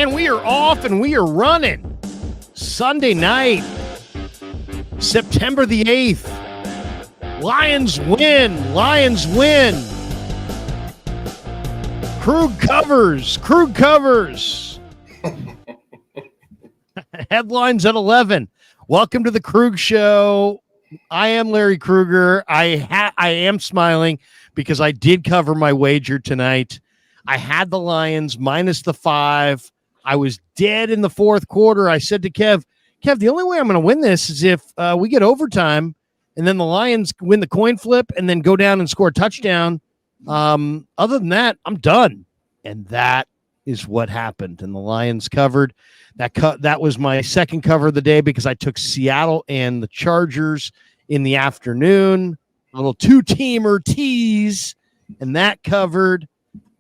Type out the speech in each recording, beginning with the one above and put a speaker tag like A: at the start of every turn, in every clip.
A: man, we are off and we are running. Sunday night, September the 8th. Lions win. Lions win. Krug covers. Krug covers. Headlines at 11. Welcome to the Krug Show. I am Larry Krueger. I am smiling because I did cover my wager tonight. I had the Lions minus the 5. I was dead in the fourth quarter. I said to Kev, the only way I'm going to win this is if we get overtime and then the Lions win the coin flip and then go down and score a touchdown. Other than that, I'm done. And that is what happened. And the Lions covered. That was my second cover of the day because I took Seattle and the Chargers in the afternoon. A little two-teamer tease, and that covered.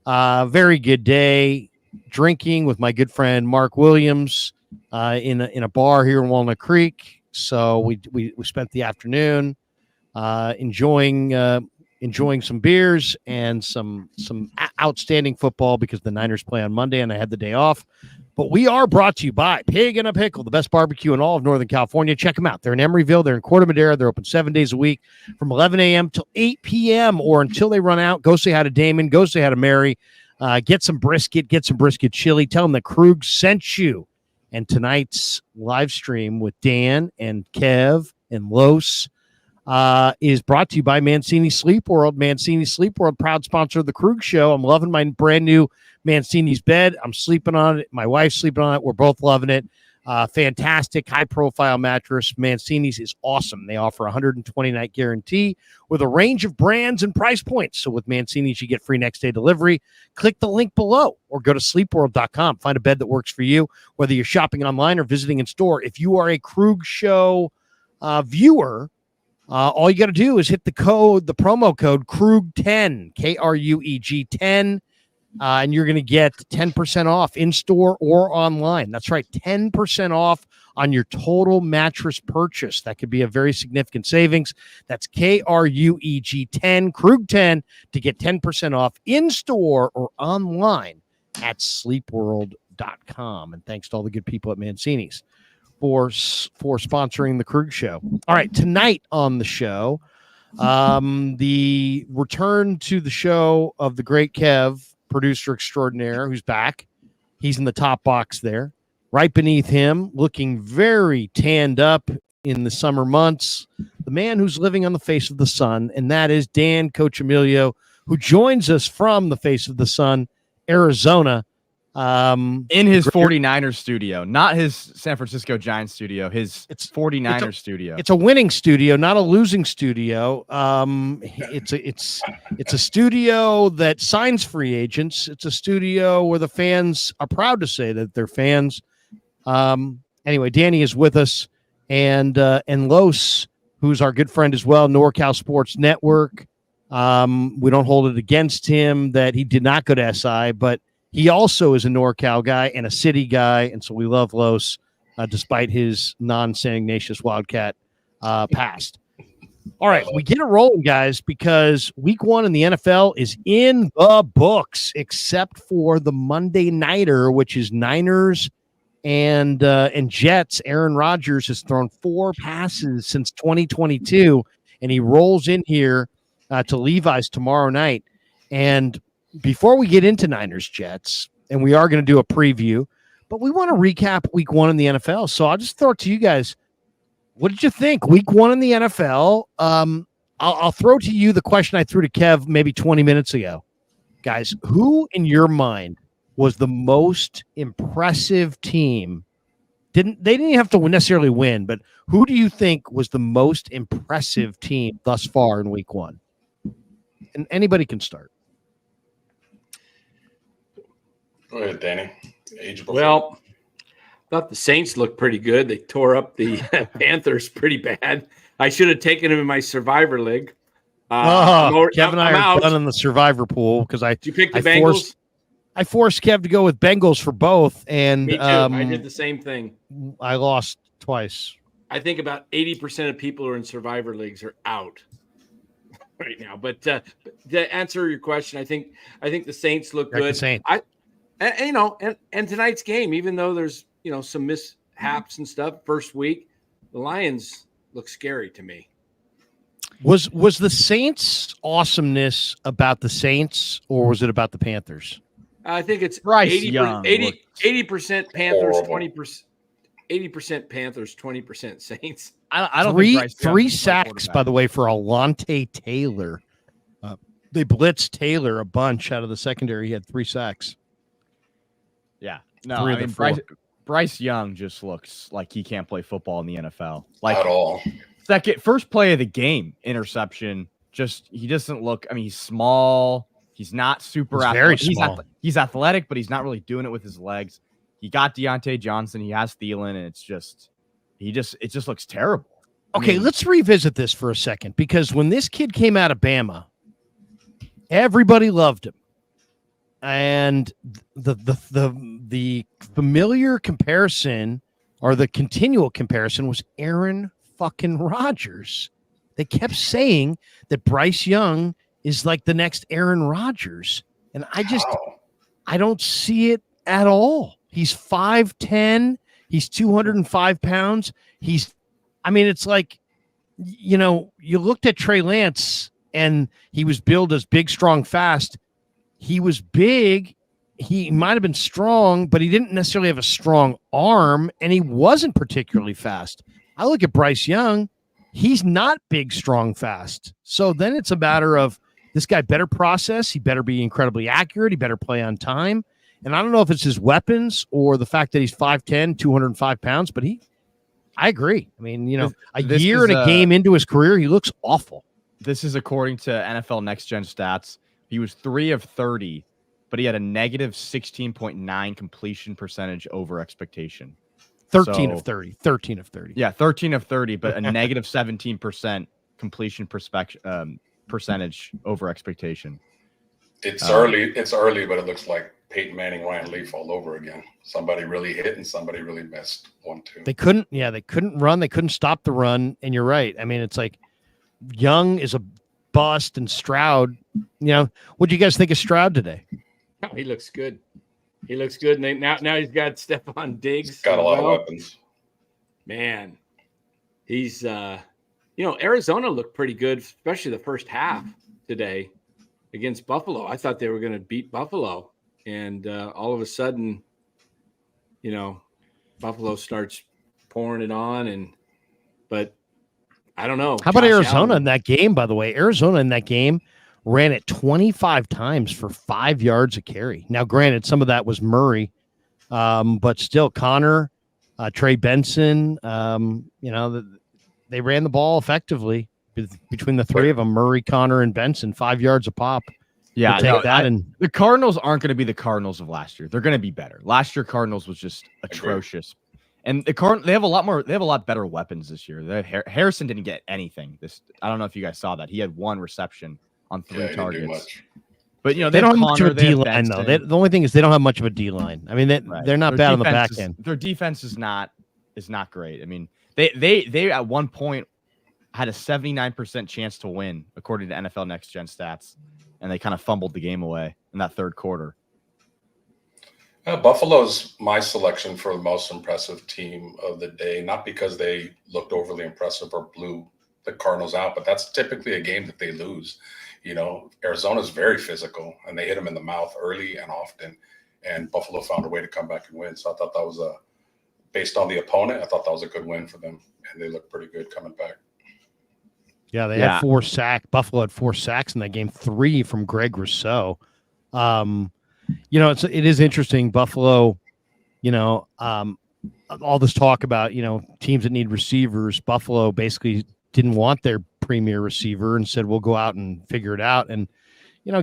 A: Very good day. Drinking with my good friend Mark Williams in a bar here in Walnut Creek. So we spent the afternoon enjoying some beers and some outstanding football because the Niners play on Monday and I had the day off. But we are brought to you by Pig and a Pickle, the best barbecue in all of Northern California. Check them out. They're in Emeryville. They're in Corte Madera. They're open 7 days a week from 11 a.m. till 8 p.m. or until they run out. Go say hi to Damon. Go say hi to Mary. Get some brisket chili. Tell them that Krug sent you. And tonight's live stream with Dan and Kev and Los is brought to you by Mancini Sleep World. Mancini Sleep World, proud sponsor of the Krug Show. I'm loving my brand new Mancini's bed. I'm sleeping on it. My wife's sleeping on it. We're both loving it. Fantastic, high-profile mattress. Mancini's is awesome. They offer a 120-night guarantee with a range of brands and price points. So with Mancini's, you get free next-day delivery. Click the link below or go to sleepworld.com. Find a bed that works for you, whether you're shopping online or visiting in store. If you are a Krug Show viewer, all you got to do is hit the promo code KRUG10, K-R-U-E-G 10, and you're going to get 10% off in-store or online. That's right, 10% off on your total mattress purchase. That could be a very significant savings. That's KRUEG 10, Krug 10, to get 10% off in-store or online at sleepworld.com. And thanks to all the good people at Mancini's for sponsoring the Krug Show. All right, tonight on the show, the return to the show of the great Kev, producer extraordinaire, who's back. He's in the top box there. Right beneath him, looking very tanned up in the summer months, the man who's living on the face of the sun, and that is Dan Coach Emilio, who joins us from the face of the sun, Arizona.
B: In his 49ers studio, not his San Francisco Giants studio, it's 49ers studio.
A: It's a winning studio, not a losing studio. It's a studio that signs free agents. It's a studio where the fans are proud to say that they're fans. Anyway, Danny is with us, and Los, who's our good friend as well, NorCal Sports Network. We don't hold it against him that he did not go to SI, but he also is a NorCal guy and a city guy, and so we love Los, despite his non-San Ignatius Wildcat past. All right, we get it rolling, guys, because week 1 in the NFL is in the books, except for the Monday Nighter, which is Niners and Jets. Aaron Rodgers has thrown 4 passes since 2022, and he rolls in here to Levi's tomorrow night. And before we get into Niners Jets, and we are going to do a preview, but we want to recap week 1 in the NFL. So I'll just throw it to you guys. What did you think? Week 1 in the NFL. I'll throw to you the question I threw to Kev maybe 20 minutes ago. Guys, who in your mind was the most impressive team? They didn't have to necessarily win, but who do you think was the most impressive team thus far in week 1? And anybody can start.
C: Go ahead, Danny.
D: Well, I thought the Saints looked pretty good. They tore up the Panthers pretty bad. I should have taken them in my Survivor League.
A: Kev and I are done in the Survivor pool because
D: Did you pick the Bengals?
A: I forced Kev to go with Bengals for both, and
D: me too. I did the same thing.
A: I lost twice.
D: I think about 80% of people who are in Survivor Leagues are out right now. But to answer your question, I think the Saints look good. and tonight's game, even though there's some mishaps and stuff, first week, the Lions look scary to me.
A: Was the Saints' awesomeness about the Saints, or was it about the Panthers?
D: I think it's
B: Bryce
D: 80%,
B: Young
D: 80% Panthers,
C: horrible.
D: 80% Panthers, 20% Saints.
B: I don't think Bryce Young
A: three
B: is my
A: sacks,
B: quarterback.
A: by the way, for Alontae Taylor. They blitzed Taylor a bunch out of the secondary. He had 3 sacks.
B: Yeah. No,
A: Three
B: I
A: of the
B: mean,
A: 4.
B: Bryce Young just looks like he can't play football in the NFL.
C: Not at all.
B: First play of the game, interception. He doesn't look. I mean, he's small. He's not super
A: He's
B: athletic.
A: very small.
B: He's athletic, but he's not really doing it with his legs. He got Deontay Johnson. He has Thielen, and it just looks terrible.
A: Okay, let's revisit this for a second, because when this kid came out of Bama, everybody loved him. And the familiar comparison, or the continual comparison, was Aaron fucking Rodgers. They kept saying that Bryce Young is like the next Aaron Rodgers. And I don't see it at all. He's 5'10". He's 205 pounds. It's like, you looked at Trey Lance and he was billed as big, strong, fast. He was big. He might have been strong, but he didn't necessarily have a strong arm, and he wasn't particularly fast. I look at Bryce Young. He's not big, strong, fast. So then it's a matter of this guy better process. He better be incredibly accurate. He better play on time. And I don't know if it's his weapons or the fact that he's 5'10", 205 pounds, but I agree. I mean, a year and a game into his career, he looks awful.
B: This is according to NFL Next Gen Stats. He was 3 of 30, but he had a negative 16.9 completion percentage over expectation.
A: 13 of 30.
B: Yeah, 13 of 30, but a negative 17% completion percentage over expectation.
C: It's early, but it looks like Peyton Manning, Ryan Leaf all over again. Somebody really hit and somebody really missed 1-2.
A: They couldn't run. They couldn't stop the run. And you're right. I mean, it's like Young is a bust, and Stroud, what do you guys think of Stroud today?
D: Oh, he looks good. He looks good. And now he's got Stephon Diggs.
C: He's got a lot of weapons.
D: Man, he's, Arizona looked pretty good, especially the first half today against Buffalo. I thought they were going to beat Buffalo. And all of a sudden, Buffalo starts pouring it on. But I don't know.
A: How about Arizona in that game, by the way? Arizona in that game ran it 25 times for 5 yards a carry. Now, granted, some of that was Murray, but still Connor, Trey Benson, they ran the ball effectively between the three of them, Murray, Connor, and Benson, 5 yards a pop.
B: Yeah, the Cardinals aren't going to be the Cardinals of last year. They're going to be better. Last year, Cardinals was just atrocious. And they have a lot better weapons this year. Harrison didn't get anything. I don't know if you guys saw that. He had 1 reception on 3 targets. But they
A: don't have much of a
B: Connor,
A: D line though. The only thing is they don't have much of a D line. I mean, they're not bad on the back end.
B: Their defense is not great. I mean, they at one point had a 79% chance to win according to NFL Next Gen Stats, and they kind of fumbled the game away in that third quarter.
C: Buffalo's my selection for the most impressive team of the day, not because they looked overly impressive or blew the Cardinals out, but that's typically a game that they lose. Arizona's very physical, and they hit them in the mouth early and often, and Buffalo found a way to come back and win. So I thought that was based on the opponent, I thought that was a good win for them, and they looked pretty good coming back.
A: Yeah, they had 4 sacks. Buffalo had 4 sacks in that game, 3 from Greg Rousseau. It is interesting. Buffalo, all this talk about, teams that need receivers. Buffalo basically didn't want their premier receiver and said, we'll go out and figure it out. And,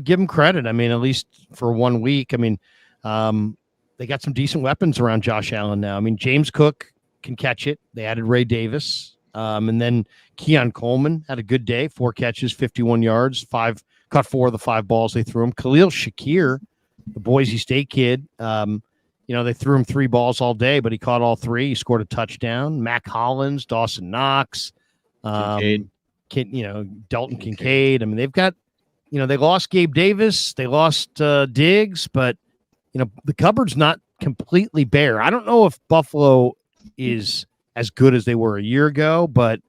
A: give them credit. I mean, at least for 1 week. I mean, they got some decent weapons around Josh Allen now. I mean, James Cook can catch it. They added Ray Davis. And then Keon Coleman had a good day, 4 catches, 51 yards, caught 4 of the 5 balls they threw him. Khalil Shakir, the Boise State kid, they threw him 3 balls all day, but he caught all 3. He scored a touchdown. Mac Hollins, Dawson Knox, Dalton Kincaid. I mean, they've got, they lost Gabe Davis, they lost Diggs, but the cupboard's not completely bare. I don't know if Buffalo is as good as they were a year ago, but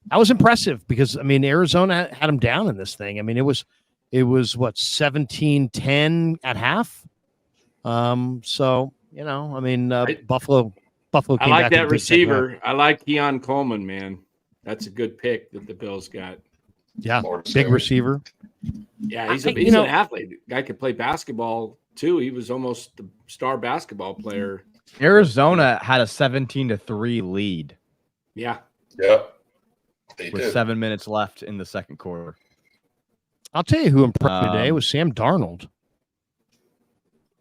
A: that was impressive because, Arizona had them down in this thing. It was what, 17-10 at half. Buffalo
D: I
A: came
D: like
A: back
D: that receiver. I like Keon Coleman, man. That's a good pick that the Bills got.
A: Yeah, big receiver.
D: Yeah, he's an athlete. Guy could play basketball too. He was almost the star basketball player.
B: Arizona had a 17-3 lead.
D: Yeah.
C: Yep.
B: With 7 minutes left in the second quarter.
A: I'll tell you who impressed me today was Sam Darnold.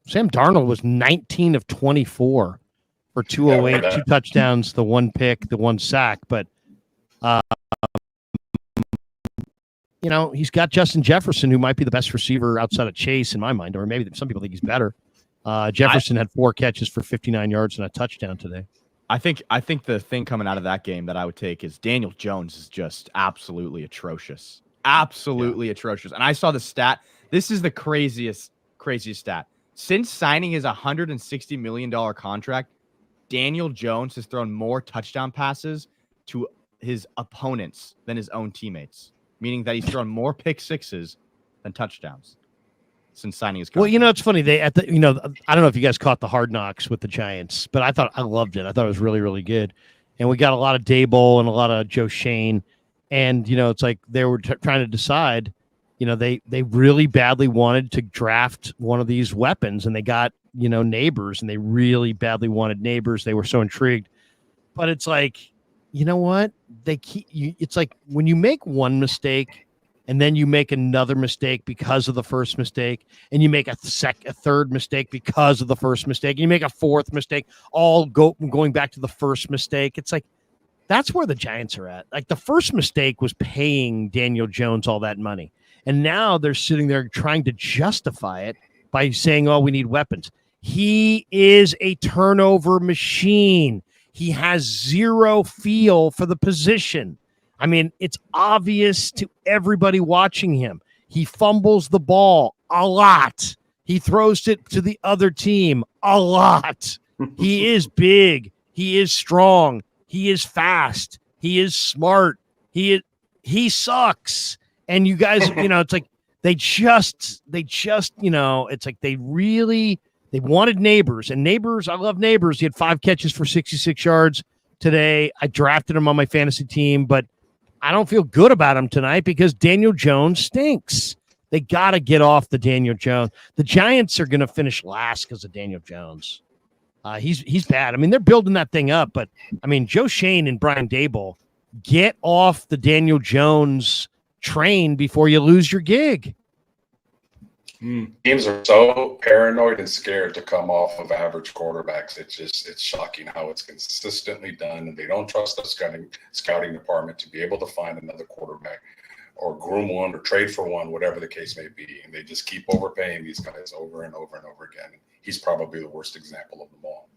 A: Sam Darnold was 19 of 24 for 208, 2 touchdowns, the 1 pick, the 1 sack. But, he's got Justin Jefferson, who might be the best receiver outside of Chase in my mind, or maybe some people think he's better. Jefferson had 4 catches for 59 yards and a touchdown today.
B: I think the thing coming out of that game that I would take is Daniel Jones is just absolutely atrocious. Absolutely atrocious. And I saw the stat. This is the craziest stat. Since signing his $160 million contract, Daniel Jones has thrown more touchdown passes to his opponents than his own teammates, meaning that he's thrown more pick sixes than touchdowns since signing his contract.
A: Well, it's funny. I don't know if you guys caught the Hard Knocks with the Giants, but I loved it. I thought it was really, really good. And we got a lot of Daboll and a lot of Joe Shane. And, it's like they were trying to decide, they really badly wanted to draft one of these weapons, and they got, Neighbors, and they really badly wanted Neighbors. They were so intrigued. But it's like, you know what? It's like when you make one mistake and then you make another mistake because of the first mistake, and you make a third mistake because of the first mistake, and you make a fourth mistake, all going back to the first mistake. It's like, that's where the Giants are at. Like, the first mistake was paying Daniel Jones all that money. And now they're sitting there trying to justify it by saying, oh, we need weapons. He is a turnover machine. He has zero feel for the position. It's obvious to everybody watching him. He fumbles the ball a lot. He throws it to the other team a lot. He is big. He is strong. He is fast. He is smart. He sucks. And you guys, it's like it's like they wanted Neighbors, and Neighbors, I love Neighbors. He had 5 catches for 66 yards today. I drafted him on my fantasy team, but I don't feel good about him tonight because Daniel Jones stinks. They got to get off the Daniel Jones. The Giants are going to finish last because of Daniel Jones. He's bad. They're building that thing up, but Joe Shane and Brian Daboll, get off the Daniel Jones train before you lose your gig.
C: Teams are so paranoid and scared to come off of average quarterbacks. It's shocking how it's consistently done, and they don't trust the scouting department to be able to find another quarterback or groom one or trade for one, whatever the case may be. And they just keep overpaying these guys over and over and over again. He's probably the worst example of them all.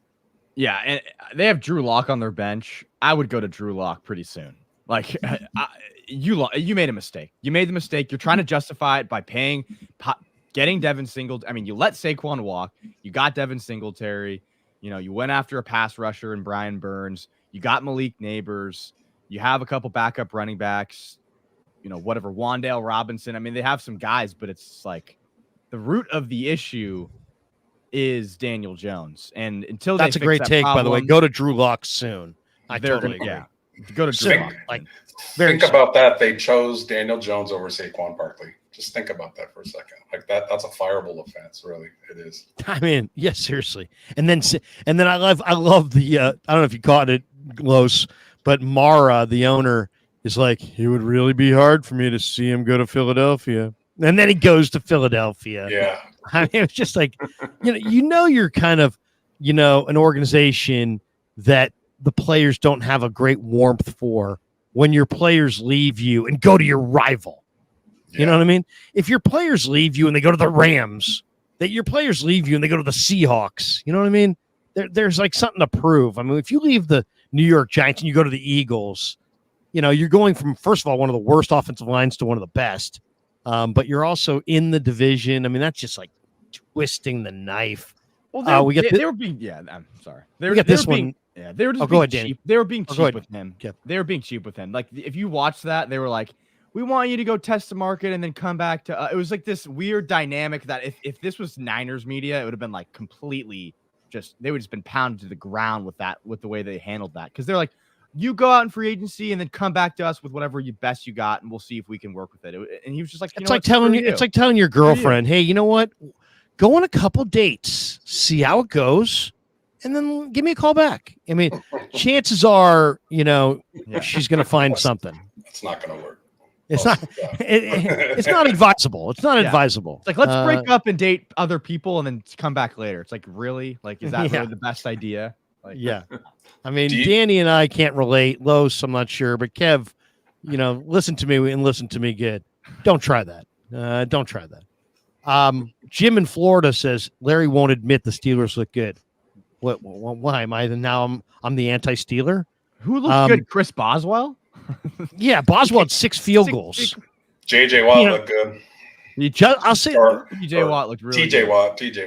B: Yeah, and they have Drew Lock on their bench. I would go to Drew Lock pretty soon. Like, you made a mistake. You made the mistake. You're trying to justify it by getting Devin Singletary. You let Saquon walk. You got Devin Singletary. You went after a pass rusher and Brian Burns. You got Malik Neighbors. You have a couple backup running backs. Wan'Dale Robinson. They have some guys, but it's like the root of the issue is Daniel Jones. And until
A: that's a great take, by the way. Go to Drew Lock soon. I totally agree.
B: Yeah, go to Drew Lock.
C: Think about that. They chose Daniel Jones over Saquon Barkley. Just think about that for a second. Like that's a fireable offense, really. It is.
A: Yes, seriously. And then I love the I don't know if you caught it, Los, but Mara, the owner, is like, it would really be hard for me to see him go to Philadelphia. And then he goes to Philadelphia.
C: Yeah.
A: It's just like, you're kind of, an organization that the players don't have a great warmth for when your players leave you and go to your rival. Yeah. You know what I mean? If your players leave you and they go to the Rams, that your players leave you and they go to the Seahawks, you know what I mean? There's like something to prove. If you leave the New York Giants and you go to the Eagles, you're going from, first of all, one of the worst offensive lines to one of the best. But you're also in the division. That's just like twisting the knife
B: Well,
A: we got
B: they were being. Yeah, I'm sorry.
A: We got this
B: being,
A: one.
B: Yeah, they were just
A: go
B: being
A: ahead,
B: cheap.
A: Danny.
B: They were being
A: Go
B: cheap
A: ahead.
B: with him.
A: Yep.
B: They were being cheap with him. Like if you watch that, they were like, "We want you to go test the market and then come back to." It was like this weird dynamic that if this was Niners media, it would have been like completely just. They would have just been pounded to the ground with the way they handled that, because they're like, "You go out in free agency and then come back to us with whatever best you got, and we'll see if we can work with it." And he was just like,
A: It's like telling you. It's like telling your girlfriend, "Hey, you know what? Go on a couple dates, see how it goes, and then give me a call back." I mean, chances are, she's going to find something.
C: It's not going to work.
A: It's not. It's not advisable. It's not advisable.
B: It's like, let's break up and date other people and then come back later. It's like, really? Like, is that really the best idea? Like,
A: yeah. I mean, Danny and I can't relate. Los, I'm not sure, but Kev, listen to me and listen to me good. Don't try that. Don't try that. Jim in Florida says Larry won't admit the Steelers look good. What? Why am I now? I'm the anti-Steeler.
B: Who looks good? Chris Boswell.
A: Yeah, Boswell had 6 field goals.
C: JJ Watt looked good.
A: I'll say
B: TJ Watt looked really
C: TJ
B: good.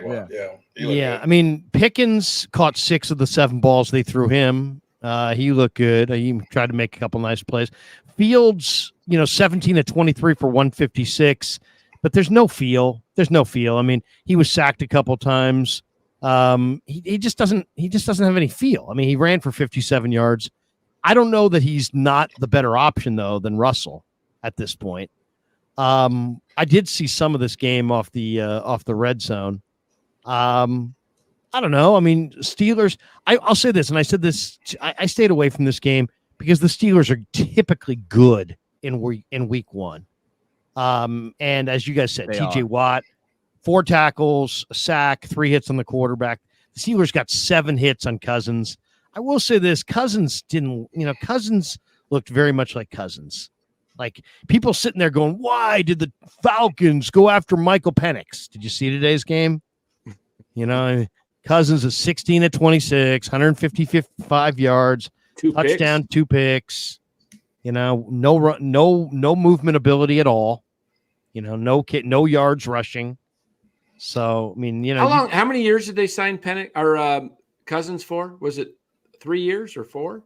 C: Watt. Yeah.
A: Yeah. I mean, Pickens caught 6 of the 7 balls they threw him. He looked good. He tried to make a couple nice plays. Fields, 17 of 23 for 156, but there's no feel. I mean, he was sacked a couple times. He just doesn't have any feel. I mean, he ran for 57 yards. I don't know that he's not the better option though than Russell at this point. I did see some of this game off the red zone. I don't know. I mean, Steelers. I'll say this, and I said this. I stayed away from this game because the Steelers are typically good in week 1. And as you guys said, TJ Watt, 4 tackles, a sack, 3 hits on the quarterback. The Steelers got 7 hits on Cousins. I will say this: Cousins looked very much like Cousins. Like people sitting there going, "Why did the Falcons go after Michael Penix?" Did you see today's game? Cousins is 16 of 26, 155 yards,
D: 2
A: touchdown,
D: picks.
A: 2 picks. No movement ability at all. No yards rushing. So I mean,
D: how many years did they sign Penix or Cousins for? Was it 3 years or 4?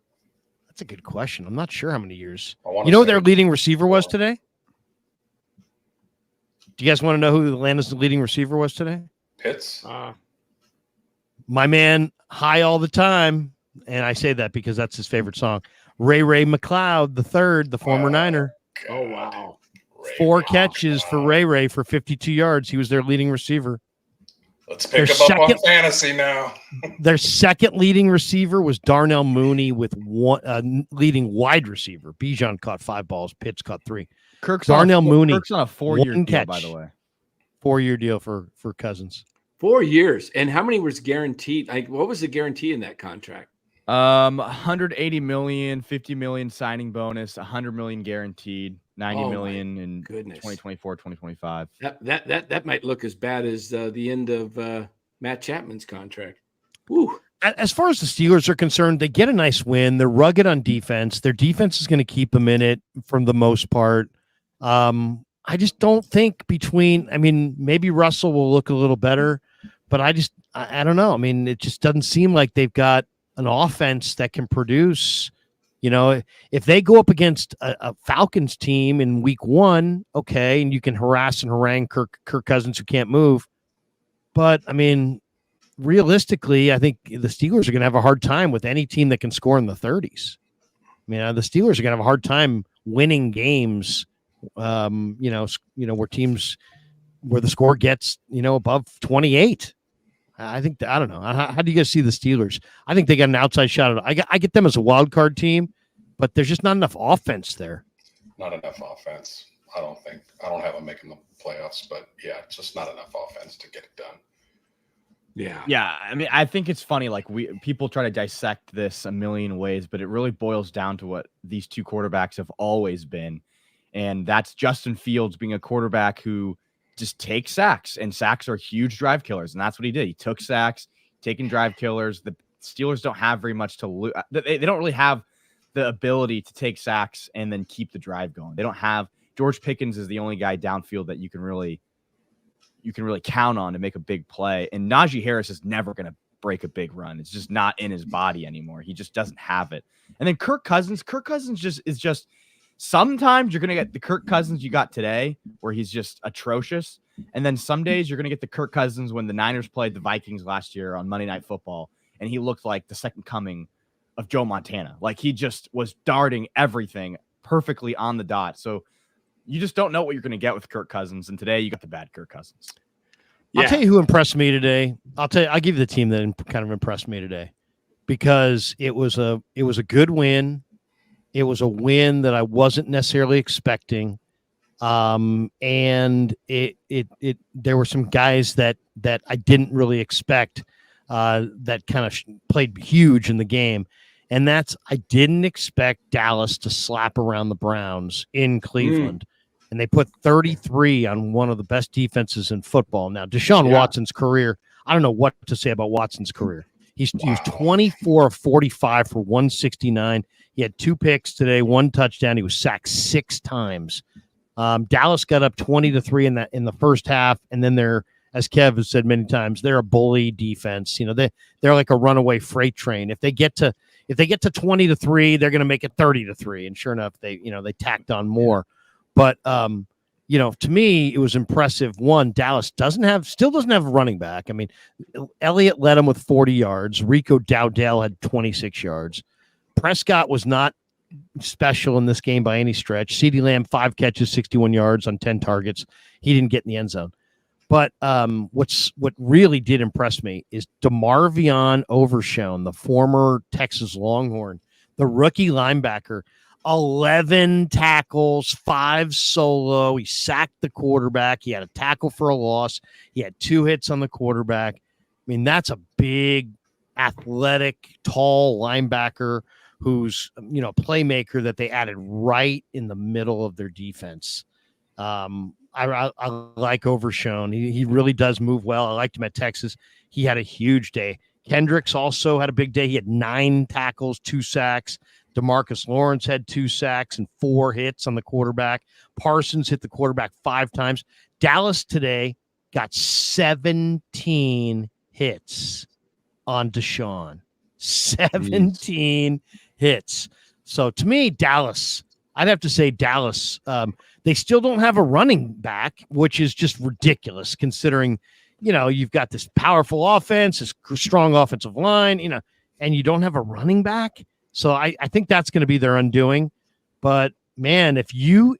A: That's a good question. I'm not sure how many years. You know who their leading receiver was today? Do you guys want to know who Atlanta's leading receiver was today?
C: Pitts.
A: My man, high all the time. And I say that because that's his favorite song. Ray McLeod, the third, the former Niner.
C: God.
D: Oh, wow.
A: 4 catches for Ray for 52 yards. He was their leading receiver.
C: Let's pick him up on fantasy now.
A: Their second leading receiver was Darnell Mooney with one leading wide receiver. Bijan caught 5 balls. Pitts caught 3.
B: Kirk's on a 4-year deal,
A: catch.
B: by the way.
A: 4-year deal for Cousins.
D: 4 years. And how many was guaranteed? Like, what was the guarantee in that contract?
B: 180 million, 50 million signing bonus, 100 million guaranteed, 90 million in 2024, 2025.
D: That might look as bad as the end of Matt Chapman's contract. Woo.
A: As far as the Steelers are concerned, they get a nice win. They're rugged on defense. Their defense is going to keep them in it for the most part. I just don't think maybe Russell will look a little better, but I don't know. I mean, it just doesn't seem like they've got an offense that can produce. If they go up against a Falcons team in week 1, okay, and you can harass and harangue Kirk Cousins who can't move. But, I mean, realistically, I think the Steelers are going to have a hard time with any team that can score in the 30s. I mean, the Steelers are going to have a hard time winning games, where teams where the score gets, above 28. I don't know. How do you guys see the Steelers? I think they got an outside shot at it. I get them as a wild card team, but there's just not enough offense there.
C: Not enough offense. I don't have them making the playoffs, but yeah, it's just not enough offense to get it done.
B: Yeah. I mean, I think it's funny. Like people try to dissect this a million ways, but it really boils down to what these 2 quarterbacks have always been. And that's Justin Fields being a quarterback who just take sacks, and sacks are huge drive killers. And that's what he did. He took sacks, taking drive killers. The Steelers don't have very much to lose. They don't really have the ability to take sacks and then keep the drive going. They don't have George Pickens is the only guy downfield that you can really you can really count on to make a big play. And Najee Harris is never going to break a big run. It's just not in his body anymore. He just doesn't have it. And then Kirk Cousins is sometimes you're going to get the Kirk Cousins you got today where he's just atrocious. And then some days you're going to get the Kirk Cousins when the Niners played the Vikings last year on Monday Night Football. And he looked like the second coming of Joe Montana. Like he just was darting everything perfectly on the dot. So you just don't know what you're going to get with Kirk Cousins. And today you got the bad Kirk Cousins.
A: Yeah. I'll tell you who impressed me today. I'll give you the team that kind of impressed me today because it was a good win. It was a win that I wasn't necessarily expecting. And there were some guys that I didn't really expect that kind of played huge in the game. And I didn't expect Dallas to slap around the Browns in Cleveland. And they put 33 on one of the best defenses in football. Now, Deshaun Watson's career, I don't know what to say about Watson's career. He was 24 of 45 for 169. He had 2 picks today, 1 touchdown. He was sacked 6 times. Dallas got up 20-3 in the first half, and then they're, as Kev has said many times, they're a bully defense. You know, they're like a runaway freight train. If they get to 20-3, they're going to make it 30-3. And sure enough, they tacked on more. But, to me, it was impressive. One, Dallas still doesn't have a running back. I mean, Elliott led him with 40 yards. Rico Dowdell had 26 yards. Prescott was not special in this game by any stretch. CeeDee Lamb, 5 catches, 61 yards on 10 targets. He didn't get in the end zone. But what really did impress me is DeMarvion Overshown, the former Texas Longhorn, the rookie linebacker, 11 tackles, 5 solo. He sacked the quarterback. He had a tackle for a loss. He had 2 hits on the quarterback. I mean, that's a big, athletic, tall linebacker who's, playmaker that they added right in the middle of their defense. I like Overshown. He really does move well. I liked him at Texas. He had a huge day. Kendricks also had a big day. He had 9 tackles, 2 sacks. DeMarcus Lawrence had 2 sacks and 4 hits on the quarterback. Parsons hit the quarterback 5 times. Dallas today got 17 hits on Deshaun. 17 hits. So to me, Dallas, I'd have to say Dallas, they still don't have a running back, which is just ridiculous considering, you've got this powerful offense, this strong offensive line, and you don't have a running back. So I think that's going to be their undoing. But man, if you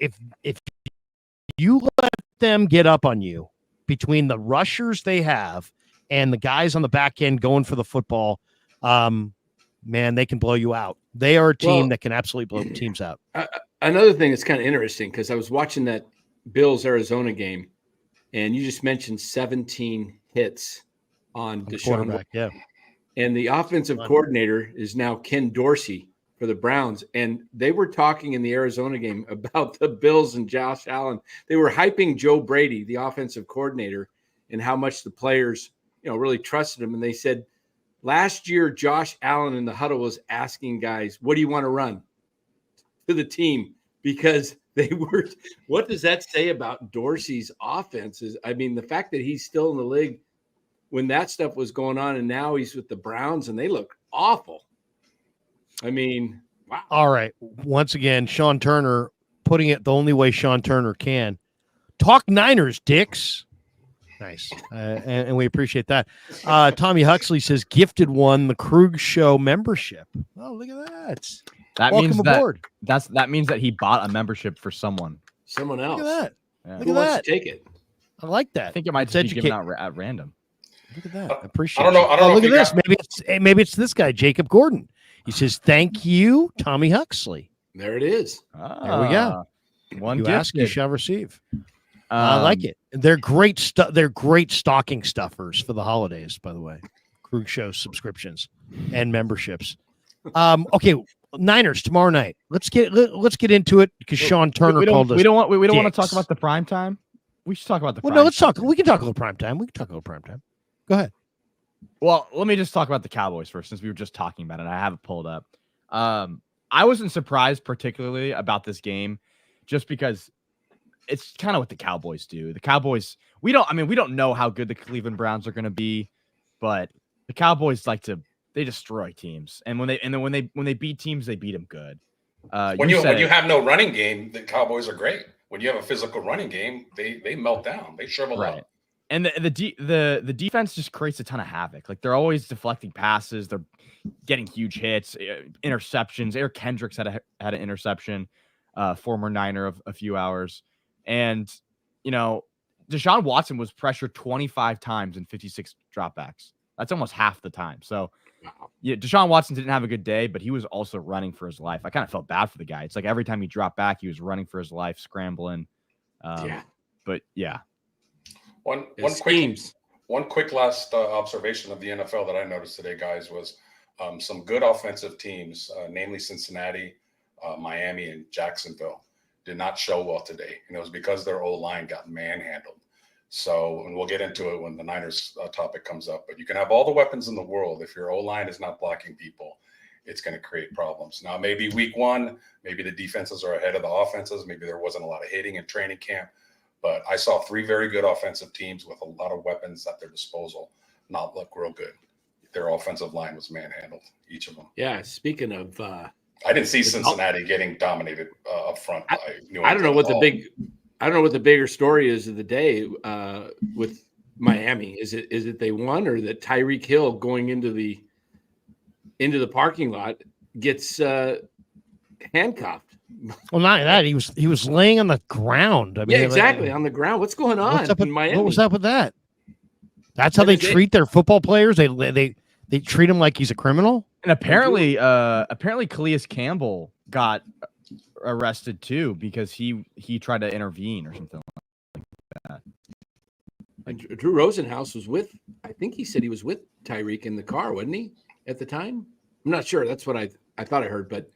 A: let them get up on you between the rushers they have and the guys on the back end going for the football, man, they can blow you out. They are a team that can absolutely blow teams out.
D: Another thing that's kind of interesting because I was watching that Bills-Arizona game, and you just mentioned 17 hits on Deshaun.
A: Yeah.
D: And the offensive coordinator is now Ken Dorsey for the Browns. And they were talking in the Arizona game about the Bills and Josh Allen. They were hyping Joe Brady, the offensive coordinator, and how much the players, really trusted him. And they said last year, Josh Allen in the huddle was asking guys, what do you want to run to the team? Because they were, what does that say about Dorsey's offenses? I mean, the fact that he's still in the league when that stuff was going on, and now he's with the Browns, and they look awful. I mean, wow.
A: All right. Once again, Sean Turner putting it the only way Sean Turner can. Talk Niners, dicks. Nice. And we appreciate that. Tommy Huxley says, gifted one the Krug Show membership. Oh, look at that.
B: Welcome aboard. That means that he bought a membership for someone
D: else.
A: Look at that.
B: Yeah.
A: Look
D: Who
A: at
D: wants
A: that.
D: to take it?
A: I like that.
B: I think it might be given out at random.
A: Look at that. I appreciate it.
C: I don't know.
A: Look at this. Maybe it's this guy, Jacob Gordon. He says, thank you, Tommy Huxley.
D: There it is.
A: There we go.
B: One
A: you
B: gifted.
A: ask, you shall receive. I like it. They're great they're great stocking stuffers for the holidays, by the way. Krug Show subscriptions and memberships. Okay, Niners tomorrow night. Let's get into it because Sean Turner called us.
B: We don't want to talk about the prime time. We should talk about the.
A: No, let's talk. We can talk a little prime time. Go ahead.
B: Well, let me just talk about the Cowboys first, since we were just talking about it. I have it pulled up. I wasn't surprised particularly about this game, just because it's kind of what the Cowboys do. The Cowboys, we don't know how good the Cleveland Browns are going to be, but the Cowboys they destroy teams. And when they beat teams, they beat them good.
C: When you have no running game, the Cowboys are great. When you have a physical running game, they melt down. They shrivel up.
B: And the defense just creates a ton of havoc. Like they're always deflecting passes. They're getting huge hits, interceptions. Eric Kendricks had an interception, former Niner of a few hours. And, Deshaun Watson was pressured 25 times in 56 dropbacks. That's almost half the time. So, yeah, Deshaun Watson didn't have a good day, but he was also running for his life. I kind of felt bad for the guy. It's like every time he dropped back, he was running for his life, scrambling. But yeah.
C: One quick last observation of the NFL that I noticed today, guys, was some good offensive teams, namely Cincinnati, Miami, and Jacksonville, did not show well today. And it was because their O-line got manhandled. So, and we'll get into it when the Niners topic comes up, but you can have all the weapons in the world. If your O-line is not blocking people, it's going to create problems. Now, maybe week one, maybe the defenses are ahead of the offenses. Maybe there wasn't a lot of hitting in training camp, but I saw three very good offensive teams with a lot of weapons at their disposal not look real good. Their offensive line was manhandled, each of them.
D: Yeah. Speaking of,
C: I didn't see Cincinnati getting dominated up front by New England.
D: I don't know what the bigger story is of the day with Miami. Is it they won, or that Tyreek Hill going into the parking lot gets handcuffed?
A: Well, not that he was laying on the ground. I mean,
D: yeah, exactly, on the ground. What's going on in Miami?
A: What was up with that? That's how they treat their football players. They treat him like he's a criminal.
B: And apparently Calais Campbell got arrested too because he tried to intervene or something like that.
D: Drew Rosenhaus was with, I think he said he was with Tyreek in the car, wasn't he, at the time? I'm not sure. That's what I thought I heard, but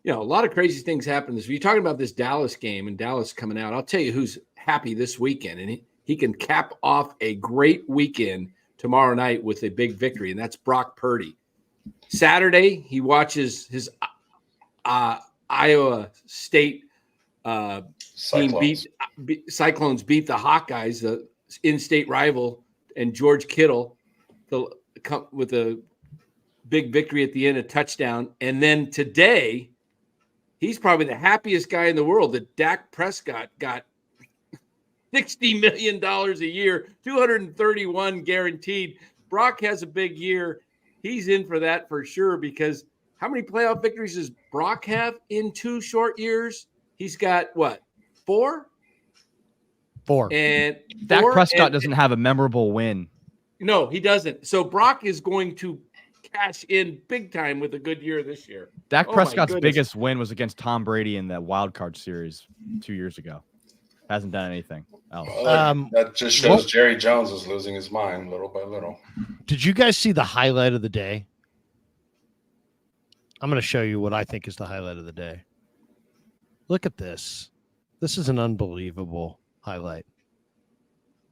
D: a lot of crazy things happened. You're talking about this Dallas game and Dallas coming out. I'll tell you who's happy this weekend, and he can cap off a great weekend tomorrow night with a big victory, and that's Brock Purdy. Saturday, he watches his Iowa State team Cyclones beat the Hawkeyes, the in-state rival, and George Kittle with a big victory at the end, a touchdown. And then today, he's probably the happiest guy in the world that Dak Prescott got $60 million a year, 231 guaranteed. Brock has a big year. He's in for that for sure, because how many playoff victories does Brock have in 2 short years? He's got what? 4?
A: 4.
B: And Dak Prescott doesn't have a memorable win.
D: No, he doesn't. So Brock is going to cash in big time with a good year this year.
B: Dak Prescott's biggest win was against Tom Brady in the wild card series 2 years ago. Hasn't done anything else.
C: That just shows Jerry Jones is losing his mind little by little.
A: Did you guys see the highlight of the day? I'm going to show you what I think is the highlight of the day. Look at this. This is an unbelievable highlight.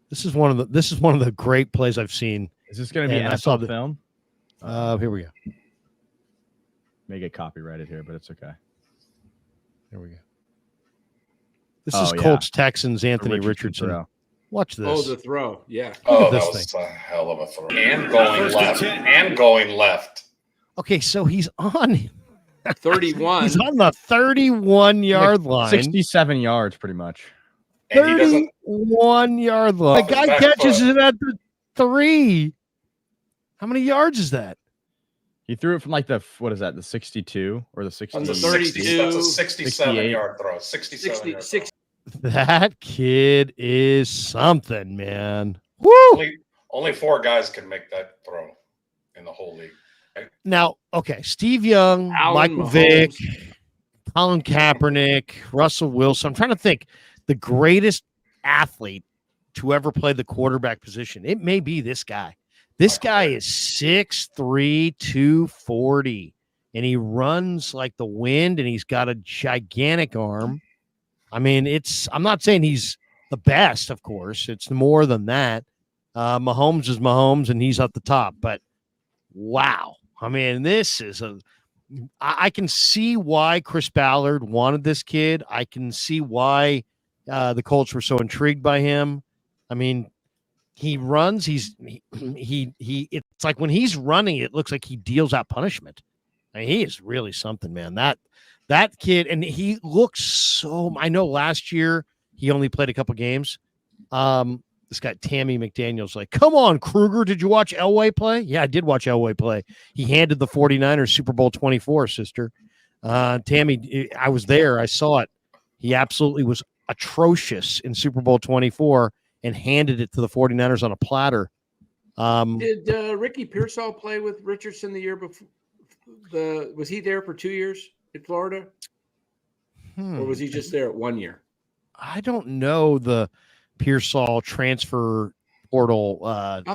A: This is one of the great plays I've seen.
B: Is this going to be an NFL film?
A: Here we go.
B: May get copyrighted here, but it's okay.
A: Here we go. This is Colts Texans Anthony Richardson.
B: Throw.
A: Watch this.
D: Oh, the throw. Yeah.
C: Oh, that was a hell of a throw. And going left.
A: Okay, so he's on
D: 31.
A: He's on the 31-yard line.
B: 67 yards, pretty much.
A: 31-yard line. The guy catches it at the 3. How many yards is that?
B: He threw it from the 62 or the 60?
D: On the 32.
C: That's a 67-yard throw. 67.
A: That kid is something, man. Woo!
C: Only 4 guys can make that throw in the whole league. Right?
A: Now, okay, Steve Young, Michael Vick, Colin Kaepernick, Russell Wilson. I'm trying to think the greatest athlete to ever play the quarterback position. It may be this guy. This guy is 6'3", 240, and he runs like the wind, and he's got a gigantic arm. I mean, I'm not saying he's the best, of course. It's more than that. Mahomes is Mahomes, and he's at the top. But, wow. I mean, I can see why Chris Ballard wanted this kid. I can see why The Colts were so intrigued by him. I mean, he runs. It's like when he's running, it looks like he deals out punishment. I mean, he is really something, man. That kid, and he looks so. I know last year he only played a couple games. This guy Tammy McDaniel's like, come on, Kruger. Did you watch Elway play? Yeah, I did watch Elway play. He handed the 49ers Super Bowl 24, sister. Tammy, I was there. I saw it. He absolutely was atrocious in Super Bowl 24 and handed it to the 49ers on a platter.
D: Did Ricky Pearsall play with Richardson the year before? Was he there for 2 years in Florida? Or was he just there at 1 year?
A: I don't know the Pearsall transfer portal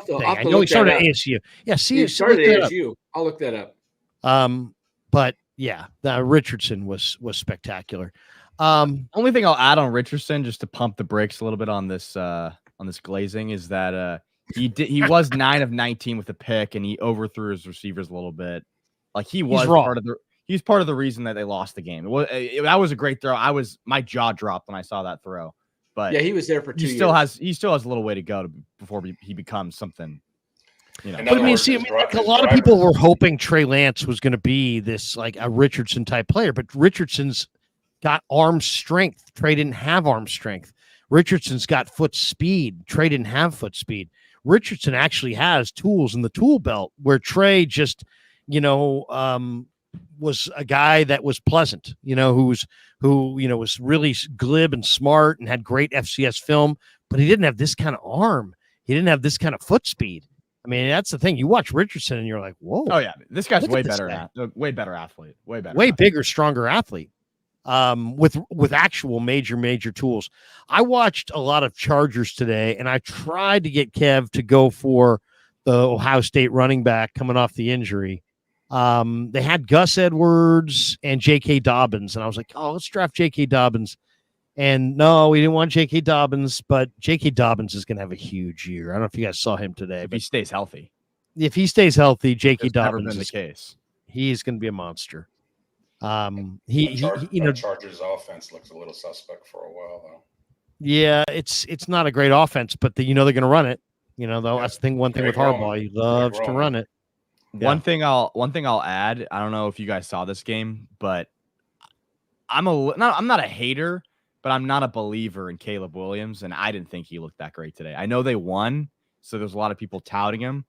A: thing. I know he started at ASU. Yeah, see,
D: he started at ASU. I'll look that up.
A: But yeah, Richardson was spectacular.
B: Only thing I'll add on Richardson, just to pump the brakes a little bit on this glazing, is that he was 9 of 19 with a pick, and he overthrew his receivers a little bit. Like he's part of the reason that they lost the game. That was a great throw. My jaw dropped when I saw that throw. But
D: yeah, he was there for 2 years.
B: He still has a little way to go before he becomes something.
A: But I mean, like a lot of people were hoping Trey Lance was going to be this like a Richardson type player, but Richardson's got arm strength. Trey didn't have arm strength. Richardson's got foot speed. Trey didn't have foot speed. Richardson actually has tools in the tool belt where Trey just, was a guy that was pleasant, who was really glib and smart and had great FCS film, but he didn't have this kind of arm. He didn't have this kind of foot speed. I mean, that's the thing. You watch Richardson and you're like, whoa.
B: Oh yeah, this guy's way better athlete, way
A: bigger, stronger athlete. With actual major tools. I watched a lot of Chargers today, and I tried to get Kev to go for the Ohio State running back coming off the injury. They had Gus Edwards and J.K. Dobbins, and I was like, oh, let's draft J.K. Dobbins. And no, we didn't want J.K. Dobbins, but J.K. Dobbins is going to have a huge year. I don't know if you guys saw him today.
B: If he stays healthy.
A: If he stays healthy, J.K. Dobbins
B: never been the case.
A: He's going to be a monster.
C: Chargers offense looks a little suspect for a while, though.
A: Yeah, it's not a great offense, but they're going to run it. That's the thing. One thing with Harbaugh, he loves to run it.
B: Yeah. One thing I'll add. I don't know if you guys saw this game, but I'm not a hater, but I'm not a believer in Caleb Williams, and I didn't think he looked that great today. I know they won, so there's a lot of people touting him,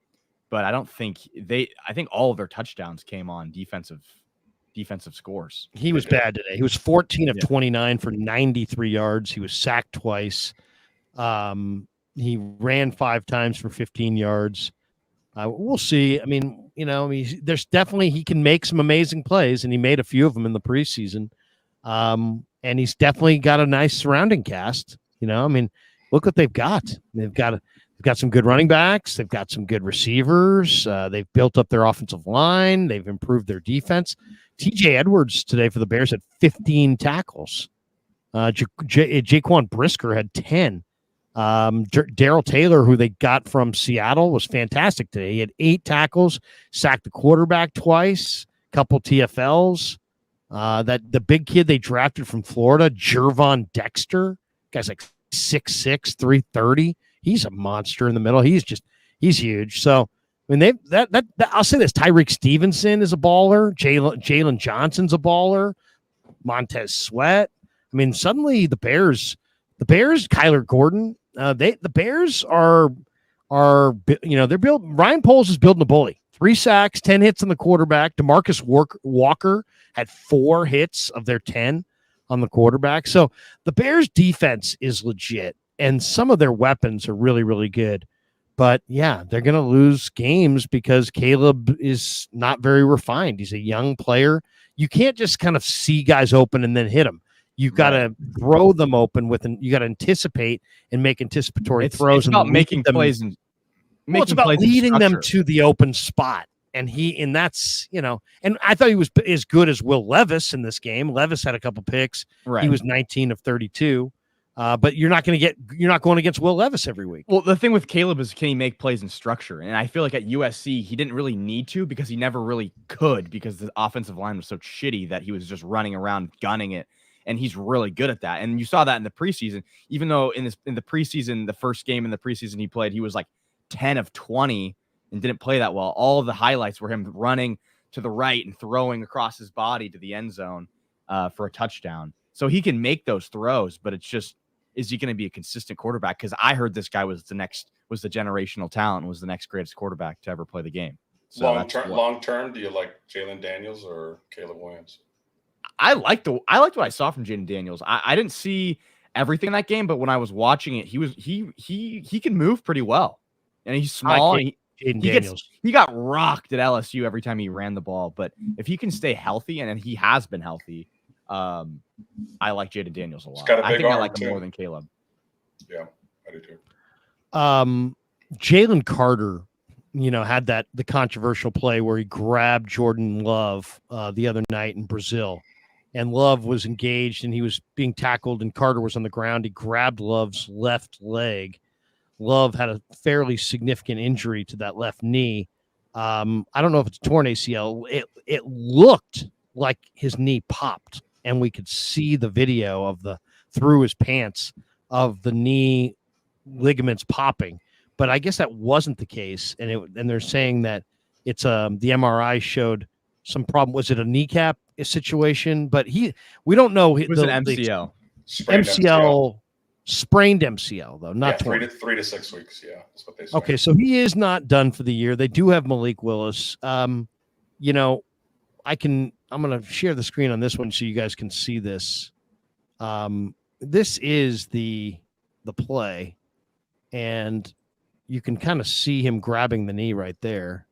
B: but I don't think I think all of their touchdowns came on defensive scores.
A: He was bad today. He was 14 of 29 for 93 yards. He was sacked twice. He ran 5 times for 15 yards. We'll see. I mean, there's definitely he can make some amazing plays, and he made a few of them in the preseason. And he's definitely got a nice surrounding cast. Look what they've got. They've got some good running backs. They've got some good receivers. They've built up their offensive line. They've improved their defense. TJ Edwards today for the Bears had 15 tackles. Jaquan Brisker had 10. Darrell Taylor, who they got from Seattle, was fantastic today. He had 8 tackles, sacked the quarterback twice, couple TFLs. That the big kid they drafted from Florida, Jervon Dexter, guy's like 6'6", 330. He's a monster in the middle. He's huge. So I mean, I'll say this: Tyreek Stevenson is a baller. Jalen Johnson's a baller. Montez Sweat. I mean, suddenly the Bears, Kyler Gordon. The Bears are they're building. Ryan Poles is building a bully. 3 sacks, 10 hits on the quarterback. DeMarcus Walker had 4 hits of their 10 on the quarterback. So the Bears defense is legit, and some of their weapons are really, really good. But yeah, they're going to lose games because Caleb is not very refined. He's a young player. You can't just kind of see guys open and then hit them. You've got to throw them open you got to anticipate and make anticipatory throws.
B: It's about making plays and
A: it's about leading them to the open spot. And that's, and I thought he was as good as Will Levis in this game. Levis had a couple picks. Right. He was 19 of 32. But you're not going against Will Levis every week.
B: Well, the thing with Caleb is, can he make plays in structure? And I feel like at USC, he didn't really need to because he never really could, because the offensive line was so shitty that he was just running around gunning it. and he's really good at that. And you saw that in the preseason, even though in the preseason, the first game in the preseason he played, he was like 10 of 20 and didn't play that well. All of the highlights were him running to the right and throwing across his body to the end zone for a touchdown. So he can make those throws, but it's just, is he going to be a consistent quarterback? Because I heard this guy was the generational talent, was the next greatest quarterback to ever play the game. So
C: long term, do you like Jalen Daniels or Caleb Williams?
B: I liked what I saw from Jaden Daniels. I didn't see everything in that game, but when I was watching it, he can move pretty well, and he's small. And he got rocked at LSU every time he ran the ball. But if he can stay healthy, and he has been healthy, I like Jaden Daniels a lot. I think I like him more than Caleb.
C: Yeah, I do too.
A: Jalen Carter, had the controversial play where he grabbed Jordan Love the other night in Brazil, and Love was engaged and he was being tackled and Carter was on the ground. He grabbed Love's left leg. Love had a fairly significant injury to that left knee. I don't know if it's torn ACL. It looked like his knee popped, and we could see the video of through his pants of the knee ligaments popping. But I guess that wasn't the case, and they're saying that it's the MRI showed some problem. Was it a kneecap situation? But we don't know.
B: It was an MCL.
A: Sprained MCL though, not torn.
C: 3 to 6 weeks. Yeah, that's what they say.
A: Okay, so he is not done for the year. They do have Malik Willis. I'm going to share the screen on this one so you guys can see this. This is the play, and you can kind of see him grabbing the knee right there.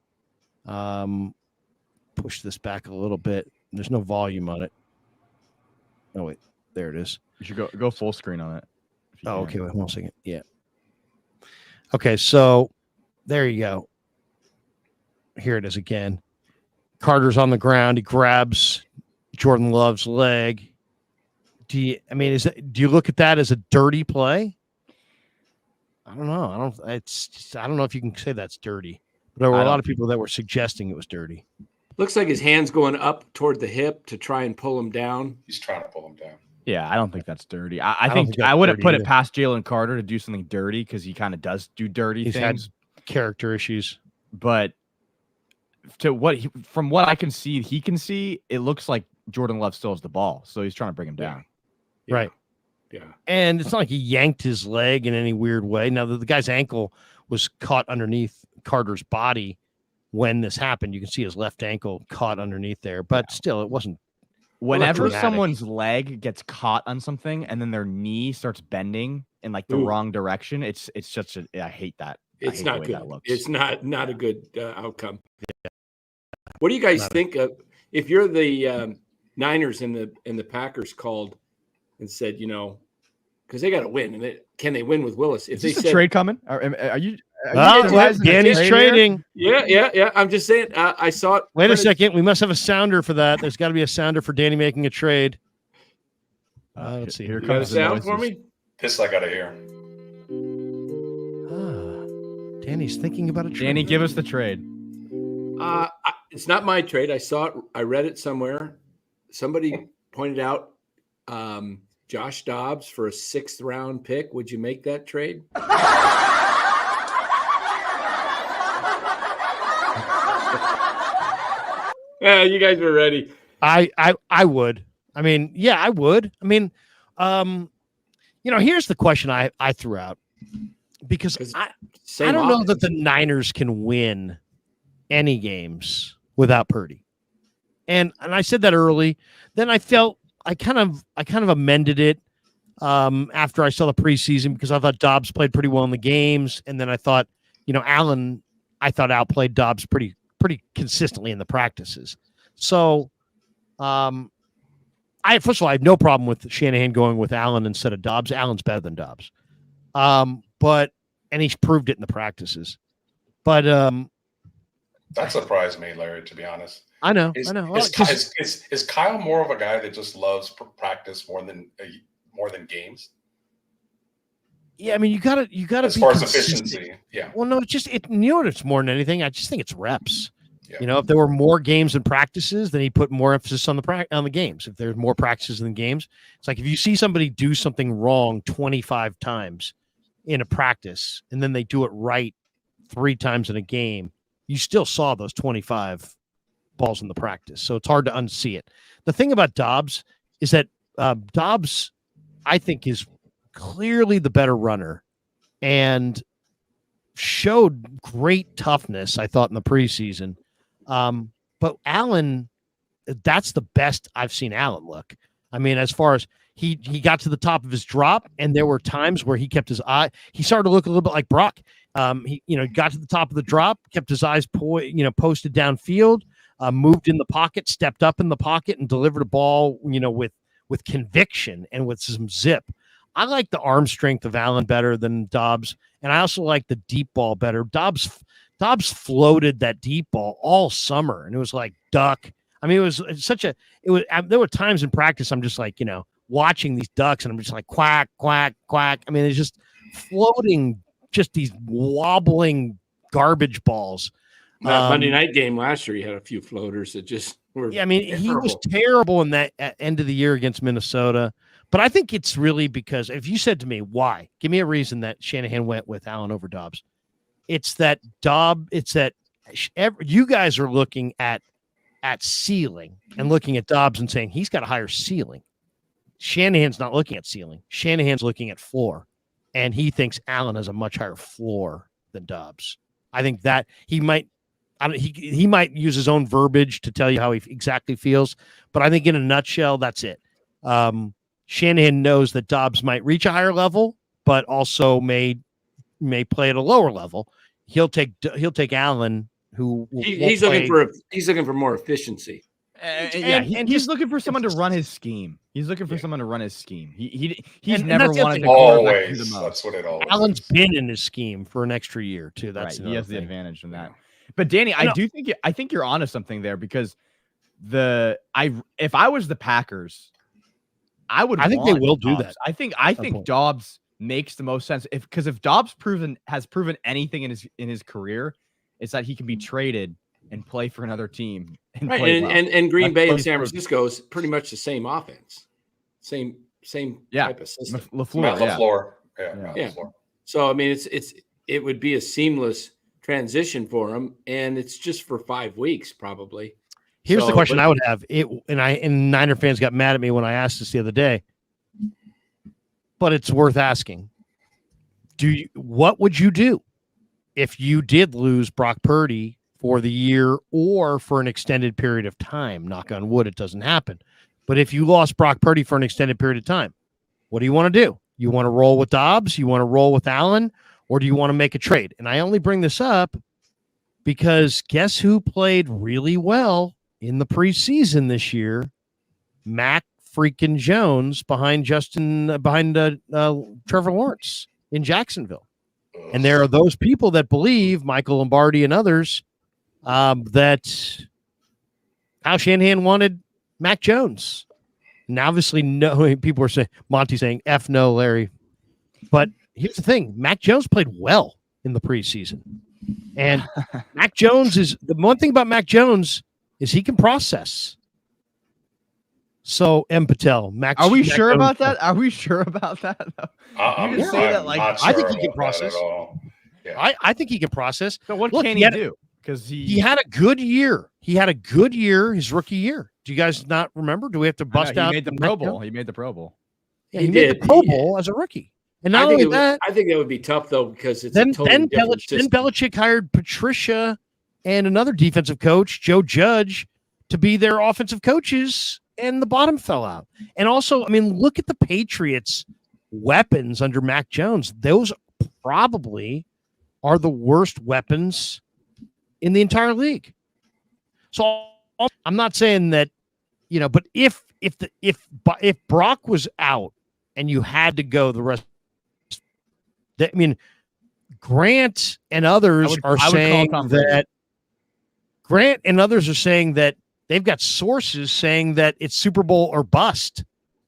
A: Push this back a little bit. There's no volume on it. Oh wait, there it is.
B: You should go full screen on it.
A: Oh, okay. Wait 1 second. Yeah. Okay, so there you go. Here it is again. Carter's on the ground. He grabs Jordan Love's leg. Do you look at that as a dirty play? I don't know. I don't know if you can say that's dirty. But there were a lot of people that were suggesting it was dirty.
D: Looks like his hand's going up toward the hip to try and pull him down.
C: He's trying to pull him down.
B: Yeah, I don't think that's dirty. I think I wouldn't put it past Jalen Carter to do something dirty because he kind of does do dirty things.
A: Had character issues.
B: But from what I can see, it looks like Jordan Love still has the ball. So he's trying to bring him down.
D: Yeah.
A: Right.
D: Yeah.
A: And it's not like he yanked his leg in any weird way. Now, the guy's ankle was caught underneath Carter's body when this happened. You can see his left ankle caught underneath there. But still, it wasn't.
B: Whenever someone's leg gets caught on something and then their knee starts bending in like the wrong direction, it's such a. I hate that.
D: It's not good. It's not a good outcome. Yeah. What do you guys think of if you're the Niners and the Packers called and said, because they got to win, and can they win with Willis? If
B: is
D: they
B: this
D: said
B: a trade coming, are you?
A: Danny's trading.
D: Yeah. I'm just saying. I saw it.
A: Wait a second. We must have a sounder for that. There's got to be a sounder for Danny making a trade. Let's see.
B: Here
D: comes the sound for me.
C: This I got to hear.
A: Danny's thinking about a trade.
B: Danny, give us the trade.
D: It's not my trade. I saw it. I read it somewhere. Somebody pointed out Josh Dobbs for a 6th round pick. Would you make that trade? Yeah, you guys were ready.
A: I would. I mean, yeah, I would. I mean, here's the question I threw out because I don't know that the Niners can win any games without Purdy. And I said that early. Then I felt I kind of amended it after I saw the preseason because I thought Dobbs played pretty well in the games, and then I thought, Allen, I thought outplayed Dobbs pretty consistently in the practices. So, first of all, I have no problem with Shanahan going with Allen instead of Dobbs. Allen's better than Dobbs, and he's proved it in the practices. But
C: that surprised me, Larry. To be honest,
A: I know.
C: Is Kyle more of a guy that just loves practice more than games?
A: Yeah, I mean, you gotta
C: as far as efficiency. Yeah.
A: Well, no, it's more than anything. I just think it's reps.
C: Yeah.
A: You know, if there were more games and practices, then he put more emphasis on the games. If there's more practices than games, it's like if you see somebody do something wrong 25 times in a practice and then they do it right 3 times in a game, you still saw those 25 balls in the practice. So it's hard to unsee it. The thing about Dobbs is that Dobbs, I think, is clearly the better runner and showed great toughness, I thought, in the preseason. But Allen, that's the best I've seen Allen look. I mean, as far as he got to the top of his drop, and there were times where he kept his eye. He started to look a little bit like Brock. He got to the top of the drop, kept his eyes posted downfield, moved in the pocket, stepped up in the pocket, and delivered a ball, with conviction and with some zip. I like the arm strength of Allen better than Dobbs, and I also like the deep ball better. Dobbs floated that deep ball all summer, and it was like duck. I mean, there were times in practice I'm just like, watching these ducks, and I'm just like quack, quack, quack. I mean, it's just floating, just these wobbling garbage balls.
D: That Monday night game last year, he had a few floaters that just were.
A: Yeah, I mean, he was terrible in that end of the year against Minnesota. But I think it's really because if you said to me, why? Give me a reason that Shanahan went with Allen over Dobbs. It's that you guys are looking at ceiling and looking at Dobbs and saying he's got a higher ceiling. Shanahan's not looking at ceiling. Shanahan's looking at floor. And he thinks Allen has a much higher floor than Dobbs. I think that he might use his own verbiage to tell you how he exactly feels. But I think in a nutshell, that's it. Shanahan knows that Dobbs might reach a higher level, but also may play at a lower level. He'll take Allen, who
D: he's looking for more efficiency.
B: He's looking for someone to run his scheme. He's looking for someone to run his scheme. He's
A: and
B: never wanted to
C: always. The most. That's what it always.
A: Allen's
C: is.
A: been in his scheme for an extra year too. That's
B: right. He has the advantage in that. But Danny, I think you're onto something there because if I was the Packers, I think
A: they will do
B: Dobbs.
A: that.
B: I think Dobbs makes the most sense because if Dobbs has proven anything in his career, it's that he can be traded and play for another team.
D: Right, and Green Bay and San Francisco is pretty much the same offense, same type of system.
C: LaFleur.
D: Yeah. So I mean, it would be a seamless transition for him, and it's just for 5 weeks probably.
A: Here's the question I would have. And Niner fans got mad at me when I asked this the other day, but it's worth asking. What would you do if you did lose Brock Purdy for the year or for an extended period of time? Knock on wood, it doesn't happen. But if you lost Brock Purdy for an extended period of time, what do you want to do? You want to roll with Dobbs? You want to roll with Allen? Or do you want to make a trade? And I only bring this up because guess who played really well in the preseason this year? Mac freaking Jones behind Trevor Lawrence in Jacksonville. And there are those people that believe, Michael Lombardi and others, that Kyle Shanahan wanted Mac Jones. And obviously, no, people are saying, Monty saying, F no, Larry. But here's the thing. Mac Jones played well in the preseason. And Mac Jones is the one thing about Mac Jones is he can process. So M. Patel, Mac.
B: Are we sure about that? Are we sure about that?
C: You can say that
A: I think he can process.
C: Yeah.
A: I think he can process.
B: So what can he do? Because
A: he had a good year. He had a good year his rookie year. Do you guys not remember? Do we have to bust out?
B: He made the Pro Bowl. He made the Pro Bowl.
A: Yeah, he made the Pro Bowl as a rookie. And not only that,
D: I think that would be tough though because it's
A: then Belichick hired Patricia and another defensive coach, Joe Judge, to be their offensive coaches, and the bottom fell out. And also, I mean, look at the Patriots' weapons under Mac Jones. Those probably are the worst weapons in the entire league. So I'm not saying that, but if Brock was out and you had to go the rest, Grant and others are saying that they've got sources saying that it's Super Bowl or bust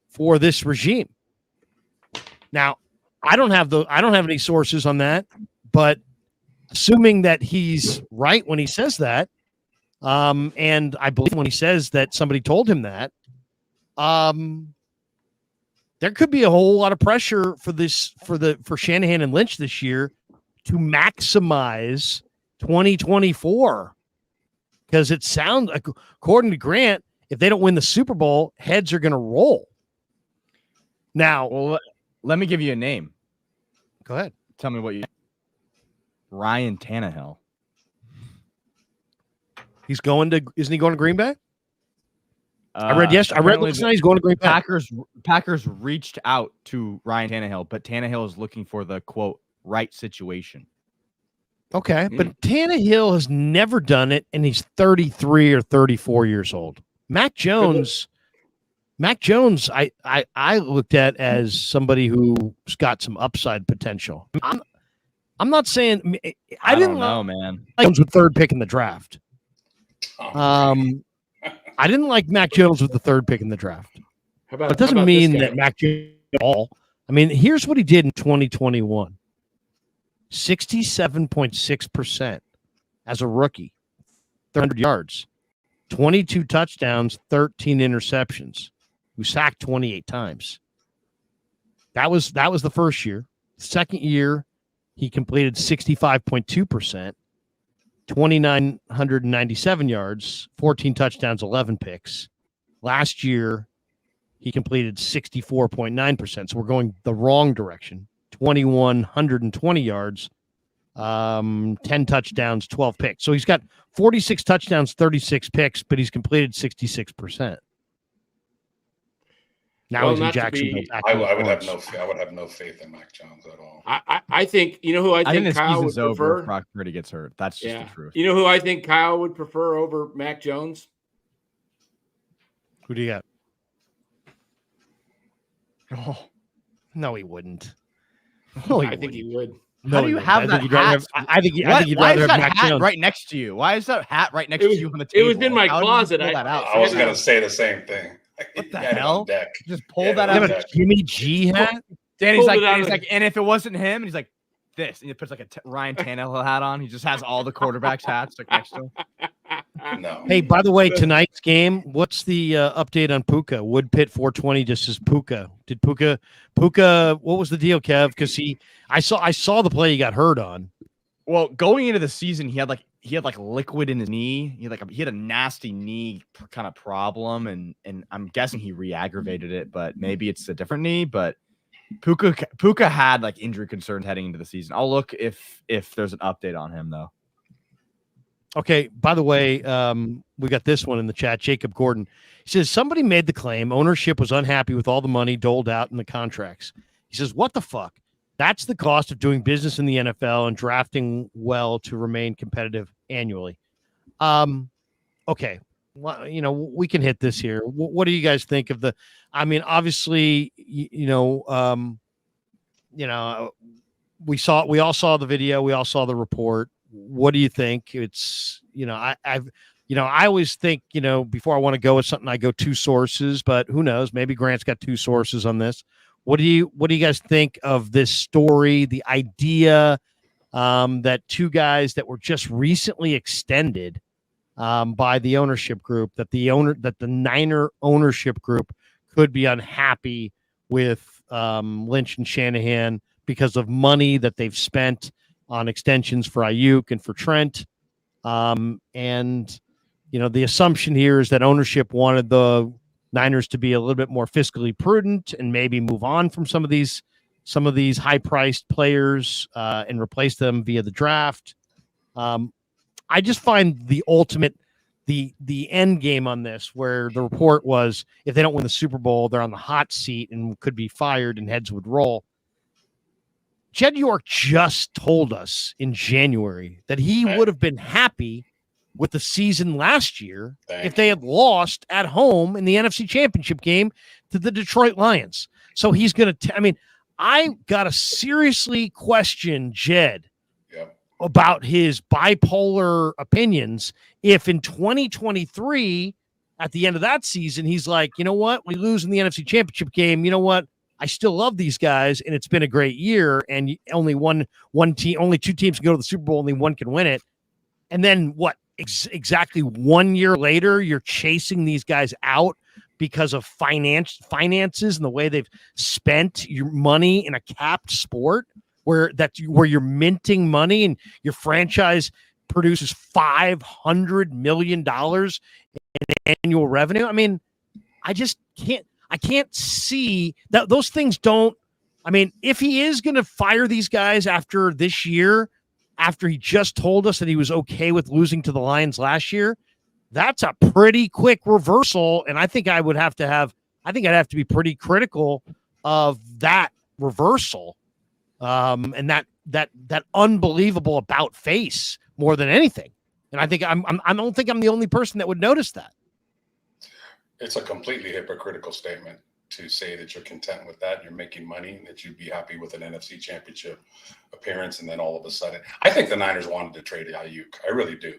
A: for this regime. Now, I don't have any sources on that, but assuming that he's right when he says that, And I believe when he says that somebody told him that, there could be a whole lot of pressure for Shanahan and Lynch this year to maximize 2024, because it sounds like, according to Grant, if they don't win the Super Bowl, heads are going to roll. Now,
B: Well, let me give you a name.
A: go ahead.
B: Tell me what you. Ryan Tannehill.
A: Isn't he going to Green Bay? I read last night he's going to Green Bay.
B: Packers reached out to Ryan Tannehill, but Tannehill is looking for the quote right situation.
A: Okay, but Tannehill has never done it, and he's 33 or 34 years old. Mac Jones, I looked at as somebody who's got some upside potential. I'm not saying I didn't
B: know, man.
A: Jones with third pick in the draft. I didn't like Mac Jones with the third pick in the draft. It doesn't mean that Mac Jones at all. I mean, here's what he did in 2021. 67.6% as a rookie, 300 yards, 22 touchdowns, 13 interceptions. We sacked 28 times. That was the first year. Second year, he completed 65.2%, 2,997 yards, 14 touchdowns, 11 picks. Last year, he completed 64.9%. So we're going the wrong direction. 2,120 yards, 10 touchdowns, 12 picks. So he's got 46 touchdowns, 36 picks, but he's completed 66%. Now he's in Jacksonville.
C: I would have no faith in Mac Jones at all.
D: I think, you know who I think Kyle would prefer?
B: If Brock Purdy gets hurt. That's just the truth.
D: You know who I think Kyle would prefer over Mac Jones?
A: Who do you got?
B: Oh,
A: no, he wouldn't. No,
D: I think he would.
B: How do you have that hat?
A: I think you'd rather have Mac Jones
B: right next to you. Why is that hat right next to you on the table?
D: It was in my closet.
C: I was going to say the same thing.
B: What the hell?
C: Just
B: pull that out.
A: A Jimmy G hat?
B: Danny's like, and if it wasn't him, and he's like, this, and he puts like a Ryan Tannehill hat on. He just has all the quarterbacks' hats like next to him.
C: No.
A: Hey, by the way, tonight's game, what's the update on Puka? Woodpit 420 just says Puka. Did Puka? What was the deal, Kev? Because I saw the play he got hurt on.
B: Well, going into the season, he had liquid in his knee. He had a nasty knee kind of problem, and I'm guessing he re-aggravated it, but maybe it's a different knee. But Puka had like injury concerns heading into the season. I'll look if there's an update on him though.
A: Okay, by the way, we got this one in the chat. Jacob Gordon. He says, somebody made the claim ownership was unhappy with all the money doled out in the contracts. He says, what the fuck? That's the cost of doing business in the NFL and drafting well to remain competitive annually. Okay, well, we can hit this here. What do you guys think of obviously, we all saw the video. We all saw the report. What do you think? It's, I always think, before I want to go with something, I go two sources, but who knows? Maybe Grant's got two sources on this. What do you guys think of this story? The idea that two guys that were just recently extended by the ownership group, that the Niner ownership group could be unhappy with Lynch and Shanahan because of money that they've spent on extensions for Aiyuk and for Trent. The assumption here is that ownership wanted the Niners to be a little bit more fiscally prudent and maybe move on from some of these high-priced players and replace them via the draft. I just find the ultimate, the end game on this, where the report was if they don't win the Super Bowl, they're on the hot seat and could be fired and heads would roll. Jed York just told us in January that he would have been happy with the season last year if they had lost at home in the NFC Championship game to the Detroit Lions. So he's going to I got to seriously question Jed about his bipolar opinions if in 2023, at the end of that season, he's like, you know what? We lose in the NFC Championship game. You know what? I still love these guys, and it's been a great year, and only two teams can go to the Super Bowl, only one can win it. And then what? exactly 1 year later, you're chasing these guys out because of finances and the way they've spent your money in a capped sport where you're minting money and your franchise produces $500 million in annual revenue. I mean, I can't see that those things don't. I mean, if he is going to fire these guys after this year, after he just told us that he was okay with losing to the Lions last year, that's a pretty quick reversal. And I think I'd have to be pretty critical of that reversal. And that unbelievable about face more than anything. And I don't think I'm the only person that would notice that.
C: It's a completely hypocritical statement to say that you're content with that, you're making money, and that you'd be happy with an NFC Championship appearance, and then all of a sudden, I think the Niners wanted to trade Aiyuk. I really do.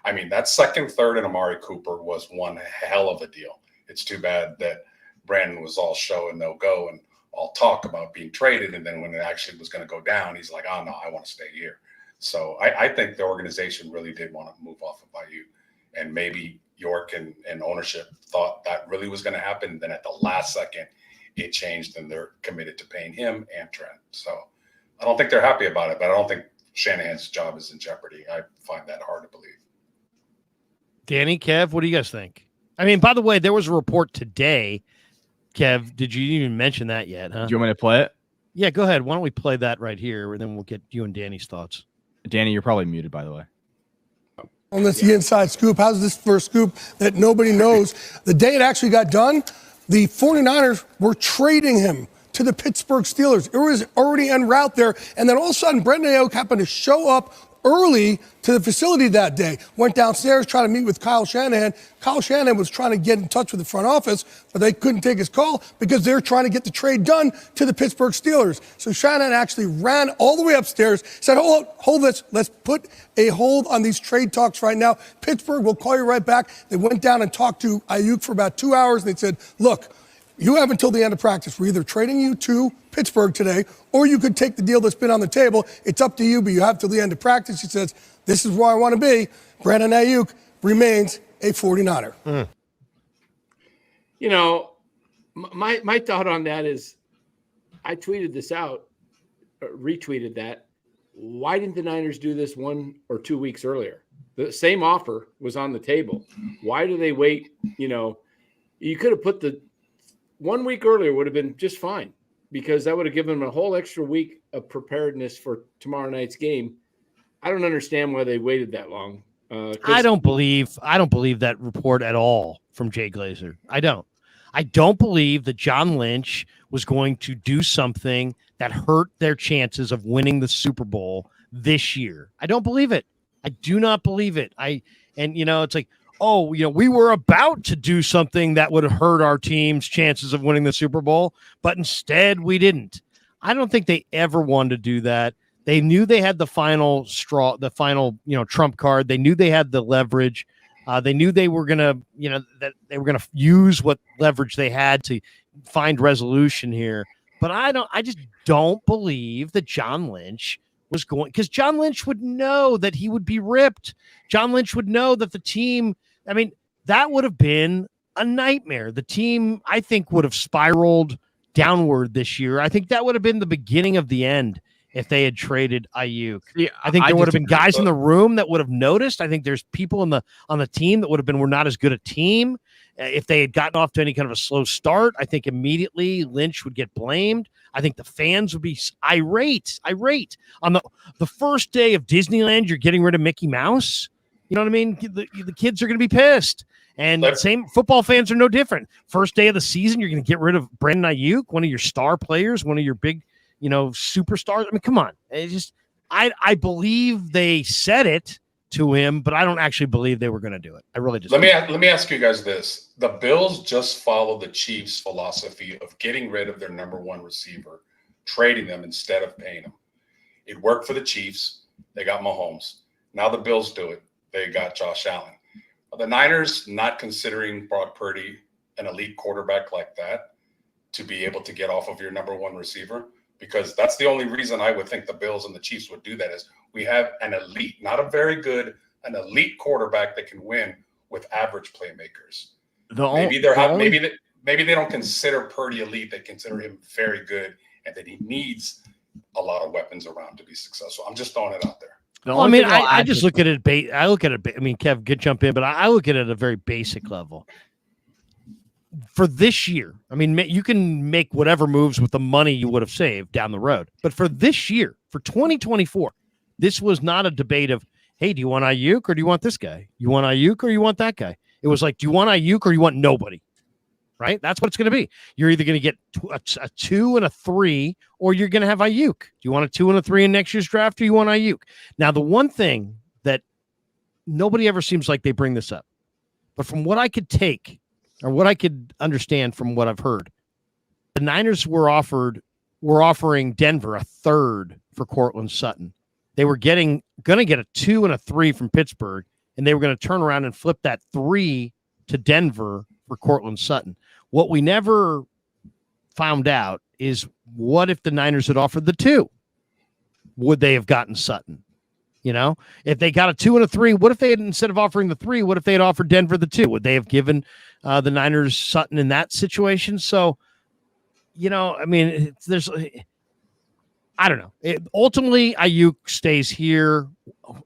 C: I mean, that second, third, and Amari Cooper was one hell of a deal. It's too bad that Brandon was all show and no go and all talk about being traded, and then when it actually was going to go down, he's like, "Oh no, I want to stay here." So I think the organization really did want to move off of Aiyuk, and maybe York and ownership thought that really was going to happen. Then at the last second, it changed, and they're committed to paying him and Trent. So I don't think they're happy about it, but I don't think Shanahan's job is in jeopardy. I find that hard to believe.
A: Danny, Kev, what do you guys think? I mean, by the way, there was a report today. Kev, did you even mention that yet? Huh?
B: Do you want me to play it?
A: Yeah, go ahead. Why don't we play that right here, and then we'll get you and Danny's thoughts.
B: Danny, you're probably muted, by the way.
E: On this the inside scoop. How's this first scoop that nobody knows? The day it actually got done, the 49ers were trading him to the Pittsburgh Steelers. It was already en route there. And then all of a sudden, Brendan Aiyuk happened to show up early to the facility that day. Went downstairs, trying to meet with Kyle Shanahan. Kyle Shanahan was trying to get in touch with the front office, but they couldn't take his call because they're trying to get the trade done to the Pittsburgh Steelers. So Shanahan actually ran all the way upstairs, said, hold this. Let's put a hold on these trade talks right now. Pittsburgh, we'll call you right back. They went down and talked to Aiyuk for about 2 hours. And they said, look, you have until the end of practice. We're either trading you to Pittsburgh today, or you could take the deal that's been on the table. It's up to you, but you have till the end of practice. He says, this is where I want to be. Brandon Aiyuk remains a 49er.
A: Mm.
D: You know, my thought on that is, I tweeted this out, retweeted that. Why didn't the Niners do this 1 or 2 weeks earlier? The same offer was on the table. Why do they wait? You know, you could have put the 1 week earlier would have been just fine, because that would have given them a whole extra week of preparedness for tomorrow night's game. I don't understand why they waited that long.
A: I don't believe that report at all from Jay Glazer. I don't believe that John Lynch was going to do something that hurt their chances of winning the Super Bowl this year. I don't believe it. I do not believe it. It's like, oh, we were about to do something that would hurt our team's chances of winning the Super Bowl, but instead we didn't. I don't think they ever wanted to do that. They knew they had the final straw, the final, trump card. They knew they had the leverage. They knew they were going to, that they were going to use what leverage they had to find resolution here. But I just don't believe that John Lynch was going, because John Lynch would know that he would be ripped. John Lynch would know that the team, that would have been a nightmare. The team, I think, would have spiraled downward this year. I think that would have been the beginning of the end if they had traded Aiyuk. Yeah, I think there would have been guys in the room that would have noticed. I think there's people on the team that would have been, we're not as good a team. If they had gotten off to any kind of a slow start, I think immediately Lynch would get blamed. I think the fans would be irate. On the first day of Disneyland, you're getting rid of Mickey Mouse. You know what I mean? The kids are going to be pissed. And same football fans are no different. First day of the season, you're going to get rid of Brandon Aiyuk, one of your star players, one of your big, superstars. I mean, come on. It's just, I believe they said it to him, but I don't actually believe they were going to do it. I really just
C: let me ask you guys this: the Bills just followed the Chiefs' philosophy of getting rid of their number one receiver, trading them instead of paying them. It worked for the Chiefs. They got Mahomes. Now the Bills do it. They got Josh Allen. The Niners not considering Brock Purdy an elite quarterback like that to be able to get off of your number one receiver, because that's the only reason I would think the Bills and the Chiefs would do that is we have an elite, not a very good, an elite quarterback that can win with average playmakers.
B: Maybe
C: Maybe they don't consider Purdy elite. They consider him very good, and that he needs a lot of weapons around to be successful. I'm just throwing it out there.
A: Well, I mean, I just look at it. I look at it. I mean, Kev, good jump in, but I look at it at a very basic level. For this year, I mean, you can make whatever moves with the money you would have saved down the road. But for this year, for 2024, this was not a debate of, hey, do you want Aiyuk or do you want this guy? You want Aiyuk or you want that guy? It was like, do you want Aiyuk or you want nobody? Right? That's what it's going to be. You're either going to get a 2 and a 3, or you're going to have Aiyuk. Do you want a 2 and a 3 in next year's draft, or you want Aiyuk? Now, the one thing that nobody ever seems like they bring this up, but from what I could take, or what I could understand from what I've heard, the Niners were offering Denver a 3rd for Cortland Sutton. They were going to get a 2 and a 3 from Pittsburgh, and they were going to turn around and flip that 3 to Denver for Cortland Sutton. What we never found out is, what if the Niners had offered the 2? Would they have gotten Sutton? You know, if they got a 2 and a 3, what if they had, instead of offering the 3, what if they had offered Denver the 2? Would they have given the Niners Sutton in that situation? So, you know, I mean, I don't know. Ultimately, Aiyuk stays here.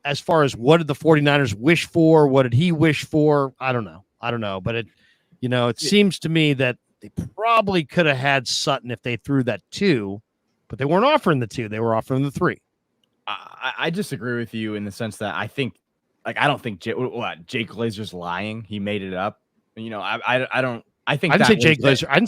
A: As far as what did the 49ers wish for? What did he wish for? I don't know. But it seems to me that they probably could have had Sutton if they threw that 2, but they weren't offering the 2. They were offering the 3.
B: I disagree with you in the sense that I don't think Jake Glazer's lying. He made it up. You know, I don't. I didn't say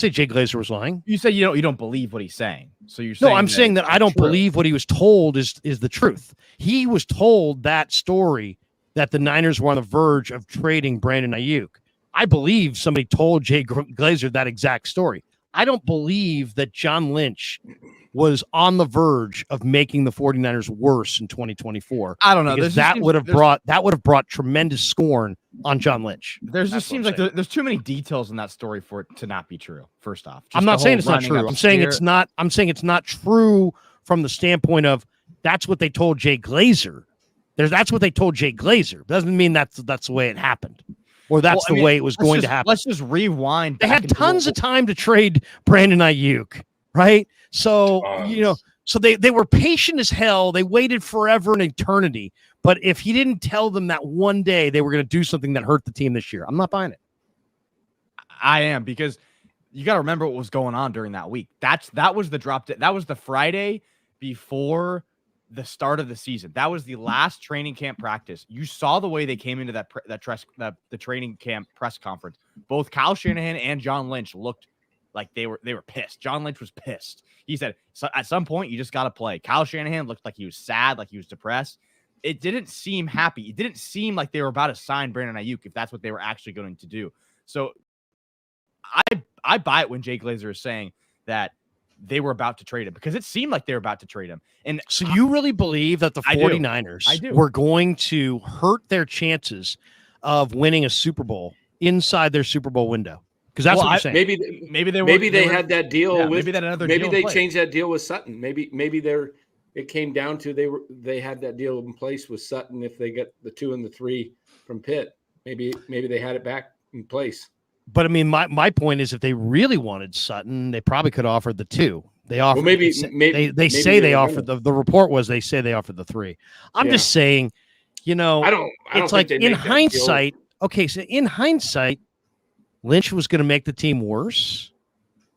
B: Jay Glazer was lying.
A: You
B: said you don't believe what he's saying. So you're saying,
A: no, I'm saying that I don't believe what he was told is the truth. He was told that story that the Niners were on the verge of trading Brandon Aiyuk. I believe somebody told Jay Glazer that exact story. I don't believe that John Lynch was on the verge of making the 49ers worse in 2024.
B: I don't know.
A: That would have brought tremendous scorn on John Lynch.
B: There's too many details in that story for it to not be true. First off,
A: I'm not saying it's not true. I'm saying it's not true from the standpoint of that's what they told Jay Glazer. That's what they told Jay Glazer. Doesn't mean that's the way it happened. Or that's the way it was going to happen.
B: Let's just rewind.
A: They had tons of time to trade Brandon Aiyuk, right? So, so they were patient as hell. They waited forever and eternity. But if he didn't tell them that one day they were going to do something that hurt the team this year, I'm not buying it.
B: I am, because you got to remember what was going on during that week. That was the drop. That was the Friday before the start of the season. That was the last training camp practice. You saw the way they came into the training camp press conference. Both Kyle Shanahan and John Lynch looked like they were pissed. John Lynch was pissed. He said, so at some point you just got to play. Kyle Shanahan looked like he was sad, like he was depressed. It didn't seem happy. It didn't seem like they were about to sign Brandon Aiyuk if that's what they were actually going to do. So I buy it when Jay Glazer is saying that they were about to trade him, because it seemed like they were about to trade him. And
A: so you really believe that the 49ers were going to hurt their chances of winning a Super Bowl inside their Super Bowl window? Because that's what you're saying.
D: Maybe they had that deal with.
B: Maybe that another.
D: Maybe
B: deal
D: they changed that deal with Sutton. Maybe it came down to they had that deal in place with Sutton. If they get the 2 and the 3 from Pitt, maybe they had it back in place.
A: But I mean, my point is, if they really wanted Sutton, they probably could have offered the 2. They offered. Well, they say they offered the report was they say they offered the 3. I'm just saying, I don't it's like in hindsight. Okay, so in hindsight, Lynch was going to make the team worse.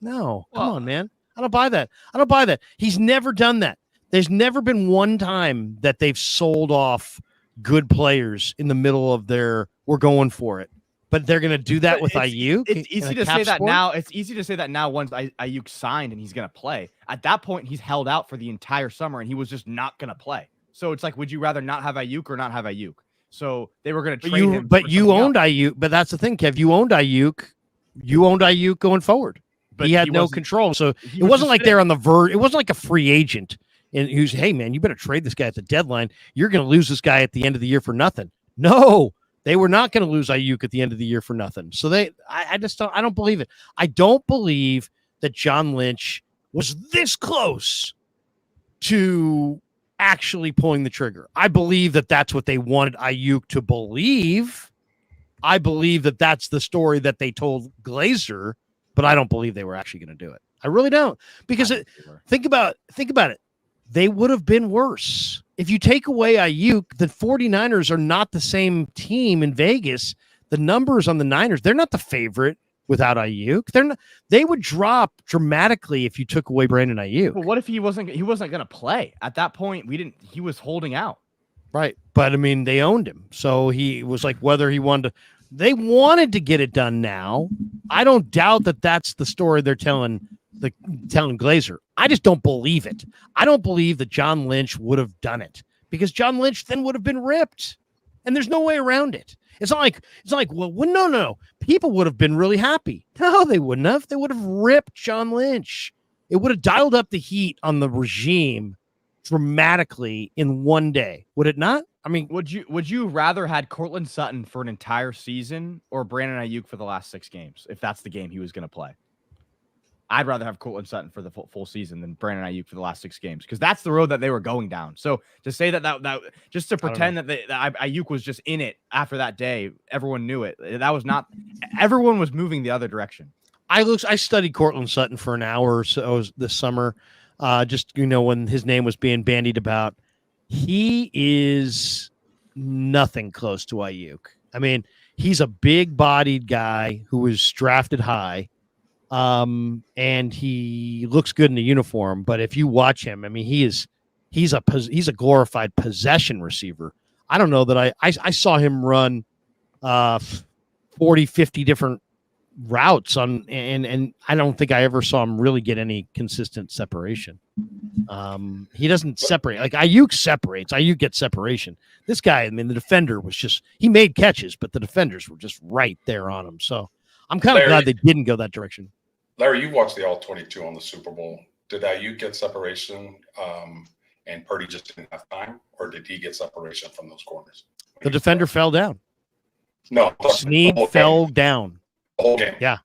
A: No, come on, man. I don't buy that. He's never done that. There's never been one time that they've sold off good players in the middle of we're going for it. But they're going to do that with Aiyuk.
B: It's easy to say that now. It's easy to say that now once Aiyuk signed and he's going to play. At that point, he's held out for the entire summer and he was just not going to play. So it's like, would you rather not have Aiyuk or not have Aiyuk? So they were going to trade him.
A: But you owned Aiyuk. But that's the thing, Kev. You owned Aiyuk. You owned Aiyuk going forward. But he had no control. So it wasn't like they're on the verge. It wasn't like a free agent and who's, hey, man, you better trade this guy at the deadline. You're going to lose this guy at the end of the year for nothing. No. They were not going to lose Aiyuk at the end of the year for nothing. So I don't believe it. I don't believe that John Lynch was this close to actually pulling the trigger. I believe that that's what they wanted Aiyuk to believe. I believe that that's the story that they told Glazer, but I don't believe they were actually going to do it. I really don't, because think about it. They would have been worse. If you take away Aiyuk, the 49ers are not the same team in Vegas. The numbers on the Niners, they're not the favorite without Aiyuk. They would drop dramatically if you took away Brandon Aiyuk.
B: But what if he wasn't going to play? At that point, he was holding out.
A: Right. But I mean, they owned him. So he was like, whether he wanted to, they wanted to get it done now. I don't doubt that that's the story they're telling Glazer. I just don't believe it. I don't believe that John Lynch would have done it, because John Lynch then would have been ripped, and there's no way around it. It's not like, well, no. People would have been really happy. No, they wouldn't have. They would have ripped John Lynch. It would have dialed up the heat on the regime dramatically in one day. Would it not? I mean,
B: would you rather had Cortland Sutton for an entire season or Brandon Aiyuk for the last 6 games, if that's the game he was going to play? I'd rather have Cortland Sutton for the full season than Brandon Aiyuk for the last 6 games, because that's the road that they were going down. So to say that just to pretend that Aiyuk was just in it after that day, everyone knew it. That was not. Everyone was moving the other direction.
A: I studied Cortland Sutton for an hour or so this summer, just when his name was being bandied about. He is nothing close to Aiyuk. I mean, he's a big-bodied guy who was drafted high. And he looks good in the uniform, but if you watch him, I mean, he's a glorified possession receiver. I don't know that I saw him run 40, 50 different routes and I don't think I ever saw him really get any consistent separation. He doesn't separate like Aiyuk separates. Aiyuk gets separation. This guy, I mean, the defender he made catches, but the defenders were just right there on him. So I'm kind of glad they didn't go that direction.
C: Larry, you watched the All-22 on the Super Bowl. Did Aiyuk get separation and Purdy just didn't have time, or did he get separation from those corners?
A: The defender fell down.
C: No.
A: Snead fell down.
C: The whole game.
A: Yeah.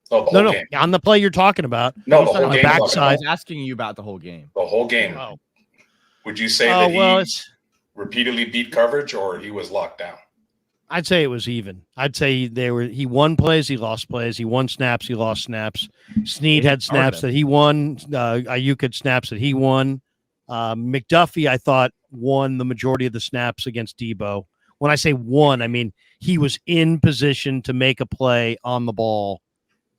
C: No, the whole game.
A: On the play you're talking about.
C: No, the whole
A: on
C: game.
A: The backside.
B: I was asking you about the whole game.
C: The whole game.
A: Oh.
C: Would you say that he repeatedly beat coverage, or he was locked down?
A: I'd say it was even. I'd say he won plays, he lost plays. He won snaps, he lost snaps. Snead had snaps that he won. Aiyuk had snaps that he won. McDuffie, I thought, won the majority of the snaps against Debo. When I say won, I mean he was in position to make a play on the ball.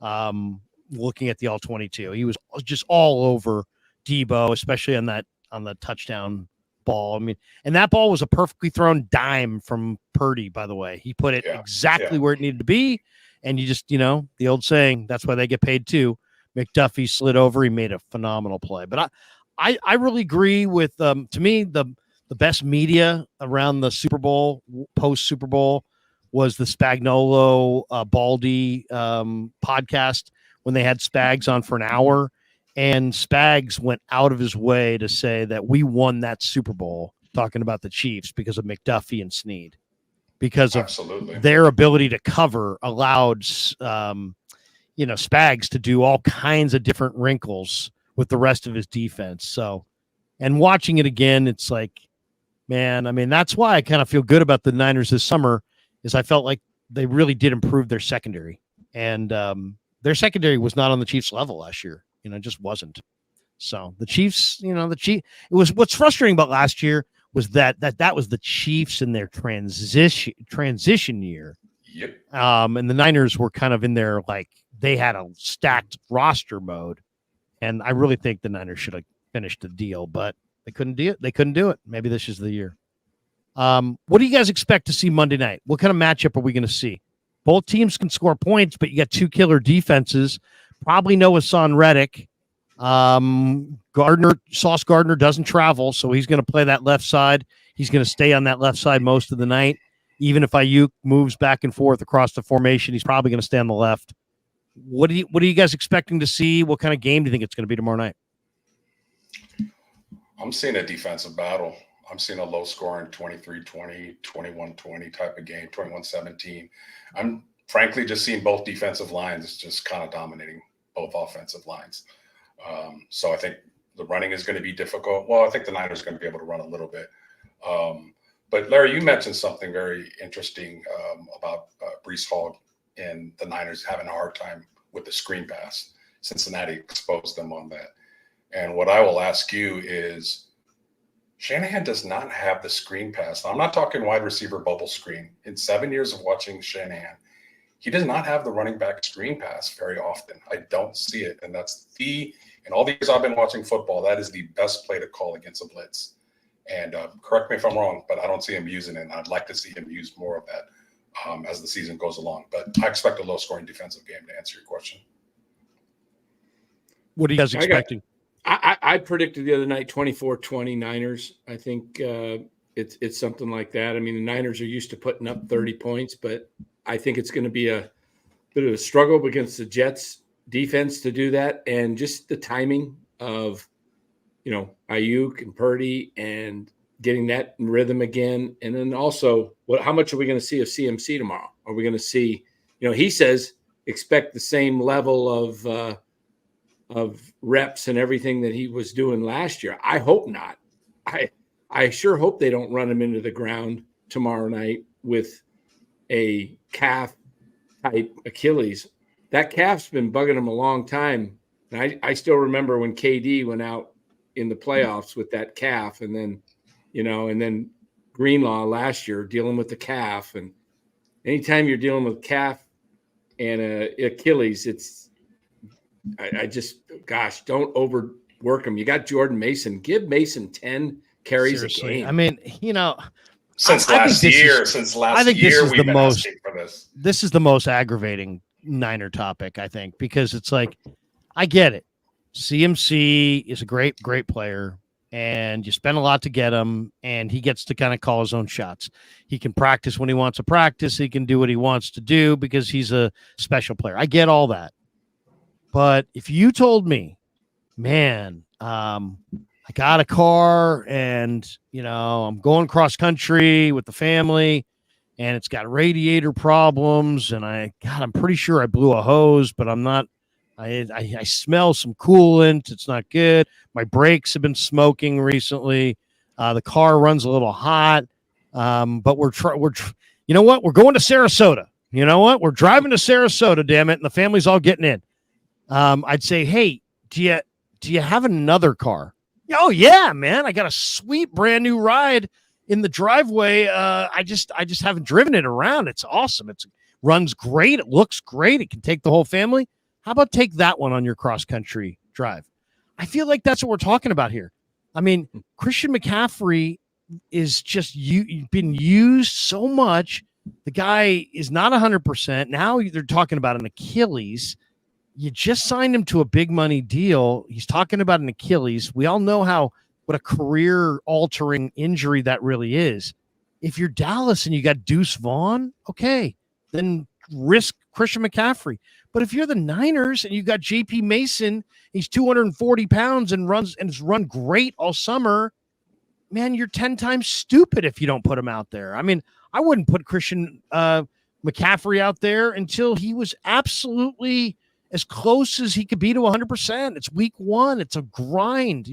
A: Looking at the All-22, he was just all over Debo, especially on the touchdown ball. I mean, and that ball was a perfectly thrown dime from Purdy, by the way. He put it exactly where it needed to be. And you just, the old saying, that's why they get paid too. McDuffie slid over. He made a phenomenal play. But I really agree with, to me, the best media around the Super Bowl, post Super Bowl, was the Spagnuolo Baldy podcast when they had Spags on for an hour. And Spags went out of his way to say that we won that Super Bowl, talking about the Chiefs, because of McDuffie and Snead, because of their ability to cover allowed, Spags to do all kinds of different wrinkles with the rest of his defense. So, and watching it again, it's like, man, I mean, that's why I kind of feel good about the Niners this summer, is I felt like they really did improve their secondary, and their secondary was not on the Chiefs level last year. It just wasn't. So the Chiefs, it was, what's frustrating about last year was that was the Chiefs in their transition year.
C: Yep.
A: And the Niners were kind of in their, like, they had a stacked roster mode. And I really think the Niners should have finished the deal, but they couldn't do it. They couldn't do it. Maybe this is the year. What do you guys expect to see Monday night? What kind of matchup are we going to see? Both teams can score points, but you got two killer defenses. Probably no Hassan Reddick. Sauce Gardner doesn't travel, so he's going to play that left side. He's going to stay on that left side most of the night. Even if Aiyuk moves back and forth across the formation, he's probably going to stay on the left. What are you guys expecting to see? What kind of game do you think it's going to be tomorrow night?
C: I'm seeing a defensive battle. I'm seeing a low-scoring 23-20, 21-20 type of game, 21-17. I'm frankly just seeing both defensive lines just kind of dominating both offensive lines. So I think The running is going to be difficult. Well, I think the Niners are going to be able to run a little bit. But Larry, you mentioned something very interesting about Breece Hall and the Niners having a hard time with the screen pass. Cincinnati exposed them on that. And what I will ask you is, Shanahan does not have the screen pass. I'm not talking wide receiver bubble screen. In 7 years of watching Shanahan, he does not have the running back screen pass very often. I don't see it. And that's in all the years I've been watching football, that is the best play to call against a blitz. And correct me if I'm wrong, but I don't see him using it. And I'd like to see him use more of that as the season goes along. But I expect a low-scoring defensive game, to answer your question.
A: What are you guys expecting?
D: I predicted the other night 24-20 Niners. I think it's something like that. I mean, the Niners are used to putting up 30 points, but I think it's going to be a bit of a struggle against the Jets defense to do that. And just the timing of, Aiyuk and Purdy and getting that in rhythm again. And then also, how much are we going to see of CMC tomorrow? Are we going to see, he says expect the same level of reps and everything that he was doing last year. I hope not. I sure hope they don't run him into the ground tomorrow night with a calf type Achilles. That calf's been bugging him a long time. And I still remember when KD went out in the playoffs with that calf, and then, and then Greenlaw last year dealing with the calf. And anytime you're dealing with calf and Achilles, I just, gosh, don't overwork him. You got Jordan Mason. Give Mason 10 carries
A: Seriously.
D: a game.
A: I mean,
C: Since last year, we've been asking for this.
A: This is the most aggravating Niner topic, I think, because it's like, I get it. CMC is a great player, and you spend a lot to get him, and he gets to kind of call his own shots. He can practice when he wants to practice. He can do what he wants to do because he's a special player. I get all that. But if you told me, man, I got a car and, I'm going cross country with the family and it's got radiator problems and I'm pretty sure I blew a hose, but I'm not, I smell some coolant. It's not good. My brakes have been smoking recently. The car runs a little hot. But you know what? We're going to Sarasota. You know what? We're driving to Sarasota, damn it. And the family's all getting in. I'd say, hey, do you have another car? Oh yeah, man. I got a sweet brand new ride in the driveway. I just haven't driven it around. It's awesome. It runs great. It looks great. It can take the whole family. How about take that one on your cross country drive? I feel like that's what we're talking about here. I mean, Christian McCaffrey is just been used so much. The guy is not 100%. Now they're talking about an Achilles. You just signed him to a big money deal. He's talking about an Achilles. We all know what a career altering injury that really is. If you're Dallas and you got Deuce Vaughn, okay, then risk Christian McCaffrey. But if you're the Niners and you got JP Mason, he's 240 pounds and has run great all summer, man, you're 10 times stupid if you don't put him out there. I mean, I wouldn't put Christian McCaffrey out there until he was absolutely as close as he could be to 100%. It's week 1. It's a grind.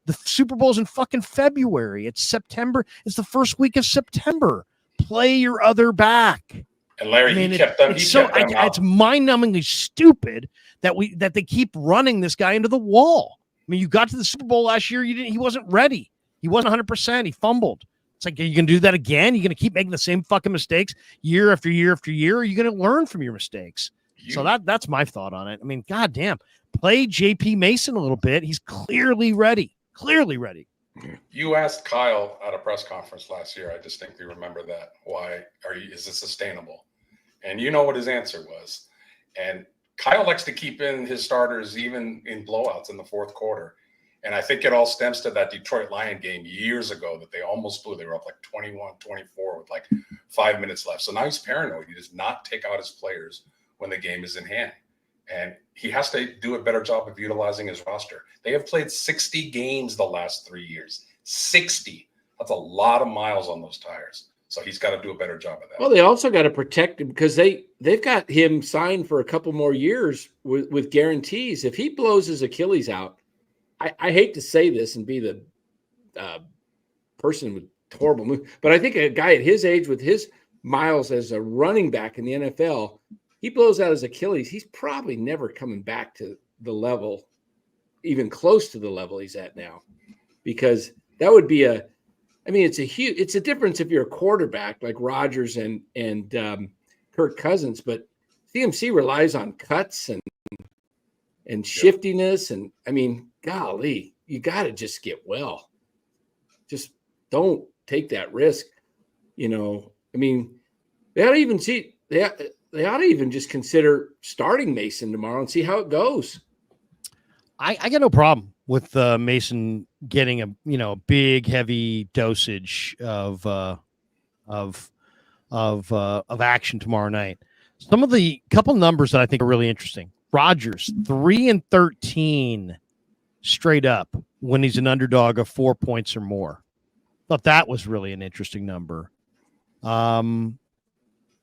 A: The Super Bowl's in fucking February. It's September. It's the first week of September. Play your other back.
C: And Larry, he kept them.
A: It's mind-numbingly stupid that they keep running this guy into the wall. I mean, you got to the Super Bowl last year. He wasn't ready. He wasn't 100%. He fumbled. It's like, are you going to do that again? You're going to keep making the same fucking mistakes year after year after year? Or are you going to learn from your mistakes? So that's my thought on it. I mean, goddamn, play JP Mason a little bit. He's clearly ready.
C: You asked Kyle at a press conference last year. I distinctly remember that. Why is it sustainable? And you know what his answer was. And Kyle likes to keep in his starters even in blowouts in the fourth quarter. And I think it all stems to that Detroit Lion game years ago that they almost blew. They were up like 21-24 with like 5 minutes left. So now he's paranoid. He does not take out his players when the game is in hand. And he has to do a better job of utilizing his roster. They have played 60 games the last 3 years. 60. That's a lot of miles on those tires. So he's got to do a better job of that.
D: Well, they also got to protect him because they've got him signed for a couple more years with guarantees. If he blows his Achilles out, I hate to say this and be the person with horrible move, but I think a guy at his age with his miles as a running back in the NFL, he blows out his Achilles. He's probably never coming back to the level, even close to the level he's at now, because that would be it's a difference if you're a quarterback like Rodgers and Kirk Cousins, but CMC relies on cuts and shiftiness. And I mean, golly, you got to just get well. Just don't take that risk. I mean, they ought to even just consider starting Mason tomorrow and see how it goes.
A: I got no problem with Mason getting a big heavy dosage of action tomorrow night. Some of the couple numbers that I think are really interesting. Rodgers 3-13 straight up when he's an underdog of 4 points or more. Thought that was really an interesting number. And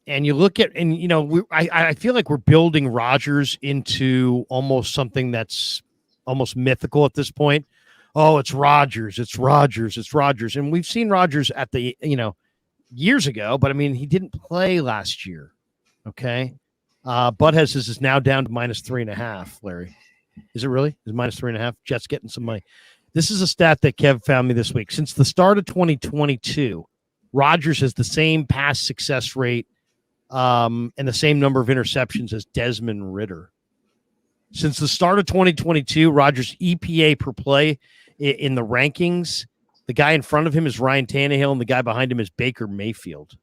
A: you look at, I feel like we're building Rodgers into almost something that's almost mythical at this point. Oh, it's Rodgers. And we've seen Rodgers at the, years ago, but I mean, he didn't play last year. Okay. Butthead says is now down to -3.5, Larry. Is it really? Is -3.5? Jets getting some money. This is a stat that Kev found me this week. Since the start of 2022, Rodgers has the same pass success rate and the same number of interceptions as Desmond Ridder. Since the start of 2022, Rodgers' EPA per play in the rankings, the guy in front of him is Ryan Tannehill, and the guy behind him is Baker Mayfield.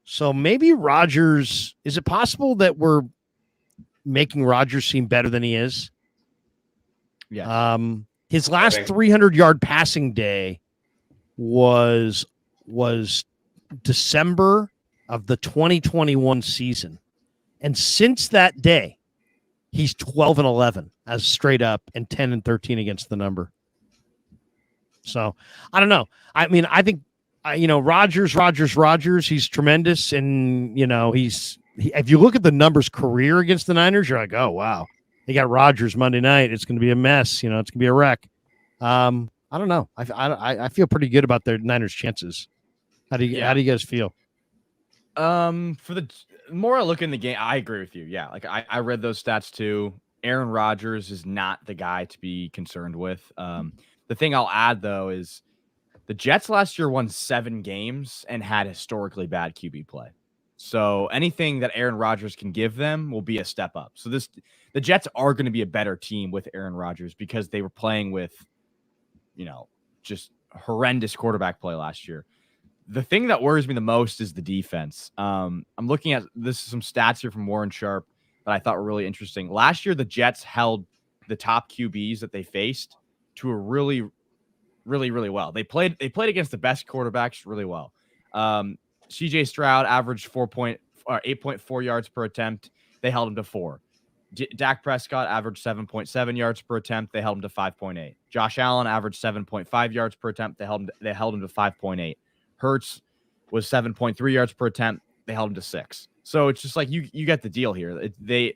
A: So maybe Rodgers, is it possible that we're making Rodgers seem better than he is?
B: Yeah.
A: His last 300-yard passing day was December of the 2021 season. And since that day, he's 12-11 as straight up and 10-13 against the number. So I don't know. I mean, I think, Rodgers, he's tremendous. And, if you look at the numbers career against the Niners, you're like, oh, wow, they got Rodgers Monday night. It's going to be a mess. It's going to be a wreck. I don't know. I feel pretty good about their Niners chances. How do you guys feel?
B: For the more I look in the game, I agree with you. Yeah. Like I read those stats too. Aaron Rodgers is not the guy to be concerned with. The thing I'll add though is the Jets last year won 7 games and had historically bad QB play. So anything that Aaron Rodgers can give them will be a step up. So the Jets are going to be a better team with Aaron Rodgers because they were playing with, just horrendous quarterback play last year. The thing that worries me the most is the defense. I'm looking at some stats here from Warren Sharp that I thought were really interesting. Last year, the Jets held the top QBs that they faced to a really, really, really well. They played against the best quarterbacks really well. CJ Stroud averaged 8.4 yards per attempt. They held him to 4. Dak Prescott averaged 7.7 yards per attempt. They held him to 5.8. Josh Allen averaged 7.5 yards per attempt. They held him to 5.8. Hurts was 7.3 yards per attempt. They held him to 6. So it's just like you get the deal here. The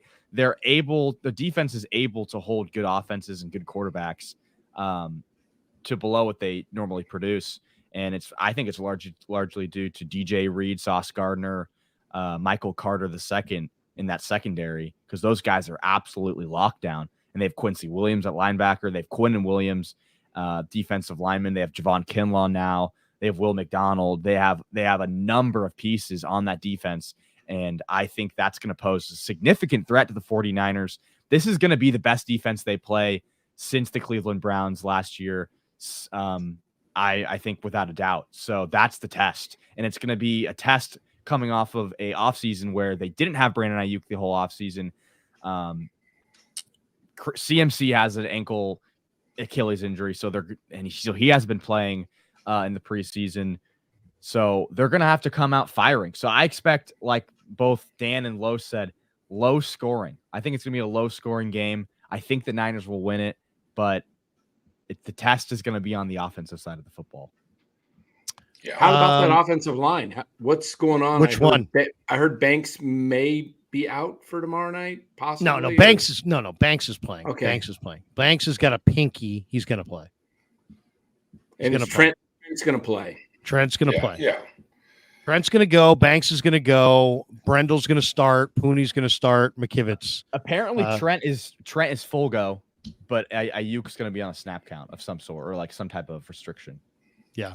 B: defense is able to hold good offenses and good quarterbacks to below what they normally produce. And I think it's largely due to DJ Reed, Sauce Gardner, Michael Carter II in that secondary, because those guys are absolutely locked down. And they have Quincy Williams at linebacker. They have Quinnen Williams, defensive lineman. They have Javon Kinlaw now. They have Will McDonald. They have a number of pieces on that defense. And I think that's going to pose a significant threat to the 49ers. This is going to be the best defense they play since the Cleveland Browns last year. I think without a doubt. So that's the test. And it's going to be a test coming off of a offseason where they didn't have Brandon Aiyuk the whole offseason. CMC has an ankle Achilles injury. So he has been playing in the preseason. So they're going to have to come out firing. So I expect, like both Dan and Lowe said, low scoring. I think it's going to be a low scoring game. I think the Niners will win it, but the test is going to be on the offensive side of the football.
D: Yeah. How about that offensive line? What's going on?
A: Which one?
D: I heard Banks may be out for tomorrow night? Possibly.
A: No. Banks is playing.
D: Okay.
A: Banks is playing. Banks has got a pinky. He's going to play.
D: Trent's going to play.
A: Trent's going to play.
C: Yeah.
A: Trent's going to go. Banks is going to go. Brendel's going to start. Pooney's going to start. McKivitz.
B: Apparently, Trent is full go, but Aiyuk's going to be on a snap count of some sort or like some type of restriction.
A: Yeah.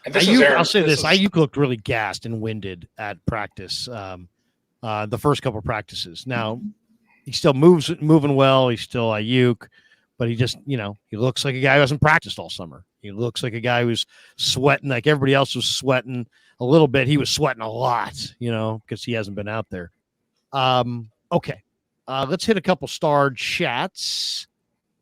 C: Ayuk,
A: I'll say this. Aiyuk looked really gassed and winded at practice, the first couple of practices. Now, he still moving well. He's still Aiyuk, but he just, he looks like a guy who hasn't practiced all summer. He looks like a guy who's sweating like everybody else was sweating a little bit. He was sweating a lot, because he hasn't been out there. Okay. Let's hit a couple starred chats.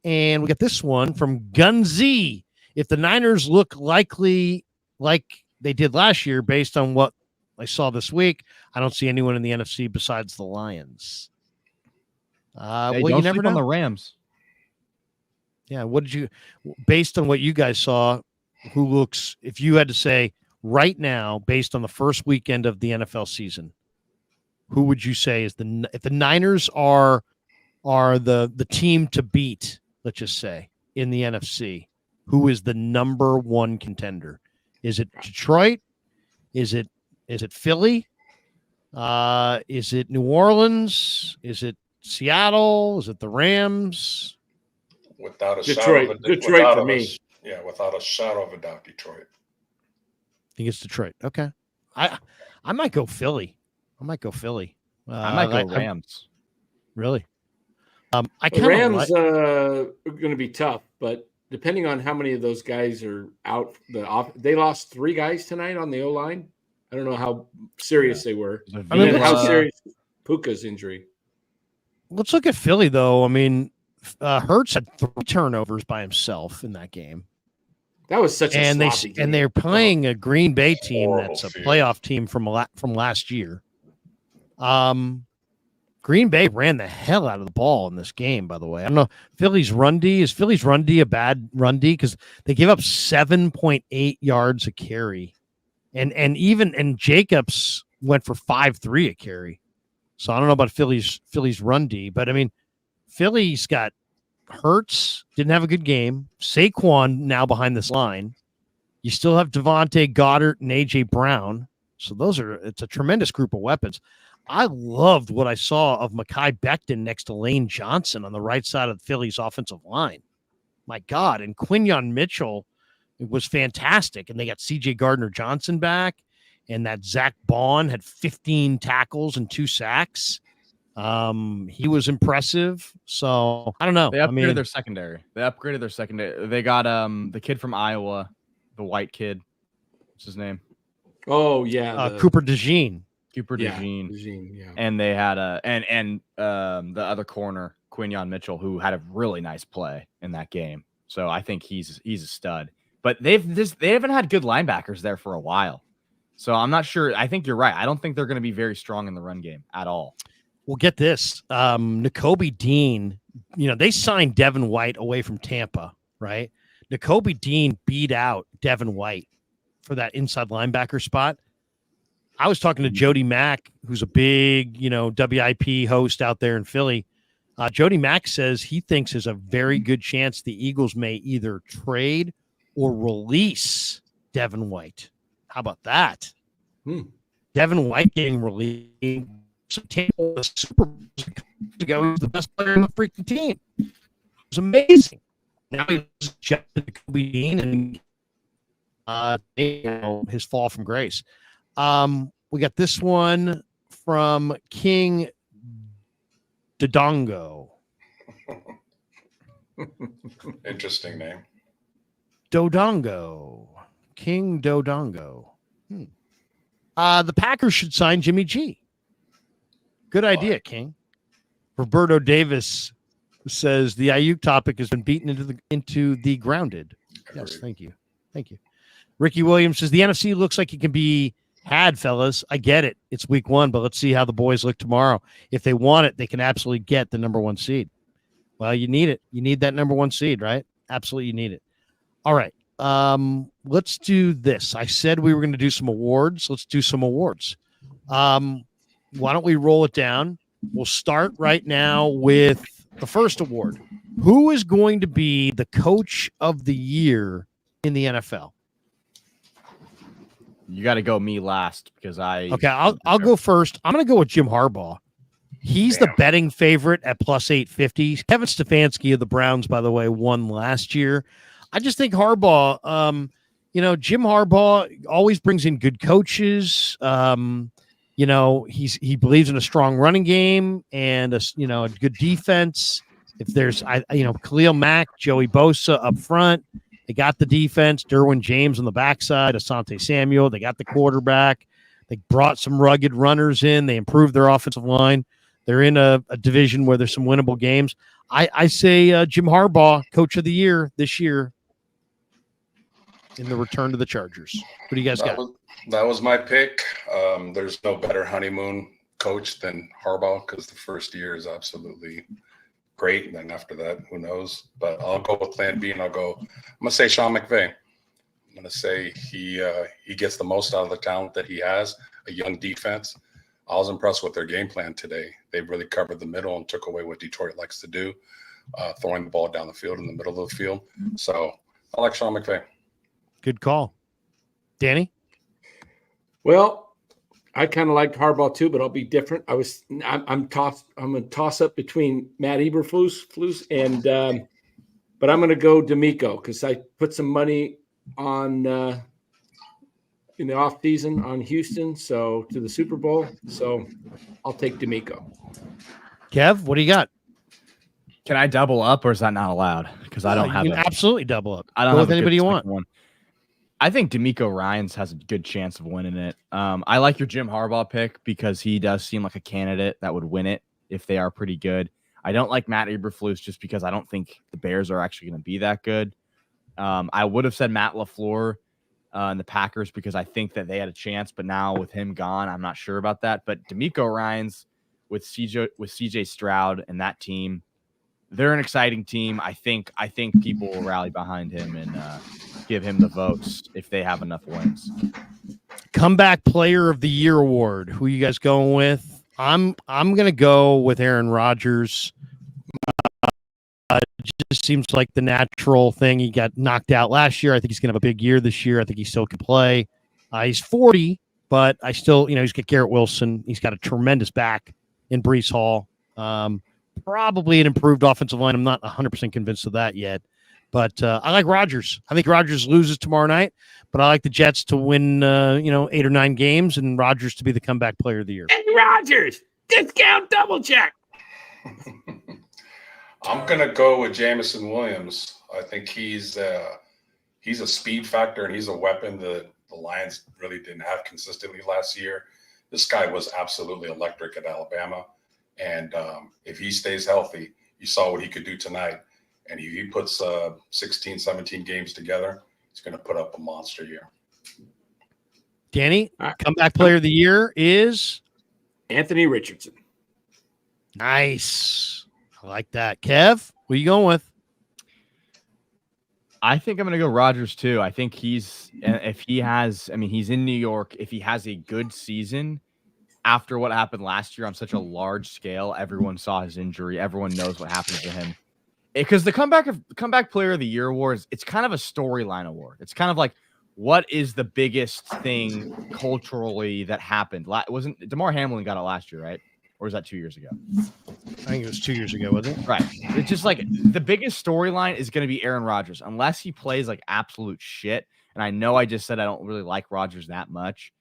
A: And we got this one from Gunzy. If the Niners look likely like they did last year, based on what I saw this week, I don't see anyone in the NFC besides the Lions.
B: Well,
A: you never know.
B: On the Rams.
A: Yeah. Based on what you guys saw, who looks, if you had to say right now, based on the first weekend of the NFL season, who would you say is if the Niners are the team to beat, let's just say, in the NFC, who is the number one contender? Is it Detroit? Is it Philly? Is it New Orleans? Is it Seattle? Is it the Rams?
C: Without a
D: Detroit.
C: shadow of a,
D: Detroit
C: without
D: for
C: a-
D: me.
C: Yeah, without a shadow of a doubt, Detroit.
A: I think it's Detroit. Okay. I might go Philly. I might go
B: Rams.
A: Really? I
D: The
A: kind
D: Rams are going to be tough, but depending on how many of those guys are out, they lost 3 guys tonight on the O-line. I don't know how serious they were.
A: I mean,
D: how serious Puka's injury.
A: let's look at Philly, though. I mean, Hurts had 3 turnovers by himself in that game.
D: That was such a sloppy game.
A: And they're playing a Green Bay team
C: Horrible
A: that's a
C: field.
A: playoff team from last year. Green Bay ran the hell out of the ball in this game, by the way. I don't know. Philly's run D, is Philly's run D a bad run D? Because they give up 7.8 yards a carry. And Jacobs went for 5.3 a carry. So I don't know about Philly's run D, but I mean, Philly's got Hurts, didn't have a good game. Saquon now behind this line. You still have Devontae Goddard and A.J. Brown. So it's a tremendous group of weapons. I loved what I saw of Mekhi Becton next to Lane Johnson on the right side of Philly's offensive line. My God. And Quinyon Mitchell was fantastic. And they got C.J. Gardner-Johnson back. And that Zach Bond had 15 tackles and 2 sacks. He was impressive. So I don't know.
B: They upgraded their secondary. They got the kid from Iowa, the white kid. What's his name?
D: Oh yeah,
A: Cooper DeJean.
D: DeJean, yeah.
B: And they had the other corner, Quinyon Mitchell, who had a really nice play in that game. So I think he's a stud. But they haven't had good linebackers there for a while. So I'm not sure. I think you're right. I don't think they're going to be very strong in the run game at all.
A: Well, get this. Nakobe Dean, they signed Devin White away from Tampa, right? Nakobe Dean beat out Devin White for that inside linebacker spot. I was talking to Jody Mack, who's a big, WIP host out there in Philly. Jody Mack says he thinks there's a very good chance the Eagles may either trade or release Devin White. How about that? Devin White getting released. The Super Bowl ago, he was the best player on the freaking team. It was amazing. Now he's just Nakobe Dean and his fall from grace. We got this one from King Dodongo.
C: Interesting name.
A: Dodongo. King Dodongo. The Packers should sign Jimmy G. Good idea, King. Roberto Davis says the Aiyuk topic has been beaten into the grounded. Yes, thank you. Ricky Williams says the NFC looks like it can be had, fellas. I get it. It's week 1, but let's see how the boys look tomorrow. If they want it, they can absolutely get the number 1 seed. Well, you need it. You need that number 1 seed, right? Absolutely, you need it. All right. Let's do this. I said we were going to do some awards. Let's do some awards. Why don't we roll it down? we'll start right now with the first award. Who is going to be the coach of the year in the NFL?
B: You got to go me last because
A: Okay, I'll go first. I'm going to go with Jim Harbaugh. He's the betting favorite at plus 850. Kevin Stefanski of the Browns, by the way, won last year. I just think Harbaugh, Jim Harbaugh always brings in good coaches. He believes in a strong running game and a good defense. If there's, Khalil Mack, Joey Bosa up front, they got the defense. Derwin James on the backside, Asante Samuel. They got the quarterback. They brought some rugged runners in. They improved their offensive line. They're in a division where there's some winnable games. I say Jim Harbaugh, coach of the year this year in the return to the Chargers. What do you guys got?
C: That was my pick. There's no better honeymoon coach than Harbaugh because the first year is absolutely great. And then after that, who knows? But I'll go with plan B, and I'm going to say Sean McVay. I'm going to say he gets the most out of the talent that he has, a young defense. I was impressed with their game plan today. They really covered the middle and took away what Detroit likes to do, throwing the ball down the field in the middle of the field. So I like Sean McVay.
A: Good call. Danny?
D: Well, I kind of liked Harbaugh too, but I'll be different. I'm a toss up between Matt Eberflus and but I'm going to go D'Amico because I put some money on in the off season on Houston, so to the Super Bowl. So I'll take D'Amico.
A: Kev, what do you got?
B: Can I double up, or is that not allowed? Because I don't have.
A: You can absolutely double up.
B: I don't
A: go
B: have
A: with anybody you want.
B: One. I think D'Amico Ryans has a good chance of winning it. I like your Jim Harbaugh pick because he does seem like a candidate that would win it if they are pretty good. I don't like Matt Eberflus just because I don't think the Bears are actually going to be that good. I would have said Matt LaFleur and the Packers because I think that they had a chance, but now with him gone, I'm not sure about that. But D'Amico Ryans with CJ Stroud and that team, they're an exciting team. I think people will rally behind him and give him the votes if they have enough wins.
A: Comeback Player of the Year award. Who you guys going with? I'm going to go with Aaron Rodgers. It just seems like the natural thing. He got knocked out last year. I think he's going to have a big year this year. I think he still can play. He's 40, but I still, he's got Garrett Wilson. He's got a tremendous back in Breece Hall. Probably an improved offensive line. I'm not 100% convinced of that yet. But I like Rodgers. I think Rodgers loses tomorrow night, but I like the Jets to win, 8 or 9 games and Rodgers to be the comeback player of the year.
D: Hey, Rodgers, discount double check.
C: I'm going to go with Jamison Williams. I think he's a speed factor, and he's a weapon that the Lions really didn't have consistently last year. This guy was absolutely electric at Alabama. And if he stays healthy, you saw what he could do tonight. And if he puts 16, 17 games together, he's going to put up a monster year.
A: Danny, comeback player of the year is?
D: Anthony Richardson.
A: Nice. I like that. Kev, what are you going with?
B: I think I'm going to go Rodgers too. I think he's in New York. If he has a good season after what happened last year on such a large scale, everyone saw his injury. Everyone knows what happened to him. Because the comeback player of the year award it's kind of a storyline award. It's kind of like, what is the biggest thing culturally that happened? Wasn't DeMar Hamlin got it last year, right? Or was that 2 years ago?
A: I think it was 2 years ago, wasn't it?
B: Right. It's just like the biggest storyline is going to be Aaron Rodgers, unless he plays like absolute shit. And I know I just said I don't really like Rodgers that much,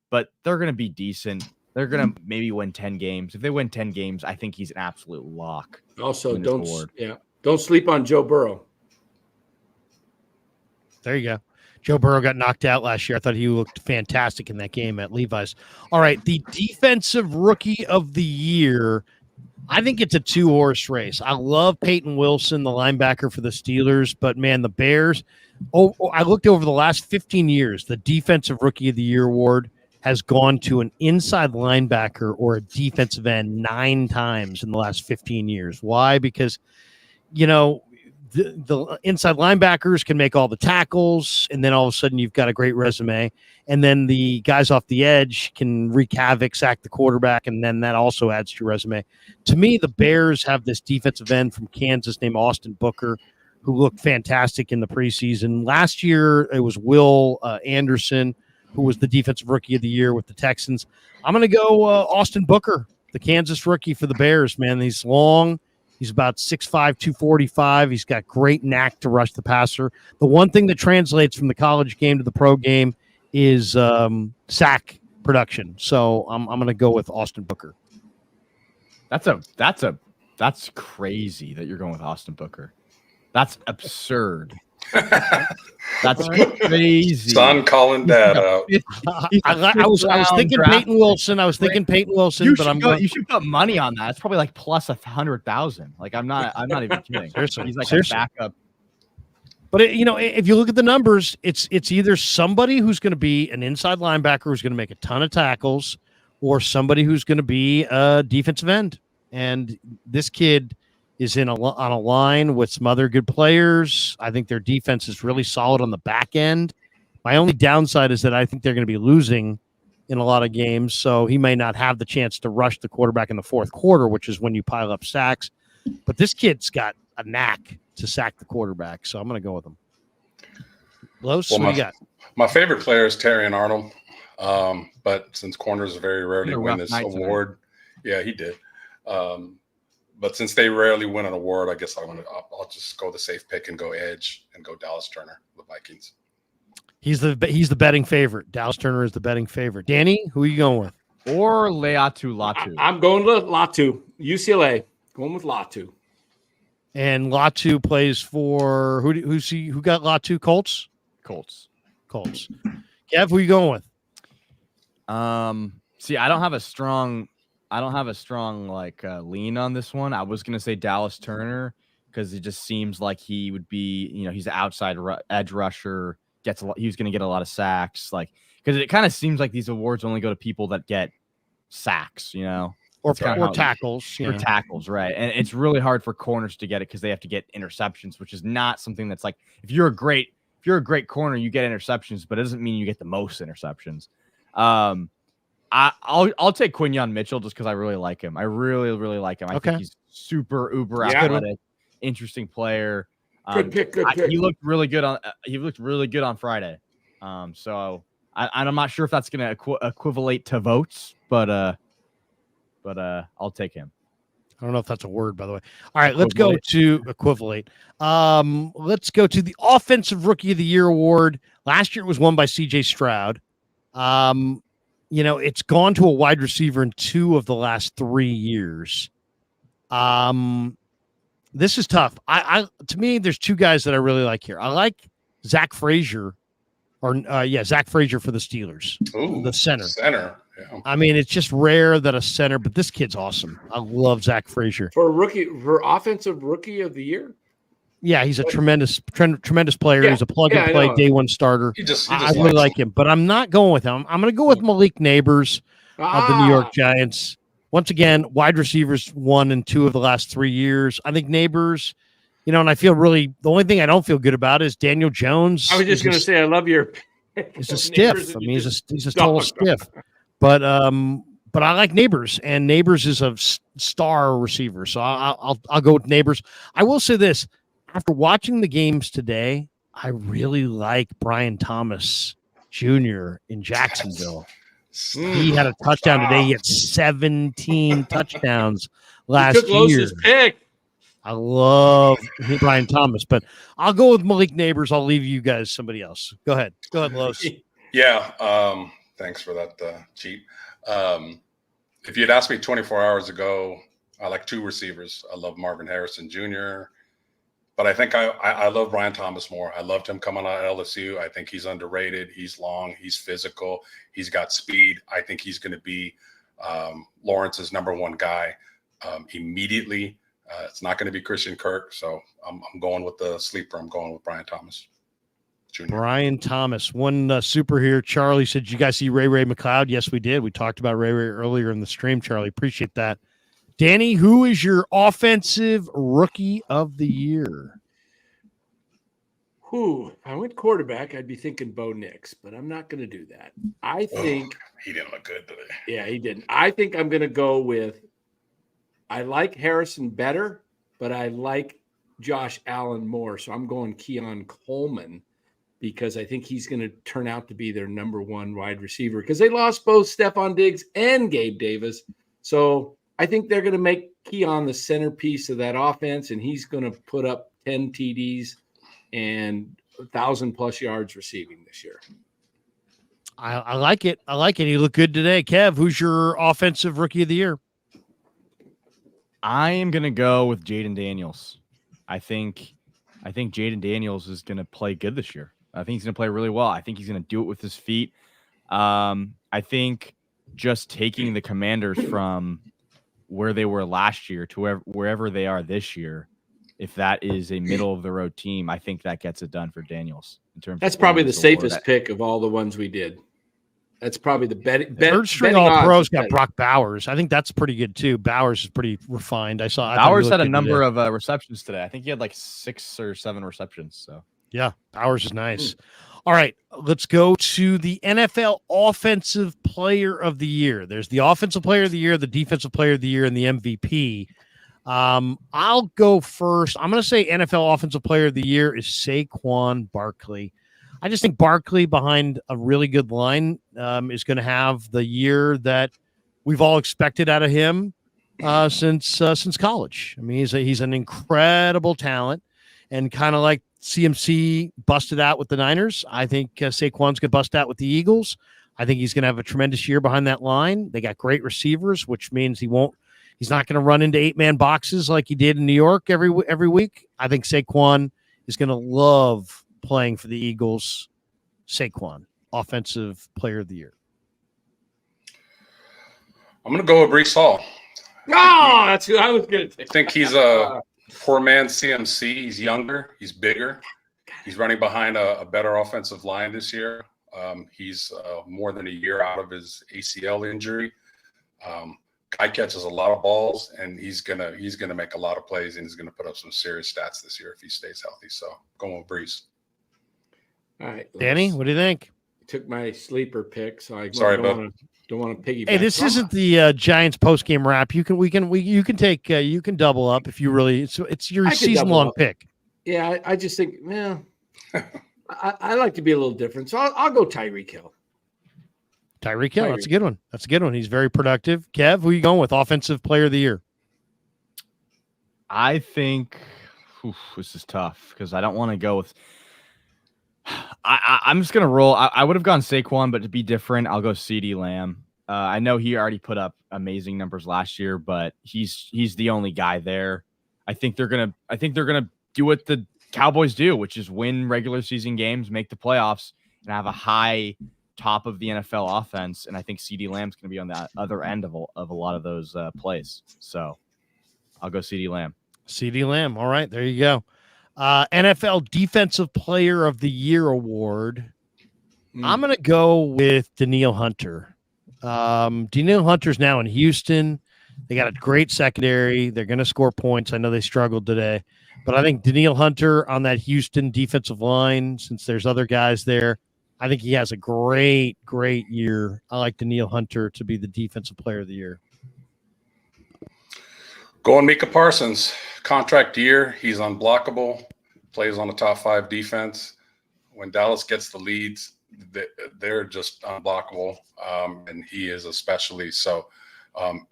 B: but they're going to be decent. They're going to maybe win 10 games. If they win 10 games, I think he's an absolute lock.
D: Also, don't sleep on Joe Burrow.
A: There you go. Joe Burrow got knocked out last year. I thought he looked fantastic in that game at Levi's. All right, the defensive rookie of the year, I think it's a 2-horse race. I love Peyton Wilson, the linebacker for the Steelers, but, man, the Bears, I looked over the last 15 years, the defensive rookie of the year award has gone to an inside linebacker or a defensive end 9 times in the last 15 years. Why? Because, the inside linebackers can make all the tackles, and then all of a sudden you've got a great resume. And then the guys off the edge can wreak havoc, sack the quarterback, and then that also adds to your resume. To me, the Bears have this defensive end from Kansas named Austin Booker, who looked fantastic in the preseason. Last year, it was Will Anderson, who was the defensive rookie of the year with the Texans. I'm going to go Austin Booker, the Kansas rookie for the Bears, man. He's long. He's about 6'5", 245. He's got great knack to rush the passer. The one thing that translates from the college game to the pro game is sack production. So I'm going to go with Austin Booker.
B: That's crazy that you're going with Austin Booker. That's absurd. That's crazy.
C: Son calling dad out.
A: I was thinking Peyton Wilson.
B: You should put money on that. It's probably like plus 100,000. Like I'm not even kidding.
A: Seriously.
B: He's like
A: Seriously.
B: a backup.
A: But if you look at the numbers, it's either somebody who's going to be an inside linebacker who's going to make a ton of tackles, or somebody who's going to be a defensive end. And this kid is on a line with some other good players. I think their defense is really solid on the back end. My only downside is that I think they're going to be losing in a lot of games, so he may not have the chance to rush the quarterback in the fourth quarter, which is when you pile up sacks. But this kid's got a knack to sack the quarterback, so I'm going to go with him. Los, what you got?
C: My favorite player is Terry and Arnold, but since corners very rarely win this award, yeah, he did. But since they rarely win an award, I guess I'll just go the safe pick and go edge and go Dallas Turner, the Vikings.
A: He's the betting favorite. Dallas Turner is the betting favorite. Danny, who are you going with?
B: Or Leatu Latu.
D: I'm going with Latu. UCLA. Going with Latu.
A: And Latu plays for who got Latu? Colts. Kev, who are you going with?
B: See, I don't have a strong lean on this one. I was gonna say Dallas Turner because it just seems like he would be, he's an outside edge rusher. He's gonna get a lot of sacks, because it kind of seems like these awards only go to people that get sacks,
A: or tackles,
B: or tackles, right? And it's really hard for corners to get it because they have to get interceptions, which is not something that's like if you're a great corner, you get interceptions, but it doesn't mean you get the most interceptions. I'll take Quinyon Mitchell just because I really like him. I really, really like him. I think he's super uber athletic, interesting player.
D: Good pick.
B: He looked really good on Friday. So I'm not sure if that's going to equivalate to votes, but I'll take him.
A: I don't know if that's a word, by the way. All right, let's go to equivalate. Let's go to the Offensive Rookie of the Year award. Last year it was won by C.J. Stroud. It's gone to a wide receiver in 2 of the last 3 years. This is tough. To me, there's 2 guys that I really like here. I like Zach Frazier, Zach Frazier for the Steelers.
C: Ooh,
A: the center.
C: Yeah.
A: I mean, it's just rare that a center, but this kid's awesome. I love Zach Frazier
D: for Offensive Rookie of the Year.
A: Yeah, he's a tremendous player.
D: Yeah.
A: He's a plug-and-play day one starter. I really like him, but I'm not going with him. I'm going to go with Malik Neighbors of the New York Giants. Once again, wide receivers 1 and 2 of the last 3 years. I think Neighbors, and I feel the only thing I don't feel good about is Daniel Jones.
D: I was just going to say, I love your.
A: He's a stiff. I mean, he's a total stiff. But I like Neighbors, and Neighbors is a star receiver. So I'll go with Neighbors. I will say this. After watching the games today, I really like Brian Thomas Jr. in Jacksonville. He had a touchdown today. He had 17 touchdowns last year.
D: Pick.
A: I love Brian Thomas, but I'll go with Malik Neighbors. I'll leave you guys somebody else. Go ahead, Los.
C: Yeah. Thanks for that cheat. If you'd asked me 24 hours ago, I like 2 receivers. I love Marvin Harrison Jr., but I think I love Brian Thomas more. I loved him coming out of LSU. I think he's underrated. He's long. He's physical. He's got speed. I think he's going to be Lawrence's number 1 guy immediately. It's not going to be Christian Kirk, so I'm going with the sleeper. I'm going with Brian Thomas Jr.
A: Brian Thomas, one super here. Charlie said, "Did you guys see Ray McLeod?" Yes, we did. We talked about Ray earlier in the stream. Charlie, appreciate that. Danny, who is your Offensive Rookie of the Year?
D: If I went quarterback, I'd be thinking Bo Nix, but I'm not going to do that. I think
C: he didn't look good today.
D: Yeah, he didn't. I think I'm going to go with. I like Harrison better, but I like Josh Allen more. So I'm going Keon Coleman because I think he's going to turn out to be their number one wide receiver because they lost both Stephon Diggs and Gabe Davis. So I think they're going to make Keon the centerpiece of that offense, and he's going to put up 10 TDs and 1,000+ yards receiving this year.
A: I like it. I like it. He looked good today. Kev, who's your offensive rookie of the year?
B: I am going to go with Jaden Daniels. I think Jaden Daniels is going to play good this year. I think he's going to play really well. I think he's going to do it with his feet. I think just taking the Commanders from where they were last year to wherever they are this year, if that is a middle of the road team, I think that gets it done for Daniels.
D: That's probably the safest pick of all the ones we did. That's probably the
A: third string all pros got Brock Bowers. I think that's pretty good too. Bowers is pretty refined.
B: Bowers had a number of receptions today. I think he had like 6 or 7 receptions. So
A: yeah, Bowers is nice. All right, let's go to the NFL Offensive Player of the Year. There's the Offensive Player of the Year, the Defensive Player of the Year, and the MVP. I'll go first. I'm going to say NFL Offensive Player of the Year is Saquon Barkley. I just think Barkley behind a really good line is going to have the year that we've all expected out of him since college. I mean, he's an incredible talent, and kind of like CMC busted out with the Niners. I think Saquon's going to bust out with the Eagles. I think he's going to have a tremendous year behind that line. They got great receivers, which means he's not going to run into 8-man boxes like he did in New York every week. I think Saquon is going to love playing for the Eagles. Saquon, Offensive Player of the Year.
C: I'm going to go with Breece Hall.
D: Oh, that's who I was going to take.
C: I think he's a poor man CMC. He's younger. He's bigger. He's running behind a better offensive line this year. He's more than a year out of his ACL injury. Guy catches a lot of balls, and he's gonna make a lot of plays, and he's gonna put up some serious stats this year if he stays healthy. So going with Breece.
D: All right,
A: Danny, what do you think?
D: Took my sleeper pick, so I
C: don't
D: want to piggyback.
A: Hey, this isn't the Giants post game wrap. You can take you can double up if you really. It's your season long pick.
D: Yeah, I just think, I like to be a little different, so I'll go Tyreek Hill.
A: Tyreek Hill, that's a good one. That's a good one. He's very productive. Kev, who are you going with? Offensive Player of the Year.
B: I think this is tough because I don't want to go with. I'm just gonna roll. I would have gone Saquon, but to be different, I'll go CeeDee Lamb. I know he already put up amazing numbers last year, but he's the only guy there. I think they're gonna do what the Cowboys do, which is win regular season games, make the playoffs, and have a high top of the NFL offense. And I think CeeDee Lamb's going to be on the other end of a lot of those plays. So I'll go CeeDee Lamb.
A: CeeDee Lamb. All right, there you go. NFL Defensive Player of the Year award. I'm going to go with Danielle Hunter. Danielle Hunter's now in Houston. They got a great secondary. They're going to score points. I know they struggled today, but I think Danielle Hunter on that Houston defensive line, since there's other guys there, I think he has a great year. I like Danielle Hunter to be the Defensive Player of the Year.
C: Going Micah Parsons, contract year. He's unblockable, plays on the top 5 defense. When Dallas gets the leads, they're just unblockable, and he is especially. So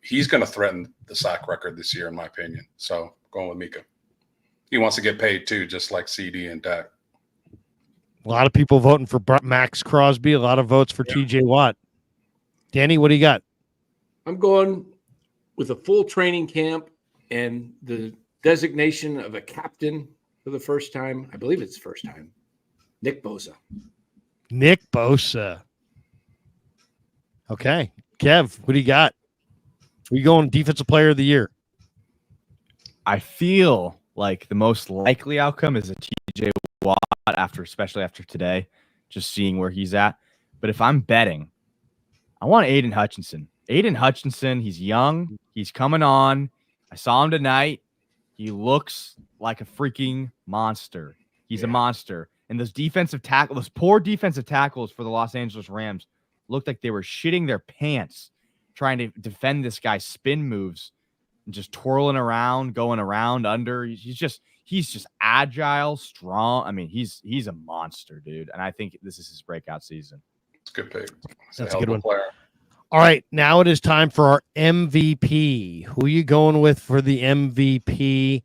C: he's going to threaten the sack record this year, in my opinion. So going with Micah. He wants to get paid too, just like CD and Dak.
A: A lot of people voting for Max Crosby. A lot of votes for TJ Watt. Danny, what do you got?
D: I'm going with a full training camp and the designation of a captain for the first time. I believe it's the first time. Nick Bosa.
A: Nick Bosa. Okay. Kev, what do you got? Are you going Defensive Player of the Year?
B: I feel like the most likely outcome is a TJ Watt especially after today, just seeing where he's at. But if I'm betting, I want Aiden Hutchinson. Aiden Hutchinson, he's young. He's coming on. I saw him tonight. He looks like a freaking monster. He's a monster. And those poor defensive tackles for the Los Angeles Rams looked like they were shitting their pants trying to defend this guy's spin moves and just twirling around, going around, under. He's just agile, strong. I mean, he's a monster, dude. And I think this is his breakout season.
C: It's a good pick.
A: That's a good one.
C: Player.
A: All right, now it is time for our MVP. Who are you going with for the MVP?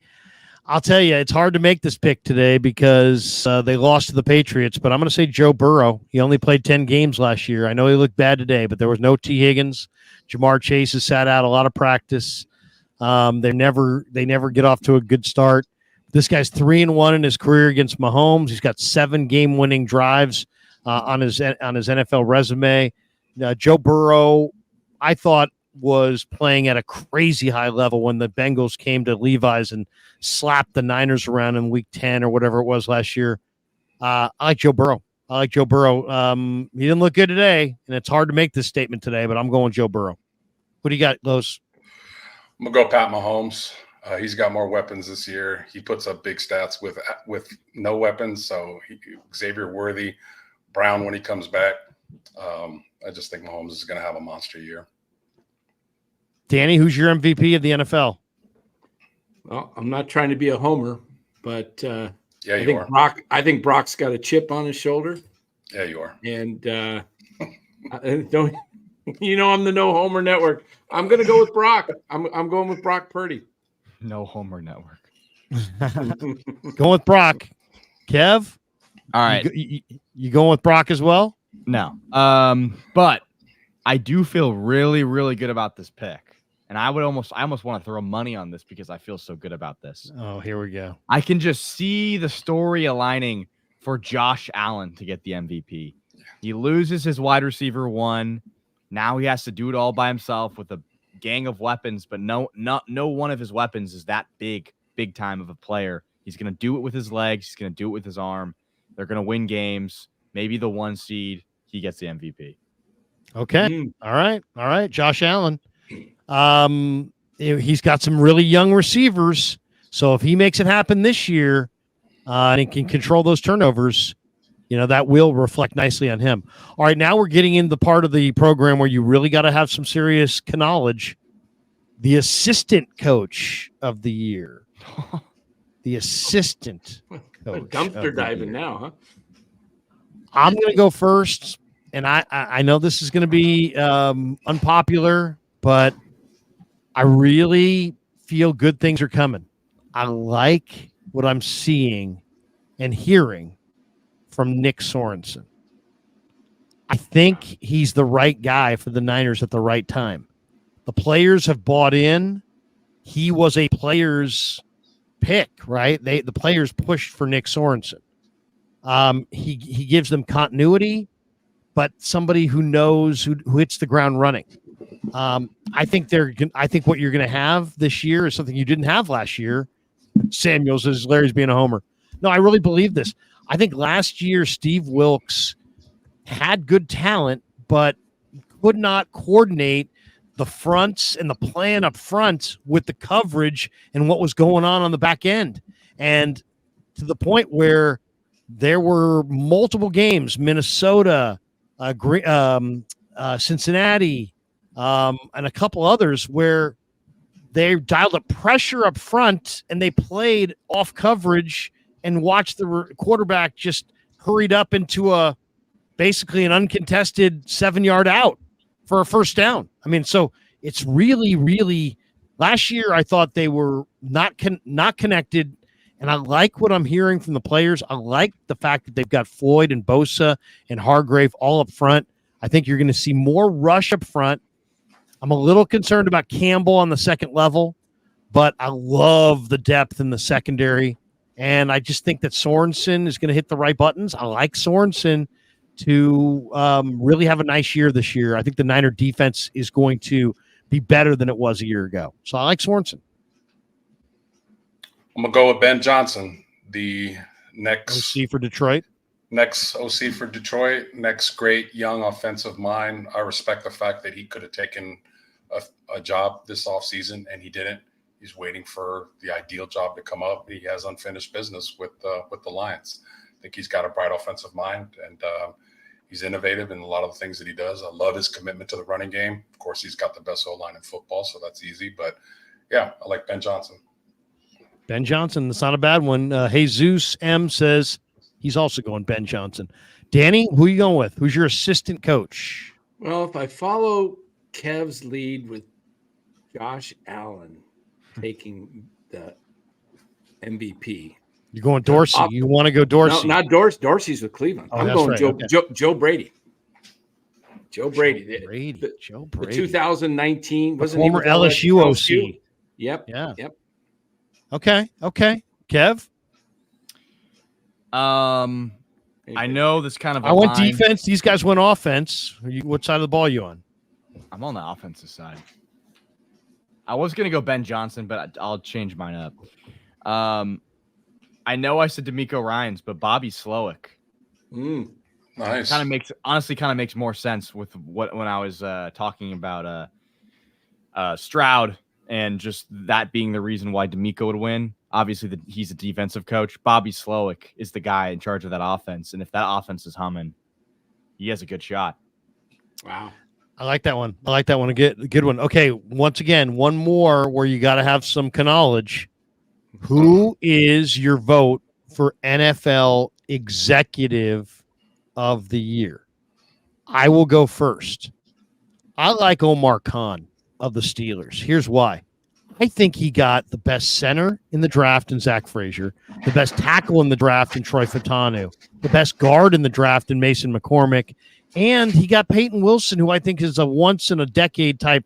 A: I'll tell you, it's hard to make this pick today because they lost to the Patriots, but I'm going to say Joe Burrow. He only played 10 games last year. I know he looked bad today, but there was no T. Higgins. Jamar Chase has sat out a lot of practice. They never get off to a good start. This guy's 3-1 in his career against Mahomes. He's got 7 game-winning drives on his NFL resume. Joe Burrow, I thought, was playing at a crazy high level when the Bengals came to Levi's and slapped the Niners around in week 10 or whatever it was last year. I like Joe Burrow. He didn't look good today, and it's hard to make this statement today, but I'm going Joe Burrow. What do you got, Los?
C: I'm going to go Pat Mahomes. He's got more weapons this year. He puts up big stats with no weapons, so Xavier Worthy, Brown when he comes back. I just think Mahomes is going to have a monster year.
A: Danny, who's your MVP of the NFL?
D: Well, I'm not trying to be a homer, but
C: yeah,
D: I think Brock's got a chip on his shoulder.
C: Yeah, you are.
D: And don't I'm the No Homer Network. I'm going to go with Brock. I'm going with Brock Purdy.
B: No Homer Network.
A: Going with Brock. Kev?
B: All right.
A: You going with Brock as well?
B: No. But I do feel really, really good about this pick. And I almost want to throw money on this because I feel so good about this.
A: Oh, here we go.
B: I can just see the story aligning for Josh Allen to get the MVP. He loses his wide receiver 1. Now he has to do it all by himself with a gang of weapons, but no one of his weapons is that big time of a player. He's going to do it with his legs. He's going to do it with his arm. They're going to win games. Maybe the 1 seed, he gets the MVP.
A: Okay. All right. Josh Allen. He's got some really young receivers. So if he makes it happen this year and he can control those turnovers, that will reflect nicely on him. All right. Now we're getting into the part of the program where you really got to have some serious knowledge. The assistant coach of the year. The assistant coach.
D: Dumpster diving now, huh?
A: I'm going to go first. And I know this is going to be unpopular, but I really feel good things are coming. I like what I'm seeing and hearing from Nick Sorensen. I think he's the right guy for the Niners at the right time. The players have bought in. He was a player's pick, right? The players pushed for Nick Sorensen. He gives them continuity, but somebody who knows who hits the ground running. I think what you're going to have this year is something you didn't have last year. Samuel says Larry's being a homer. No, I really believe this. I think last year Steve Wilkes had good talent, but could not coordinate the fronts and the plan up front with the coverage and what was going on the back end. And to the point where there were multiple games, Minnesota, Cincinnati, and a couple others where they dialed up pressure up front and they played off coverage and watched the quarterback just hurried up into basically an uncontested 7-yard out for a first down. I mean, so it's really, really last year I thought they were not connected. And I like what I'm hearing from the players. I like the fact that they've got Floyd and Bosa and Hargrave all up front. I think you're going to see more rush up front. I'm a little concerned about Campbell on the second level, but I love the depth in the secondary. And I just think that Sorensen is going to hit the right buttons. I like Sorensen to really have a nice year this year. I think the Niner defense is going to be better than it was a year ago. So I like Sorensen.
C: I'm going to go with Ben Johnson, the next
A: OC for Detroit.
C: Next OC for Detroit, next great young offensive mind. I respect the fact that he could have taken a job this offseason, and he didn't. He's waiting for the ideal job to come up. He has unfinished business with the Lions. I think he's got a bright offensive mind, and he's innovative in a lot of the things that he does. I love his commitment to the running game. Of course, he's got the best O-line in football, so that's easy. But, yeah, I like Ben Johnson.
A: Ben Johnson, that's not a bad one. Jesus M says he's also going Ben Johnson. Danny, who are you going with? Who's your assistant coach?
D: Well, if I follow Kev's lead with Josh Allen taking the MVP.
A: You're going Dorsey. You want to go Dorsey?
D: No, not Dorsey. Dorsey's with Cleveland. I'm going
A: right.
D: Joe,
A: Okay.
D: Joe Brady. Joe Brady.
A: Joe
D: The
A: Brady.
D: 2019 wasn't
A: former
D: he with
A: LSU OC.
D: Yep.
A: Yeah.
D: Yep.
A: Okay. Kev?
B: I know this kind of.
A: I went defense. These guys went offense. What side of the ball are you on?
B: I'm on the offensive side. I was gonna go Ben Johnson, but I'll change mine up. I know I said D'Amico Ryans, but Bobby Slowick.
C: Nice.
B: Kind of makes more sense with when I was talking about Stroud and just that being the reason why D'Amico would win. Obviously, he's a defensive coach. Bobby Slowick is the guy in charge of that offense, and if that offense is humming, he has a good shot.
D: Wow.
A: I like that one. A good one. Okay, once again, one more where you got to have some knowledge. Who is your vote for NFL Executive of the Year? I will go first. I like Omar Khan of the Steelers. Here's why. I think he got the best center in the draft in Zach Frazier, the best tackle in the draft in Troy Fautanu, the best guard in the draft in Mason McCormick, and he got Peyton Wilson, who I think is a once-in-a-decade type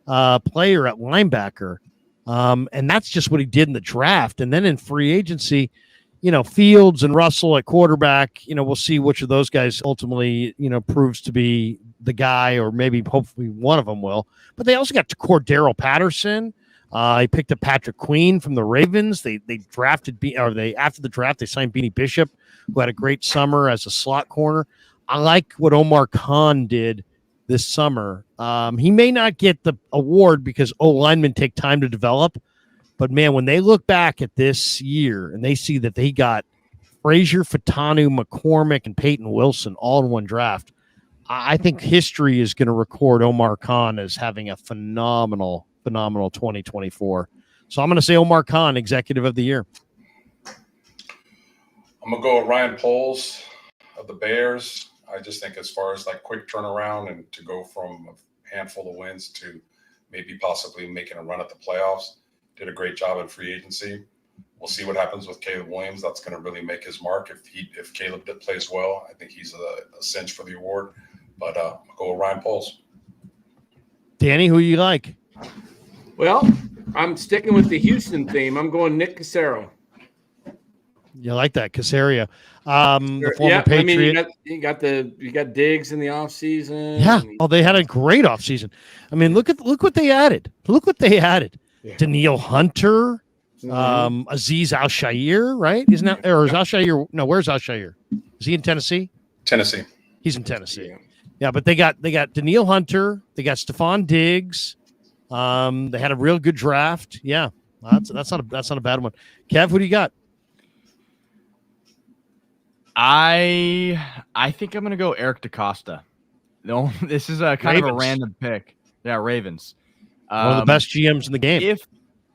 A: player at linebacker. And that's just what he did in the draft. And then in free agency, Fields and Russell at quarterback, we'll see which of those guys ultimately, proves to be the guy, or maybe hopefully one of them will. But they also got Cordero Patterson. He picked up Patrick Queen from the Ravens. They drafted after the draft, they signed Beanie Bishop, who had a great summer as a slot corner. I like what Omar Khan did this summer. He may not get the award because linemen take time to develop, but man, when they look back at this year and they see that they got Frazier, Fautanu, McCormick, and Peyton Wilson all in one draft, I think history is going to record Omar Khan as having a phenomenal 2024. So I'm going to say Omar Khan, Executive of the Year.
C: I'm going to go with Ryan Poles of the Bears. I just think as far as quick turnaround and to go from a handful of wins to maybe possibly making a run at the playoffs, did a great job in free agency. We'll see what happens with Caleb Williams. That's going to really make his mark. If Caleb plays well, I think he's a cinch for the award. But I'll go with Ryan Poles.
A: Danny, who you like?
D: Well, I'm sticking with the Houston theme. I'm going Nick Cassero.
A: You like that, Casario, the former Patriot.
D: I mean, you got Diggs in the offseason.
A: Yeah. They had a great offseason. I mean, look what they added. Yeah. Daniil Hunter, Aziz Al-Shaair, right? Isn't that, or is Al-Shaair? No, where's Al-Shaair? Is he in Tennessee?
C: Tennessee.
A: He's in Tennessee. Yeah, but they got Daniil Hunter. They got Stephon Diggs. They had a real good draft. Yeah, that's not a bad one. Kev, who do you got?
B: I think I'm gonna go Eric DeCosta. No, this is a kind of a random pick. Yeah, Ravens.
A: One of the best GMs in the game.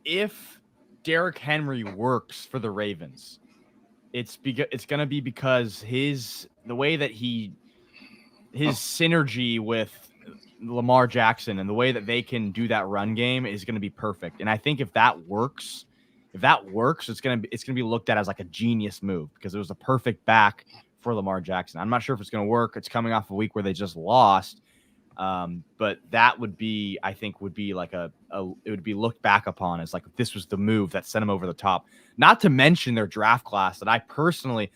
B: If Derrick Henry works for the Ravens, it's gonna be because the way that his synergy with Lamar Jackson and the way that they can do that run game is going to be perfect. And I think if that works, it's going to be looked at as like a genius move because it was a perfect back for Lamar Jackson. I'm not sure if it's going to work. It's coming off a week where they just lost. But that would be, I think, like it would be looked back upon as like this was the move that sent them over the top. Not to mention their draft class that I personally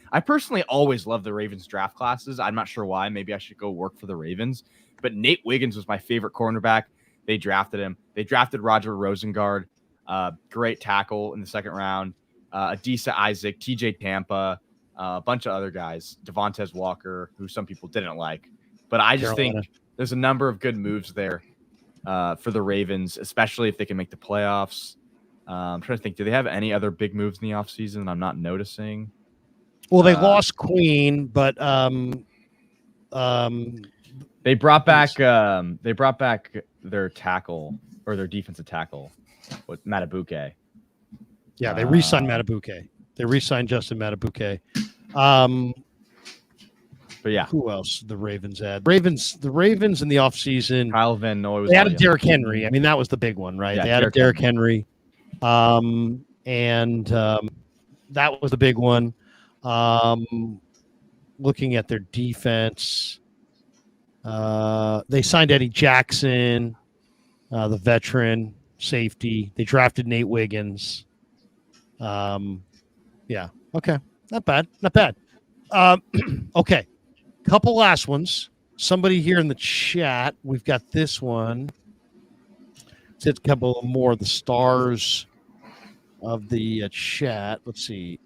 B: always love the Ravens draft classes. I'm not sure why. Maybe I should go work for the Ravens. But Nate Wiggins was my favorite cornerback. They drafted him. They drafted Roger Rosengard, great tackle in the second round. Adisa Isaac, TJ Tampa, a bunch of other guys. Devontae Walker, who some people didn't like. But I just think there's a number of good moves there for the Ravens, especially if they can make the playoffs. I'm trying to think, do they have any other big moves in the offseason I'm not noticing?
A: Well, they lost Queen, but
B: they brought back their tackle or their defensive tackle with Matabuke.
A: Yeah, they re-signed Matabuke. They re-signed Justin Matabuke.
B: But yeah,
A: who else the Ravens had? The Ravens in the offseason.
B: Kyle Van Noy was.
A: They had a Derrick Henry. I mean, that was the big one, right?
B: Yeah,
A: they had a Derrick Henry. And that was the big one. Looking at their defense, they signed Eddie Jackson, the veteran safety. They drafted Nate Wiggins. Yeah. Okay. Not bad. Okay. Couple last ones. Somebody here in the chat. We've got this one. It's a couple more of the stars of the chat. Let's see.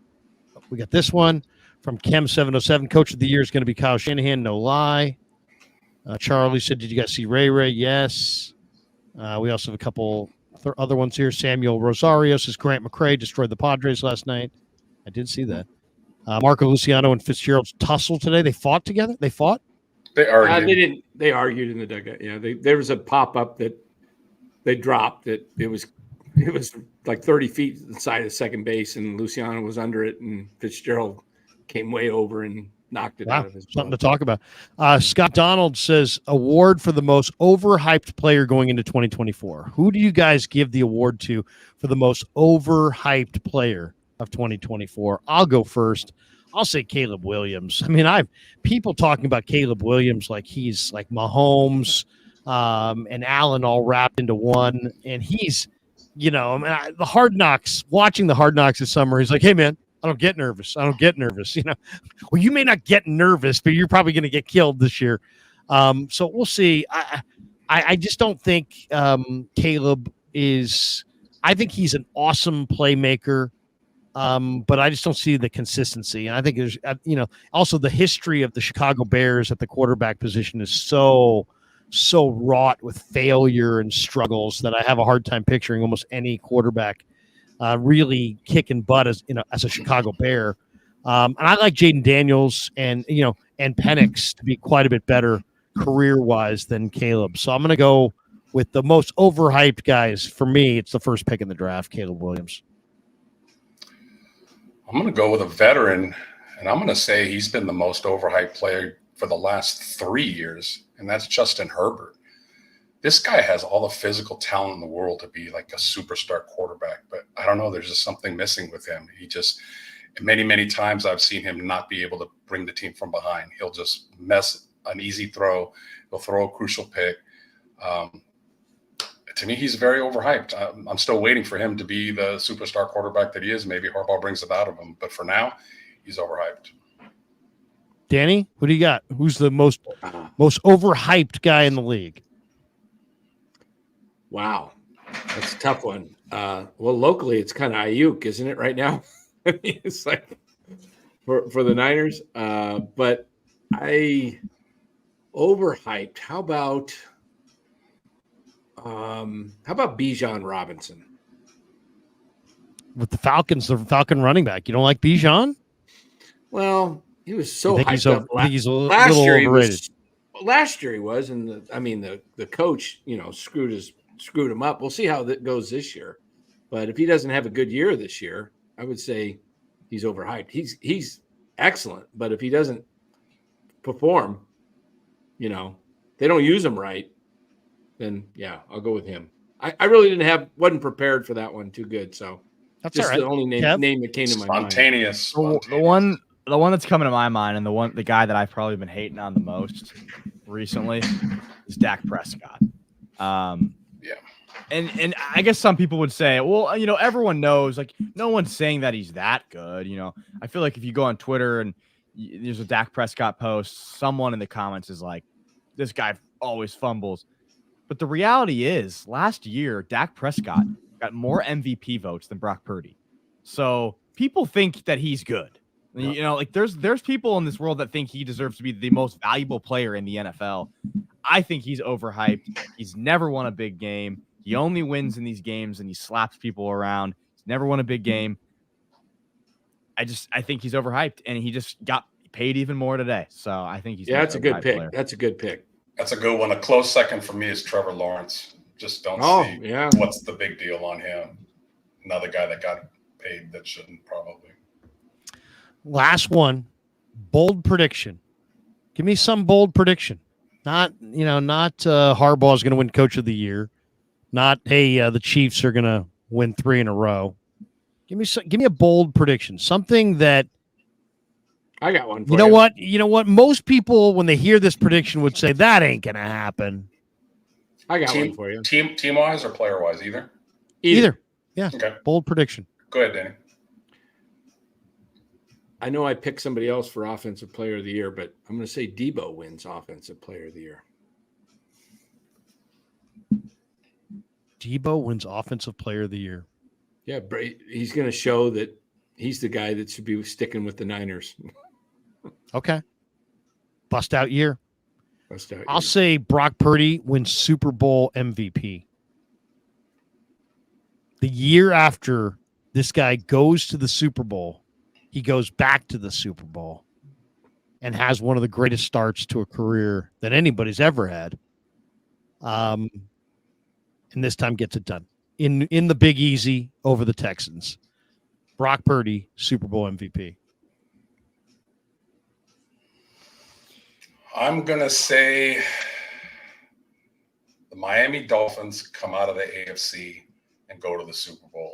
A: We got this one from Chem707. Coach of the year is going to be Kyle Shanahan. No lie. Charlie said, did you guys see Ray Ray? Yes. We also have a couple other ones here. Samuel Rosario says Grant McCrae destroyed the Padres last night. I did see that. Marco Luciano and Fitzgerald tussled today. They fought together. They fought.
C: They argued.
D: They didn't. They argued in the dugout. Yeah, there was a pop up that they dropped. That it was like 30 feet inside of second base, and Luciano was under it, and Fitzgerald came way over and knocked it out of his glove.
A: Something to talk about. Scott Donald says award for the most overhyped player going into 2024. Who do you guys give the award to for the most overhyped player of 2024? I'll go first. I'll say Caleb Williams. I mean, I've people talking about Caleb Williams like he's like Mahomes and Allen all wrapped into one. And he's, watching the Hard Knocks this summer, he's like, hey, man, I don't get nervous. Well, you may not get nervous, but you're probably going to get killed this year. So we'll see. I just don't think Caleb is – I think he's an awesome playmaker. But I just don't see the consistency. And I think there's, also the history of the Chicago Bears at the quarterback position is so wrought with failure and struggles that I have a hard time picturing almost any quarterback really kicking butt as a Chicago Bear. And I like Jaden Daniels and Penix to be quite a bit better career-wise than Caleb. So I'm going to go with the most overhyped guys. For me, it's the first pick in the draft, Caleb Williams.
C: I'm going to go with a veteran, and I'm going to say he's been the most overhyped player for the last 3 years, and that's Justin Herbert. This guy has all the physical talent in the world to be like a superstar quarterback, but I don't know. There's just something missing with him. He just many, many times I've seen him not be able to bring the team from behind. He'll just mess an easy throw. He'll throw a crucial pick. To me, he's very overhyped. I'm still waiting for him to be the superstar quarterback that he is. Maybe Harbaugh brings it out of him. But for now, he's overhyped.
A: Danny, what do you got? Who's the most overhyped guy in the league?
D: Wow. That's a tough one. Well, locally, it's kind of Aiyuk, isn't it, right now? I mean, it's like for the Niners. But I overhyped. How about Bijan Robinson?
A: With the Falcons, the Falcon running back. You don't like Bijan?
D: Well, he was so hyped up.
A: He's a little overrated.
D: Last year he was, and the coach, screwed him up. We'll see how that goes this year. But if he doesn't have a good year this year, I would say he's overhyped. He's excellent, but if he doesn't perform, they don't use him right, then yeah, I'll go with him. I really wasn't prepared for that one too good. So
A: that's
D: just
A: all right.
D: The only name that came to my mind.
C: Spontaneous.
B: The one that's coming to my mind, and the guy that I've probably been hating on the most recently is Dak Prescott.
C: Yeah.
B: And I guess some people would say, well, everyone knows, like, no one's saying that he's that good. I feel like if you go on Twitter and there's a Dak Prescott post, someone in the comments is like, this guy always fumbles. But the reality is, last year, Dak Prescott got more MVP votes than Brock Purdy. So people think that he's good. There's people in this world that think he deserves to be the most valuable player in the NFL. I think he's overhyped. He's never won a big game. He only wins in these games and he slaps people around. He's never won a big game. I think he's overhyped, and he just got paid even more today. So I think he's
D: that's a good pick.
B: Player.
D: That's a good pick.
C: That's a good one. A close second for me is Trevor Lawrence. Just don't see what's the big deal on him. Another guy that got paid that shouldn't probably.
A: Last one, bold prediction. Give me some bold prediction. Not Harbaugh's going to win Coach of the Year. Not, hey, the Chiefs are going to win 3 in a row. Give me a bold prediction. Something that
D: I got one.
A: You know what? Most people, when they hear this prediction, would say that ain't going to happen.
D: I got one for you.
C: Team wise or player wise, either.
A: Either. Yeah.
C: Okay.
A: Bold prediction.
C: Go ahead, Danny.
D: I know I picked somebody else for Offensive Player of the Year, but I'm going to say Debo wins Offensive Player of the Year.
A: Debo wins Offensive Player of the Year.
D: Yeah, he's going to show that he's the guy that should be sticking with the Niners.
A: Okay. Bust out year. I'll
D: year.
A: say Brock Purdy wins Super Bowl MVP. The year after this guy goes to the Super Bowl, he goes back to the Super Bowl and has one of the greatest starts to a career that anybody's ever had. And this time gets it done in the Big Easy over the Texans. Brock Purdy, Super Bowl MVP.
C: I'm going to say the Miami Dolphins come out of the AFC and go to the Super Bowl.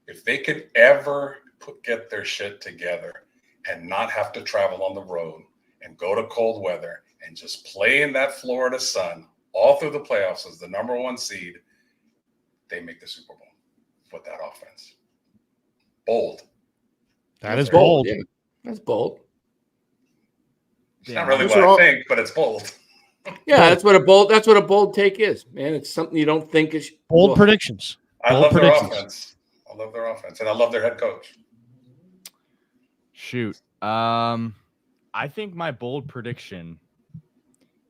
C: If they could ever get their shit together and not have to travel on the road and go to cold weather and just play in that Florida sun all through the playoffs as the number 1 seed, they make the Super Bowl with that offense. Bold.
A: That is bold.
D: Yeah. That's bold.
C: It's not really what I think, but it's bold.
D: Yeah, that's what a bold take is, man. It's something you don't think is
A: bold predictions.
C: I love their offense. I love their offense, and I love their head coach.
B: Shoot. I think my bold prediction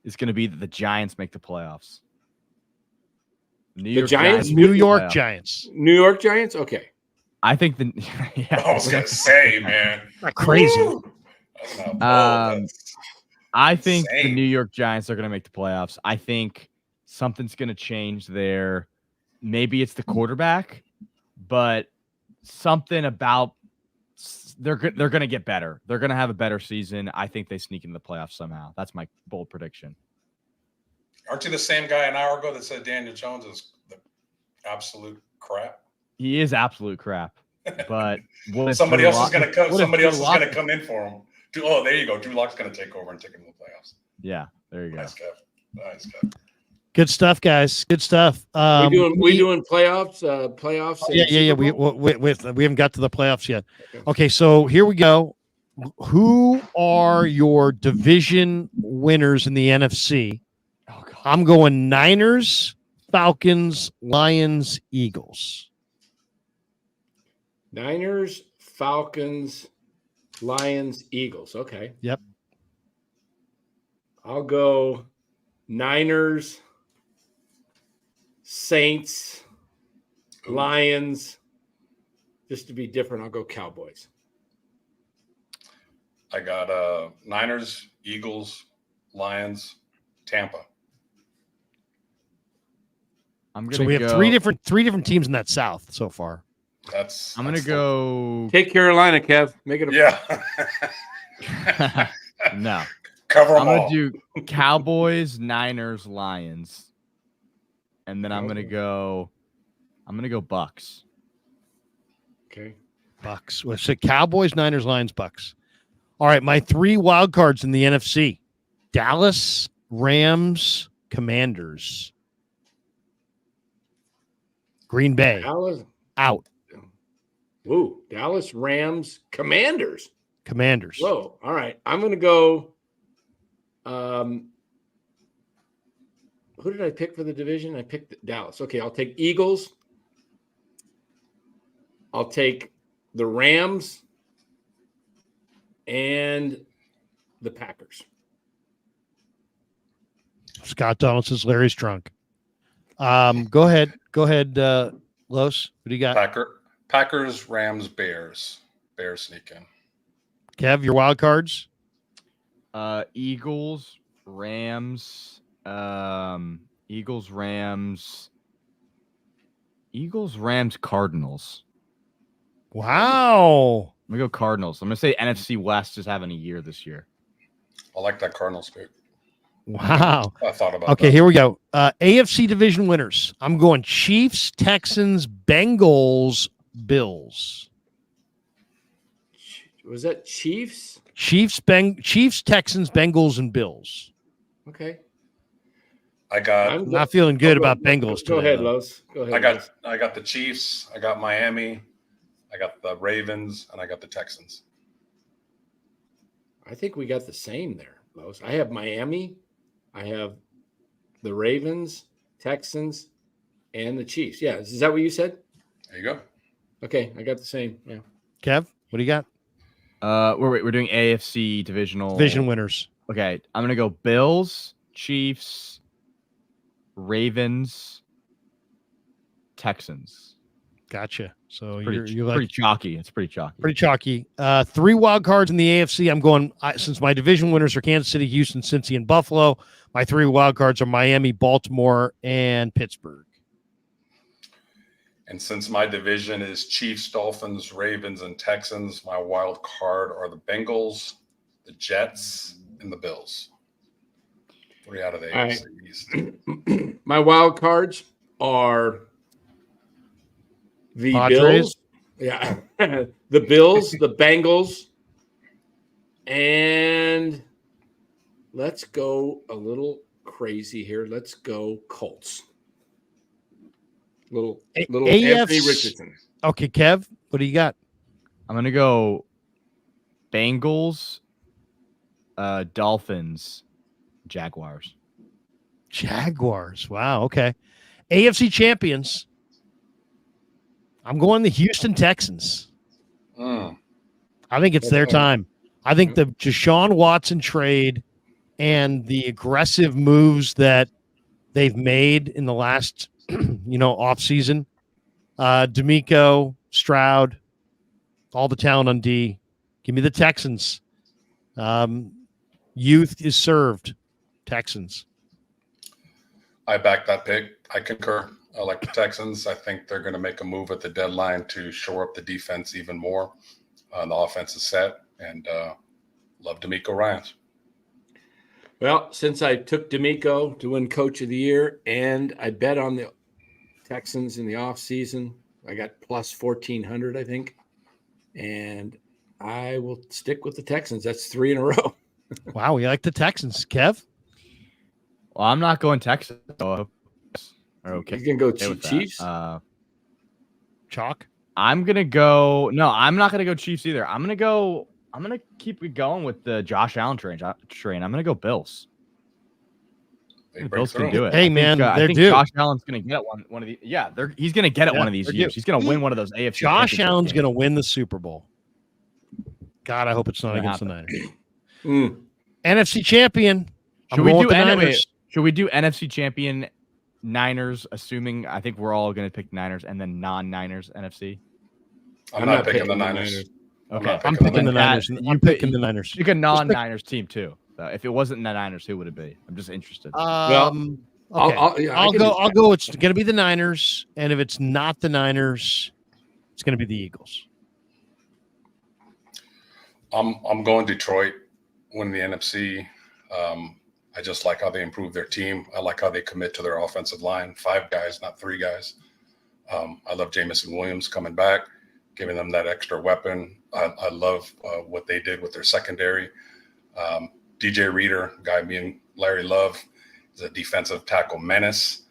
B: is going to be that the Giants make the playoffs.
A: New York Giants.
D: New York Giants? Okay.
B: I think
C: I was going to say, man.
A: Not crazy.
B: I think the New York Giants are going to make the playoffs. I think something's going to change there. Maybe it's the quarterback, but something about they're going to get better. They're going to have a better season. I think they sneak into the playoffs somehow. That's my bold prediction.
C: Aren't you the same guy an hour ago that said Daniel Jones is the absolute crap?
B: He is absolute crap. But
C: somebody else is going to come. Somebody else is going to come in for him. Oh, there you go. Drew Lock's going to take over and take him to the playoffs.
B: Yeah, there you go.
C: Nice, Kev.
A: Good stuff, guys. Good stuff.
D: We doing playoffs? Playoffs?
A: Yeah. We haven't got to the playoffs yet. Okay, so here we go. Who are your division winners in the NFC?
B: Oh, God.
A: I'm going Niners, Falcons, Lions, Eagles.
D: Niners, Falcons, Lions, Eagles. Okay.
A: Yep.
D: I'll go Niners, Saints, Lions. Just to be different, I'll go Cowboys.
C: I got Niners, Eagles, Lions, Tampa.
A: So we have three different teams in that South so far.
B: I'm gonna go
D: take Carolina, Kev. Make it
B: no.
C: Cover them
B: I'm
C: all.
B: gonna do Cowboys, Niners, Lions, and then I'm gonna go Bucks.
D: Okay.
A: Bucks. Well, so Cowboys, Niners, Lions, Bucks. All right, my 3 wild cards in the NFC: Dallas, Rams, Commanders. Green Bay out.
D: Ooh, Dallas, Rams, Commanders. Whoa. All right. I'm going to go. Who did I pick for the division? I picked Dallas. Okay. I'll take Eagles. I'll take the Rams and the Packers.
A: Scott Donald says Larry's drunk. Go ahead, Los. What do you got?
C: Packers, Rams, Bears. Bears sneak in.
A: Kev, your wild cards?
B: Eagles, Rams, Cardinals.
A: Wow.
B: I'm gonna go Cardinals. I'm gonna say NFC West is having a year this year.
C: I like that Cardinals pick.
A: Wow.
C: I thought about
A: Okay,
C: that.
A: here we go. AFC division winners. I'm going Chiefs, Texans, Bengals, Bills.
D: Was that Chiefs?
A: Chiefs, Texans, Bengals, and Bills.
D: Okay.
C: I'm
A: not feeling good about Bengals
D: Go
A: today,
D: ahead,
A: though.
D: Los. Go ahead.
C: I got the Chiefs. I got Miami. I got the Ravens, and I got the Texans.
D: I think we got the same there, Los. I have Miami. I have the Ravens, Texans, and the Chiefs. Yeah, is that what you said?
C: There you go.
D: Okay, I got the same. Yeah.
A: Kev, what do you got?
B: We're doing AFC
A: Division winners.
B: Okay, I'm gonna go Bills, Chiefs, Ravens, Texans.
A: Gotcha. So
B: Pretty,
A: you're like
B: pretty chalky. It's pretty chalky.
A: pretty chalky. 3 wild cards in the AFC. I'm going since my division winners are Kansas City, Houston, Cincy, and Buffalo. My 3 wild cards are Miami, Baltimore, and Pittsburgh.
C: And since my division is Chiefs, Dolphins, Ravens, and Texans, my wild card are the Bengals, the Jets, and the Bills. 3 out of the AFC East.
D: My wild cards are the
A: Padres?
D: Bills. Yeah. The Bills, the Bengals, and let's go a little crazy here. Let's go Colts. Little Anthony Richardson.
A: Okay, Kev, what do you got?
B: I'm gonna go Bengals, Dolphins, Jaguars.
A: Jaguars. Wow. Okay. AFC champions. I'm going the Houston Texans. I think it's their time. I think the Deshaun Watson trade and the aggressive moves that they've made in the last, off season, D'Amico, Stroud, all the talent on D. Give me the Texans. Youth is served. Texans.
C: I back that pick. I concur. I like the Texans. I think they're going to make a move at the deadline to shore up the defense even more. The offense is set, and love D'Amico Ryans.
D: Well, since I took D'Amico to win Coach of the Year, and I bet on the Texans in the offseason, I got plus 1,400, I think. And I will stick with the Texans. That's 3 in a row.
A: Wow, we like the Texans. Kev?
B: Well, I'm not going Texans. So okay.
D: You can go Chiefs?
A: Chalk?
B: I'm going to go – no, I'm not going to go Chiefs either. I'm going to keep it going with the Josh Allen train. I'm going to go Bills. Bills can do it.
A: Hey, man,
B: I think
A: due.
B: Josh Allen's going to get one of these. Yeah, he's going to get it one of these years. He's going to win one of those AFC.
A: Josh Allen's going to win the Super Bowl. God, I hope it's not against the Niners. NFC champion.
B: Should we do NFC champion Niners, assuming I think we're all going to pick Niners and then non-Niners NFC?
C: I'm not picking the Niners.
B: Okay.
A: I'm picking the Niners. I'm picking the Niners.
B: Pick a non-Niners team too. If it wasn't the Niners, who would it be? I'm just interested.
A: Okay. I'll go. It's going to be the Niners, and if it's not the Niners, it's going to be the Eagles.
C: I'm going Detroit, win the NFC. I just like how they improve their team. I like how they commit to their offensive line. 5 guys, not 3 guys. I love Jamison Williams coming back, giving them that extra weapon. I love what they did with their secondary. DJ Reader, guy me and Larry love, is a defensive tackle menace.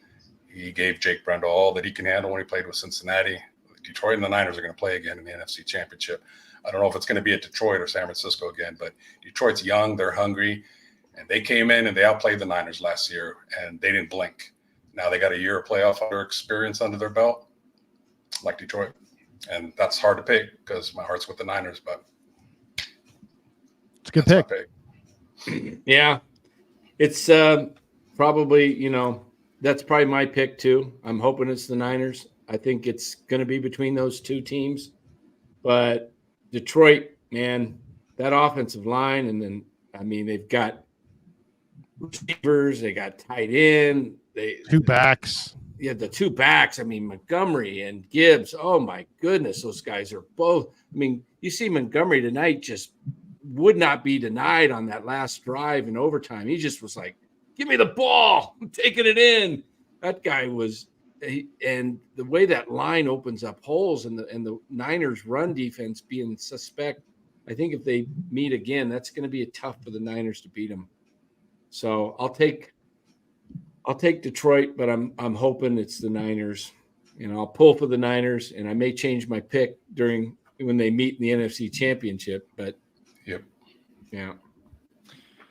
C: He gave Jake Brendel all that he can handle when he played with Cincinnati. Detroit and the Niners are going to play again in the NFC Championship. I don't know if it's going to be at Detroit or San Francisco again, but Detroit's young, they're hungry, and they came in and they outplayed the Niners last year, and they didn't blink. Now they got a year of playoff experience under their belt, like Detroit. And that's hard to pick because my heart's with the Niners, but
A: it's a good pick.
D: Yeah, it's probably, that's probably my pick too. I'm hoping it's the Niners. I think it's going to be between those 2 teams, but Detroit, man, that offensive line, and then they've got receivers, they got tight end,
A: two backs.
D: Yeah, the two backs. Montgomery and Gibbs. Oh my goodness, those guys are both. You see Montgomery tonight just would not be denied on that last drive in overtime. He just was like, "Give me the ball, I'm taking it in." That guy was, and the way that line opens up holes, and the Niners' run defense being suspect. I think if they meet again, that's going to be tough for the Niners to beat them. So I'll take Detroit, but I'm hoping it's the Niners. I'll pull for the Niners, and I may change my pick when they meet in the NFC Championship. But
C: yep,
D: yeah.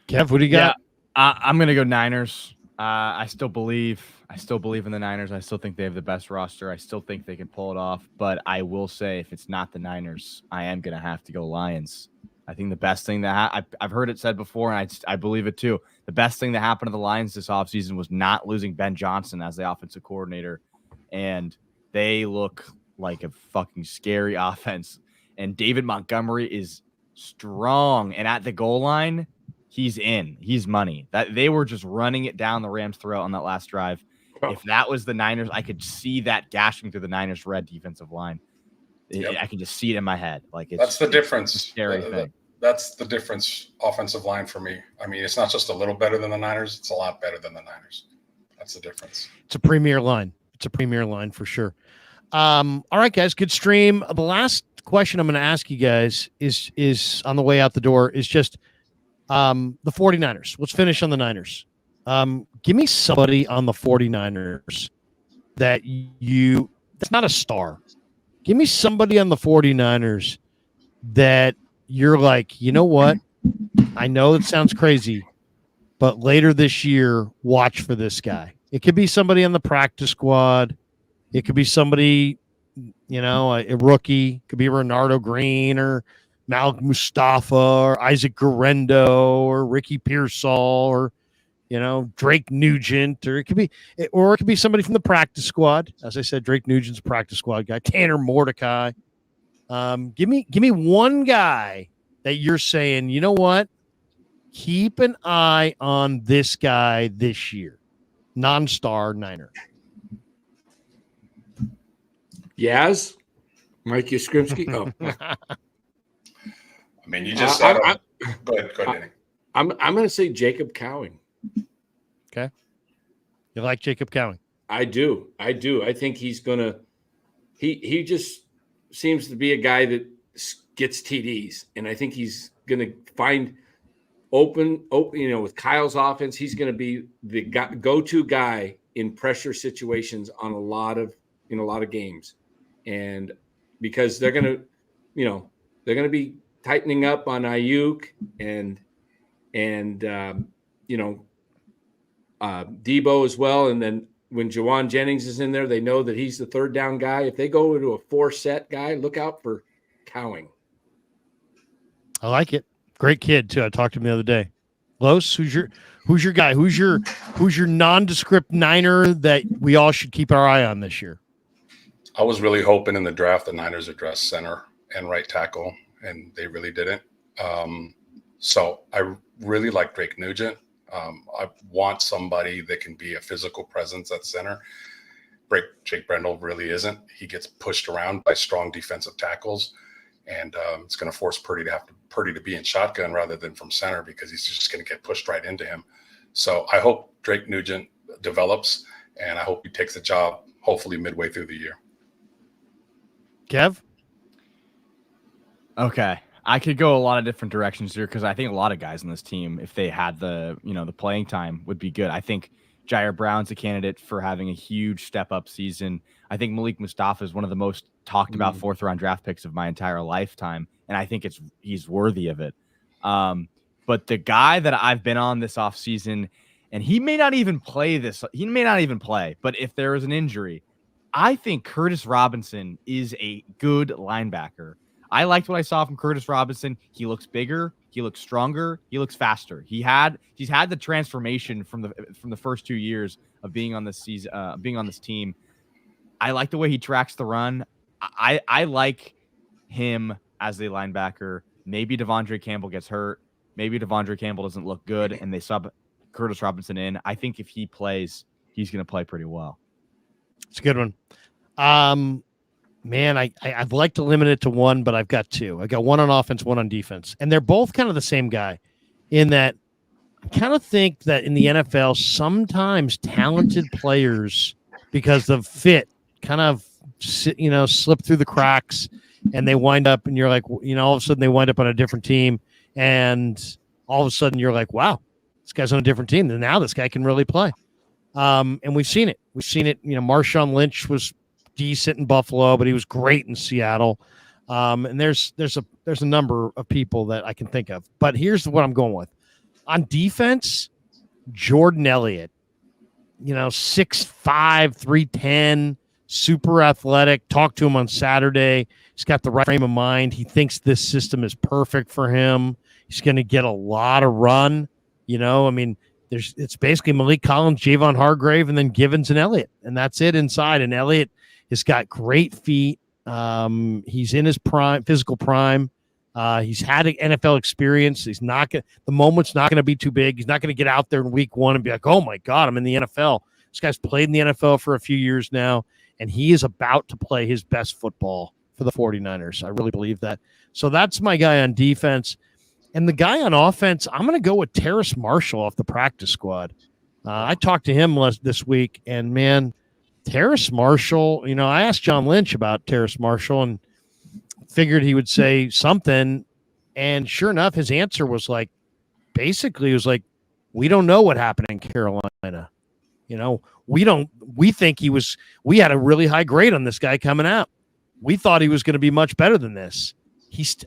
A: Kev, what do you got?
B: Yeah, I'm gonna go Niners. I still believe in the Niners. I still think they have the best roster. I still think they can pull it off. But I will say, if it's not the Niners, I am gonna have to go Lions. I think the best thing that I've heard it said before, and I believe it too. The best thing that happened to the Lions this offseason was not losing Ben Johnson as the offensive coordinator. And they look like a fucking scary offense. And David Montgomery is strong. And at the goal line, he's in. He's money. That they were just running it down the Rams' throat on that last drive. Oh. If that was the Niners, I could see that gashing through the Niners' red defensive line. Yep. I can just see it in my head.
C: That's the difference.
B: It's a scary thing.
C: That's the difference. Offensive line for me. It's not just a little better than the Niners. It's a lot better than the Niners. That's the difference.
A: It's a premier line. It's a premier line for sure. All right, guys. Good stream. The last question I'm going to ask you guys is on the way out the door is just the 49ers. Let's finish on the Niners. Give me somebody on the 49ers that's not a star. Give me somebody on the 49ers that you're like, you know what? I know it sounds crazy, but later this year, watch for this guy. It could be somebody on the practice squad. It could be somebody, a rookie. It could be Renardo Green or Malik Mustafa or Isaac Guerrero or Ricky Pearsall or, Drake Nugent, or it could be somebody from the practice squad. As I said, Drake Nugent's a practice squad guy. Tanner Mordecai. Give me one guy that you're saying, you know what? Keep an eye on this guy this year. Non-star Niner.
D: Yaz? Mike Yastrzemski? Oh.
C: You just said go ahead, Danny.
D: I'm going to say Jacob Cowing.
A: Okay. You like Jacob Cowing?
D: I do. I think he's going to – he just seems to be a guy that gets TDs, and I think he's going to find open, with Kyle's offense, he's going to be the go-to guy in pressure situations on a lot of games. And because they're going to be tightening up on Aiyuk and Debo as well. And then when Jawan Jennings is in there, they know that he's the third down guy. If they go into a 4-set guy, look out for Cowing.
A: I like it. Great kid too. I talked to him the other day. Los, who's your guy? Who's your nondescript Niner that we all should keep our eye on this year?
C: I was really hoping in the draft the Niners addressed center and right tackle, and they really didn't. So I really like Drake Nugent. I want somebody that can be a physical presence at center. Jake Brendel really isn't. He gets pushed around by strong defensive tackles, and it's going to force Purdy to be in shotgun rather than from center because he's just going to get pushed right into him. So I hope Drake Nugent develops, and I hope he takes a job hopefully midway through the year.
A: Kev?
B: Okay. I could go a lot of different directions here because I think a lot of guys on this team, if they had the playing time, would be good. I think Jair Brown's a candidate for having a huge step-up season. I think Malik Mustafa is one of the most talked about fourth-round draft picks of my entire lifetime, and I think he's worthy of it. But the guy that I've been on this offseason, and he may not even play, but if there is an injury, I think Curtis Robinson is a good linebacker. I liked what I saw from Curtis Robinson. He looks bigger, he looks stronger, he looks faster. He's had the transformation from the first 2 years of being on this season, being on this team. I like the way he tracks the run. I like him as a linebacker. Maybe Devondre Campbell gets hurt. Maybe Devondre Campbell doesn't look good, and they sub Curtis Robinson in. I think if he plays, he's going to play pretty well.
A: It's a good one. Man, I'd like to limit it to one, but I've got two. I got one on offense, one on defense, and they're both kind of the same guy in that I kind of think that in the NFL, sometimes talented players, because of fit, kind of slip through the cracks, and they wind up, and you're like, all of a sudden they wind up on a different team, and all of a sudden you're like, wow, this guy's on a different team. And now this guy can really play. And we've seen it. Marshawn Lynch was decent in Buffalo, but he was great in Seattle. And there's a number of people that I can think of. But here's what I'm going with. On defense, Jordan Elliott, 6'5", 310, super athletic. Talked to him on Saturday. He's got the right frame of mind. He thinks this system is perfect for him. He's going to get a lot of run. It's basically Malik Collins, Javon Hargrave, and then Givens and Elliott, and that's it inside. And Elliott has got great feet. He's in his physical prime. He's had an NFL experience. The moment's not going to be too big. He's not going to get out there in week one and be like, oh my God, I'm in the NFL. This guy's played in the NFL for a few years now, and he is about to play his best football for the 49ers. I really believe that. So that's my guy on defense. And the guy on offense, I'm going to go with Terrace Marshall off the practice squad. I talked to him this week, and man, Terrace Marshall, I asked John Lynch about Terrace Marshall and figured he would say something. And sure enough, his answer was basically, we don't know what happened in Carolina. We think we had a really high grade on this guy coming out. We thought he was going to be much better than this.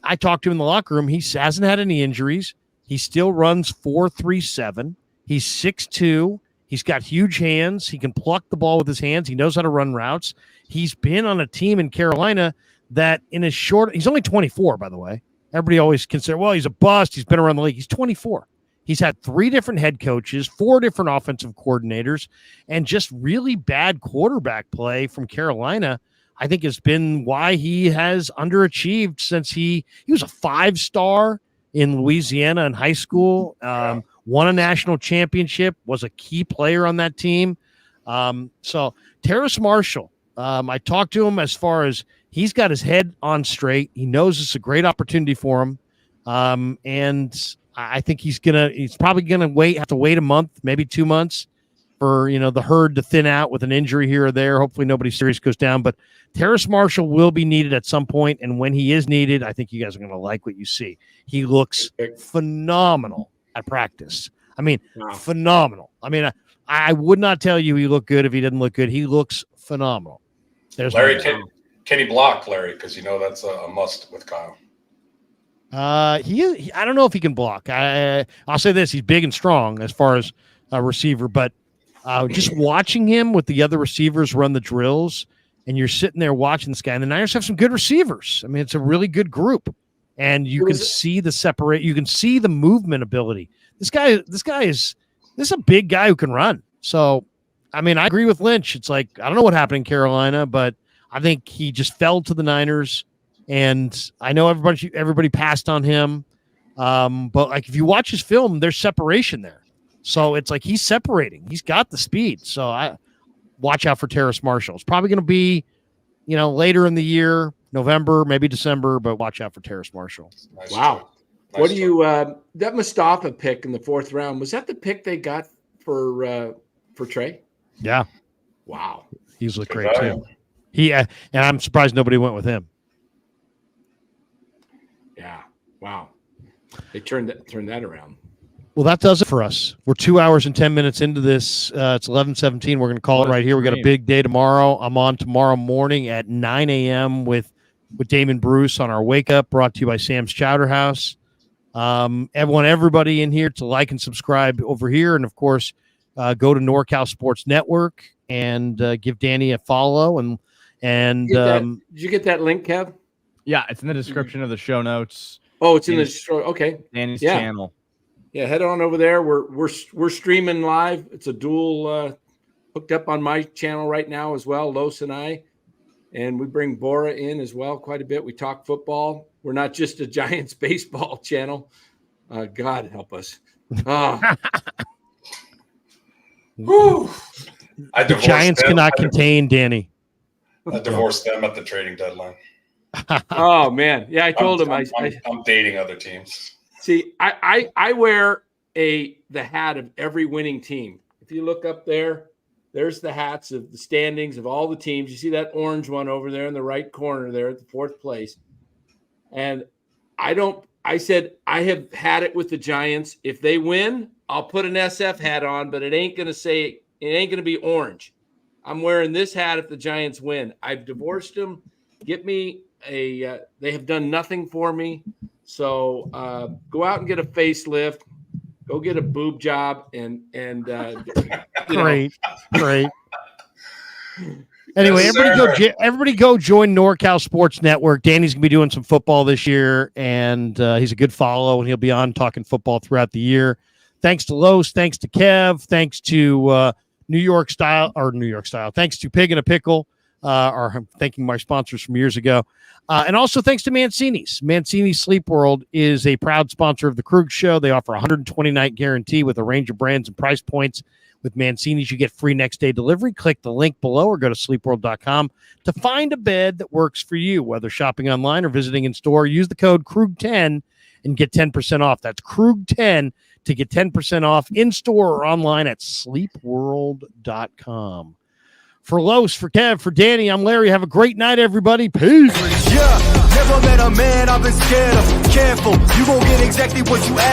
A: I talked to him in the locker room. He hasn't had any injuries. He still runs 4.37. He's 6'2". He's got huge hands. He can pluck the ball with his hands. He knows how to run routes. He's been on a team in Carolina that he's only 24, by the way. Everybody always consider, well, he's a bust. He's been around the league. He's 24. He's had 3 different head coaches, 4 different offensive coordinators, and just really bad quarterback play from Carolina, I think, has been why he has underachieved since he was a 5-star in Louisiana in high school, won a national championship, was a key player on that team. So Terrace Marshall, I talked to him as far as he's got his head on straight. He knows it's a great opportunity for him. And I think he's probably going to have to wait a month, maybe 2 months for, the herd to thin out with an injury here or there. Hopefully nobody serious goes down, but Terrace Marshall will be needed at some point. And when he is needed, I think you guys are going to like what you see. He looks phenomenal at practice. Phenomenal. I would not tell you he looked good if he didn't look good. He looks phenomenal. There's
C: Larry, can he block, Larry? Because that's a must with Kyle.
A: I don't know if he can block. I'll say this: he's big and strong as far as a receiver, but just watching him with the other receivers run the drills, and you're sitting there watching this guy, and the Niners have some good receivers. It's a really good group, and you can see the separate. You can see the movement ability. This guy is a big guy who can run. So, I agree with Lynch. It's I don't know what happened in Carolina, but I think he just fell to the Niners, and I know everybody passed on him. But if you watch his film, there's separation there. So it's he's separating. He's got the speed. So I watch out for Terrace Marshall. It's probably going to be, later in the year, November, maybe December, but watch out for Terrace Marshall.
C: Nice.
D: Wow. What do you that Mustafa pick in the 4th round, was that the pick they got for Trey?
A: Yeah.
D: Wow.
A: He's looked great too. And I'm surprised nobody went with him.
D: Yeah. Wow. They turned that around.
A: Well, that does it for us. We're 2 hours and 10 minutes into this. It's 11:17. We're going to call it right here. We got a big day tomorrow. I'm on tomorrow morning at 9 a.m. with Damon Bruce on our Wake Up, brought to you by Sam's Chowder House. Everybody in here to like and subscribe over here. And, of course, go to NorCal Sports Network and give Danny a follow. And
D: did you get that link, Kev?
B: Yeah, it's in the description of the show notes.
D: Oh, it's in the show. Okay.
B: Danny's channel.
D: Yeah, head on over there. We're streaming live. It's a dual hooked up on my channel right now as well, Los and I. And we bring Bora in as well quite a bit. We talk football. We're not just a Giants baseball channel. God help us.
C: The
A: Giants cannot contain Danny.
C: I divorced them at the trading deadline.
D: Oh, man. Yeah, I told him.
C: I'm dating other teams.
D: See, I wear the hat of every winning team. If you look up there, there's the hats of the standings of all the teams. You see that orange one over there in the right corner there at the 4th place. And I said, I have had it with the Giants. If they win, I'll put an SF hat on, but it ain't going to be orange. I'm wearing this hat if the Giants win. I've divorced them. Get me they have done nothing for me. So go out and get a facelift. Go get a boob job and
A: Great. Anyway, everybody go join NorCal Sports Network. Danny's gonna be doing some football this year, and he's a good follow, and he'll be on talking football throughout the year. Thanks to Los, thanks to Kev, thanks to New York Style. Thanks to Pig and a Pickle. I'm thanking my sponsors from years ago. And also thanks to Mancini's. Mancini's Sleep World is a proud sponsor of the Krug Show. They offer a 120-night guarantee with a range of brands and price points. With Mancini's, you get free next-day delivery. Click the link below or go to sleepworld.com to find a bed that works for you. Whether shopping online or visiting in store, use the code KRUG10 and get 10% off. That's KRUG10 to get 10% off in store or online at sleepworld.com. For Los, for Kev, for Danny, I'm Larry. Have a great night, everybody. Peace.
F: Yeah, never met a man I've been scared of. Careful, you gon' get exactly what you ask.